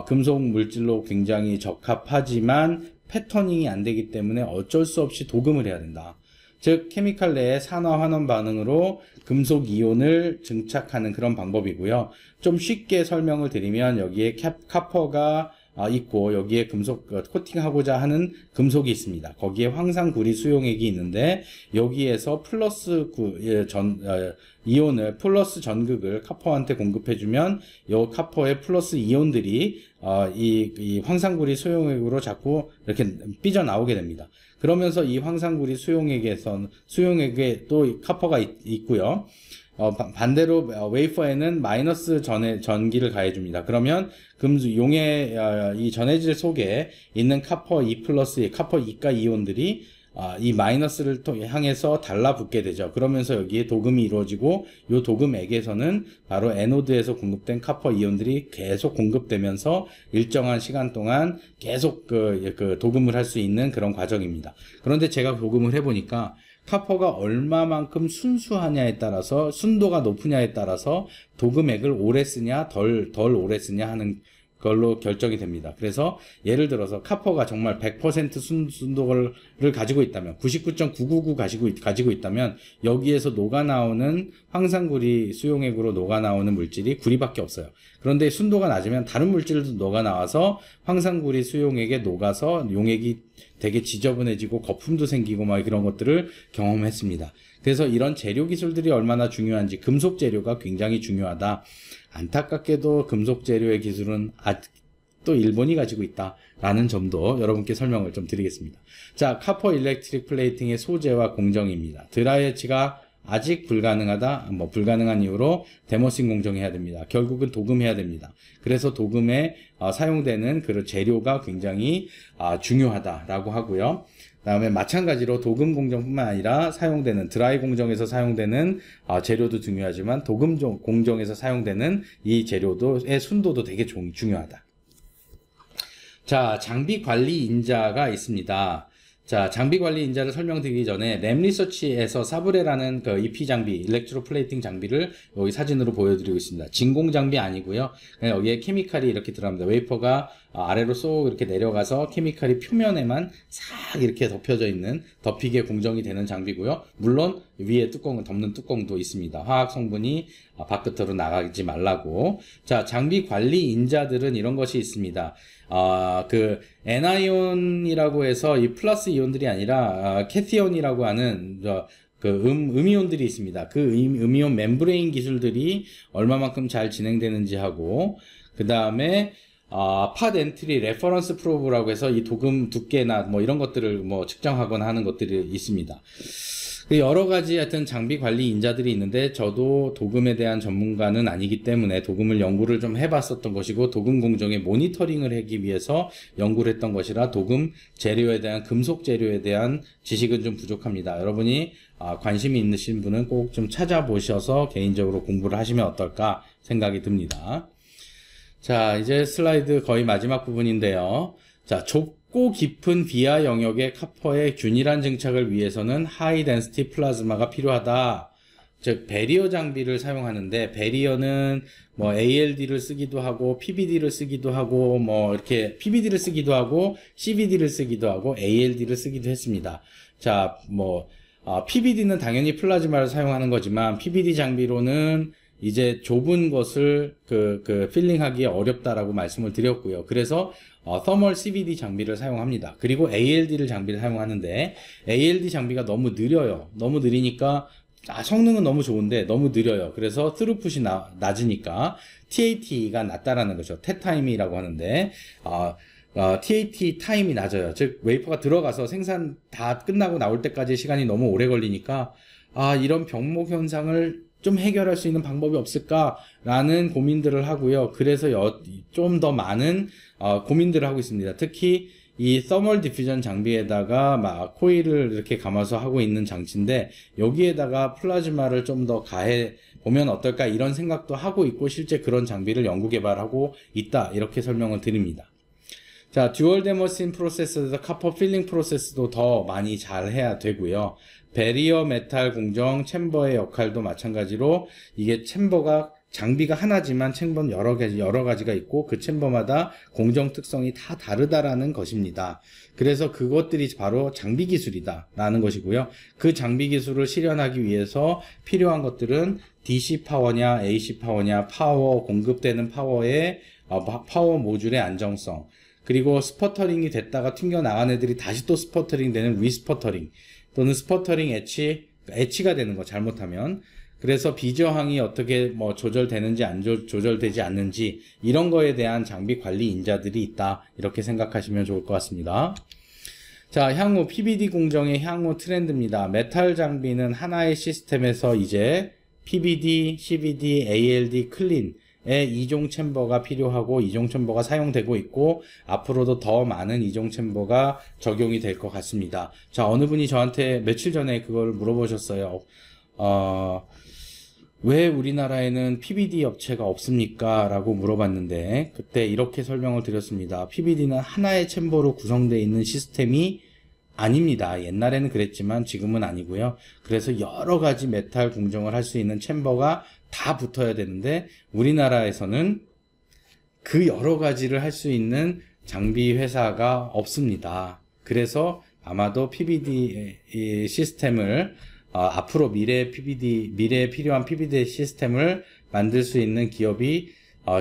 금속 물질로 굉장히 적합하지만 패터닝이 안 되기 때문에 어쩔 수 없이 도금을 해야 된다. 즉 케미칼 내의 산화 환원 반응으로 금속 이온을 증착하는 그런 방법이고요. 좀 쉽게 설명을 드리면 여기에 카퍼가 있고 여기에 금속 코팅하고자 하는 금속이 있습니다. 거기에 황산구리 수용액이 있는데 여기에서 플러스 이온을 플러스 전극을 카퍼한테 공급해주면 이 카퍼의 플러스 이온들이 이 황산구리 수용액으로 자꾸 이렇게 삐져나오게 됩니다. 그러면서 이 황산구리 수용액에 또 카퍼가 있고요. 반대로 웨이퍼에는 마이너스 전기를 가해줍니다. 그러면 용의 이 전해질 속에 있는 카퍼 2 플러스 카퍼 2가 이온들이 이 마이너스를 향해서 달라붙게 되죠. 그러면서 여기에 도금이 이루어지고 이 도금액에서는 바로 에노드에서 공급된 카퍼 이온들이 계속 공급되면서 일정한 시간 동안 계속 도금을 할 수 있는 그런 과정입니다. 그런데 제가 도금을 해보니까 카퍼가 얼마만큼 순수하냐에 따라서 순도가 높으냐에 따라서 도금액을 오래 쓰냐 덜 오래 쓰냐 하는 걸로 결정이 됩니다. 그래서 예를 들어서 카퍼가 정말 100% 순도를 가지고 있다면 99.999 가지고 있다면 여기에서 녹아나오는 황산구리 수용액으로 녹아나오는 물질이 구리밖에 없어요. 그런데 순도가 낮으면 다른 물질도 녹아나와서 황산구리 수용액에 녹아서 용액이 되게 지저분해지고 거품도 생기고 막 이런 것들을 경험했습니다. 그래서 이런 재료 기술들이 얼마나 중요한지 금속 재료가 굉장히 중요하다. 안타깝게도 금속 재료의 기술은 아직도 일본이 가지고 있다라는 점도 여러분께 설명을 좀 드리겠습니다. 자, 카퍼 일렉트릭 플레이팅의 소재와 공정입니다. 드라이에치가 아직 불가능하다, 불가능한 이유로 데머싱 공정해야 됩니다. 결국은 도금해야 됩니다. 그래서 도금에 사용되는 그 재료가 굉장히 중요하다라고 하고요. 다음에 마찬가지로 도금 공정뿐만 아니라 사용되는 드라이 공정에서 사용되는 재료도 중요하지만 도금 공정에서 사용되는 이 재료의 순도도 되게 중요하다. 자, 장비 관리 인자가 있습니다. 자, 장비 관리 인자를 설명드리기 전에 램리서치에서 사브레라는 그 EP 장비, 일렉트로 플레이팅 장비를 여기 사진으로 보여드리고 있습니다. 진공 장비 아니고요. 그냥 여기에 케미칼이 이렇게 들어갑니다. 웨이퍼가 아래로 쏙 이렇게 내려가서 케미칼이 표면에만 싹 이렇게 덮이게 공정이 되는 장비고요. 물론 위에 덮는 뚜껑도 있습니다. 화학 성분이 바깥으로 나가지 말라고. 자, 장비 관리 인자들은 이런 것이 있습니다. 그 N아이온이라고 해서 이 플러스 이온들이 아니라 캐티온이라고 하는 음이온들이 있습니다. 그 음이온 멤브레인 기술들이 얼마만큼 잘 진행되는지 하고, 그 다음에 팟 엔트리 레퍼런스 프로브라고 해서 이 도금 두께나 이런 것들을 측정하거나 하는 것들이 있습니다. 여러 가지 하여튼 장비 관리 인자들이 있는데 저도 도금에 대한 전문가는 아니기 때문에 도금을 연구를 좀 해봤었던 것이고 도금 공정의 모니터링을 하기 위해서 연구를 했던 것이라 도금 재료에 대한 금속 재료에 대한 지식은 좀 부족합니다. 여러분이 관심이 있으신 분은 꼭 좀 찾아보셔서 개인적으로 공부를 하시면 어떨까 생각이 듭니다. 자, 이제 슬라이드 거의 마지막 부분인데요. 자, 좁고 깊은 비하 영역의 카퍼의 균일한 증착을 위해서는 하이 덴시티 플라즈마가 필요하다. 즉 배리어 장비를 사용하는데 배리어는 ALD를 쓰기도 하고 PVD를 쓰기도 하고 이렇게 PVD를 쓰기도 하고 CVD를 쓰기도 하고 ALD를 쓰기도 했습니다. 자, PVD는 당연히 플라즈마를 사용하는 거지만 PVD 장비로는 이제 좁은 것을 필링하기 어렵다라고 말씀을 드렸고요. 그래서 터멀 CVD 장비를 사용합니다. 그리고 ALD를 장비를 사용하는데 ALD 장비가 너무 느려요. 너무 느리니까 성능은 너무 좋은데 너무 느려요. 그래서 스루풋이 낮으니까 TAT가 낮다라는 거죠. tet타임이라고 하는데 TAT 타임이 낮아요. 즉 웨이퍼가 들어가서 생산 다 끝나고 나올 때까지 시간이 너무 오래 걸리니까 이런 병목 현상을 좀 해결할 수 있는 방법이 없을까라는 고민들을 하고요. 그래서 좀 더 많은 고민들을 하고 있습니다. 특히 이 서멀 디퓨전 장비에다가 코일을 이렇게 감아서 하고 있는 장치인데 여기에다가 플라즈마를 좀 더 가해 보면 어떨까 이런 생각도 하고 있고 실제 그런 장비를 연구 개발하고 있다 이렇게 설명을 드립니다. 자, 듀얼 데머신 프로세스에서 카퍼 필링 프로세스도 더 많이 잘 해야 되고요. 배리어 메탈 공정 챔버의 역할도 마찬가지로 이게 챔버가 장비가 하나지만 챔버는 여러 가지가 있고 그 챔버마다 공정 특성이 다 다르다라는 것입니다. 그래서 그것들이 바로 장비 기술이다라는 것이고요. 그 장비 기술을 실현하기 위해서 필요한 것들은 DC 파워냐, AC 파워냐, 파워 공급되는 파워의 파워 모듈의 안정성, 그리고 스퍼터링이 됐다가 튕겨 나간 애들이 다시 또 스퍼터링 되는 리스퍼터링, 또는 스퍼터링 엣치가 되는 거 잘못하면. 그래서 비저항이 어떻게 뭐 조절되는지 안 조절되지 않는지 이런 거에 대한 장비 관리 인자들이 있다, 이렇게 생각하시면 좋을 것 같습니다. 자, 향후 PVD 공정의 향후 트렌드입니다. 메탈 장비는 하나의 시스템에서 이제 PVD, CVD, ALD, 클린의 이종 챔버가 필요하고 이종 챔버가 사용되고 있고 앞으로도 더 많은 이종 챔버가 적용이 될 것 같습니다. 자, 어느 분이 저한테 며칠 전에 그걸 물어보셨어요. 왜 우리나라에는 PVD 업체가 없습니까? 라고 물어봤는데 그때 이렇게 설명을 드렸습니다. PVD는 하나의 챔버로 구성되어 있는 시스템이 아닙니다. 옛날에는 그랬지만 지금은 아니고요. 그래서 여러 가지 메탈 공정을 할 수 있는 챔버가 다 붙어야 되는데 우리나라에서는 그 여러 가지를 할 수 있는 장비 회사가 없습니다. 그래서 아마도 PVD 시스템을 앞으로 미래에 필요한 PVD 시스템을 만들 수 있는 기업이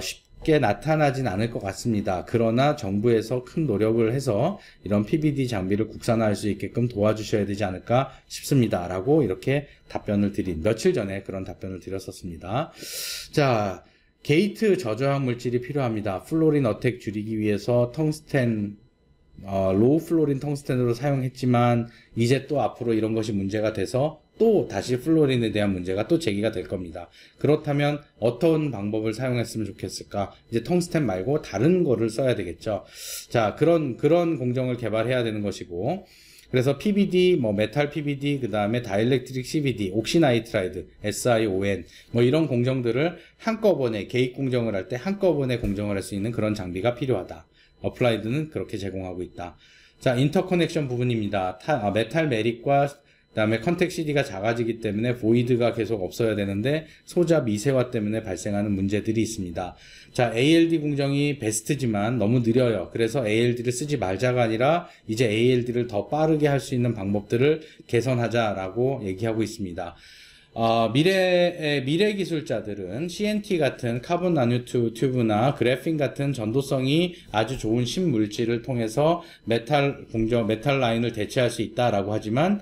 쉽게 나타나진 않을 것 같습니다. 그러나 정부에서 큰 노력을 해서 이런 PVD 장비를 국산화할 수 있게끔 도와주셔야 되지 않을까 싶습니다. 라고 이렇게 며칠 전에 그런 답변을 드렸었습니다. 자, 게이트 저저항 물질이 필요합니다. 플로린 어택 줄이기 위해서 텅스텐 로우 플로린 텅스텐으로 사용했지만 이제 또 앞으로 이런 것이 문제가 돼서 또 다시 플로린에 대한 문제가 또 제기가 될 겁니다. 그렇다면 어떤 방법을 사용했으면 좋겠을까? 이제 텅스텐 말고 다른 거를 써야 되겠죠. 자, 그런 공정을 개발해야 되는 것이고, 그래서 PVD, 메탈 PVD, 그 다음에 다이엘렉트릭 CVD, 옥시나이트라이드, SiON, 이런 공정들을 한꺼번에, 개입 공정을 할 때 한꺼번에 공정을 할 수 있는 그런 장비가 필요하다. 어플라이드는 그렇게 제공하고 있다. 자, 인터커넥션 부분입니다. 메탈 메릭과 그 다음에 컨택 CD가 작아지기 때문에 보이드가 계속 없어야 되는데 소자 미세화 때문에 발생하는 문제들이 있습니다. 자, ALD 공정이 베스트지만 너무 느려요. 그래서 ALD를 쓰지 말자가 아니라 이제 ALD를 더 빠르게 할 수 있는 방법들을 개선하자라고 얘기하고 있습니다. 미래 기술자들은 CNT 같은 카본 나노 튜브나 그래핀 같은 전도성이 아주 좋은 신물질을 통해서 메탈 라인을 대체할 수 있다라고 하지만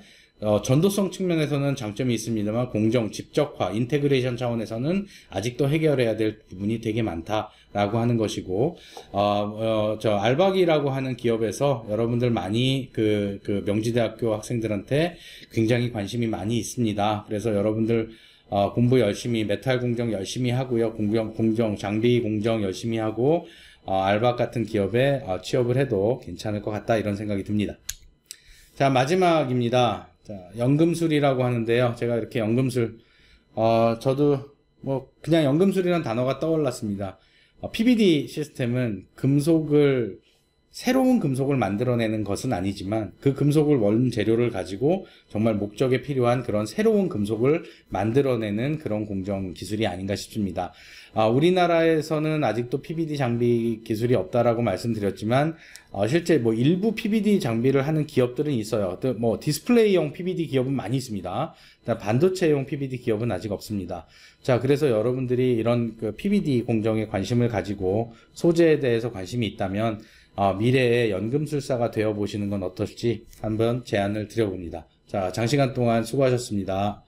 전도성 측면에서는 장점이 있습니다만 공정, 집적화, 인테그레이션 차원에서는 아직도 해결해야 될 부분이 되게 많다라고 하는 것이고, 알박이라고 하는 기업에서 여러분들 많이 명지대학교 학생들한테 굉장히 관심이 많이 있습니다. 그래서 여러분들 공부 열심히, 메탈 공정 열심히 하고요. 장비 공정 열심히 하고, 알박 같은 기업에 취업을 해도 괜찮을 것 같다, 이런 생각이 듭니다. 자, 마지막입니다. 자, 연금술이라고 하는데요. 제가 이렇게 연금술, 저도 그냥 연금술이라는 단어가 떠올랐습니다. PVD 시스템은 새로운 금속을 만들어내는 것은 아니지만 그 금속을 원재료를 가지고 정말 목적에 필요한 그런 새로운 금속을 만들어내는 그런 공정 기술이 아닌가 싶습니다. 우리나라에서는 아직도 PVD 장비 기술이 없다라고 말씀드렸지만 실제 일부 PVD 장비를 하는 기업들은 있어요. 디스플레이용 PVD 기업은 많이 있습니다. 반도체용 PVD 기업은 아직 없습니다. 자, 그래서 여러분들이 이런 PVD 공정에 관심을 가지고 소재에 대해서 관심이 있다면 미래의 연금술사가 되어 보시는 건 어떨지 한번 제안을 드려봅니다. 자, 장시간 동안 수고하셨습니다.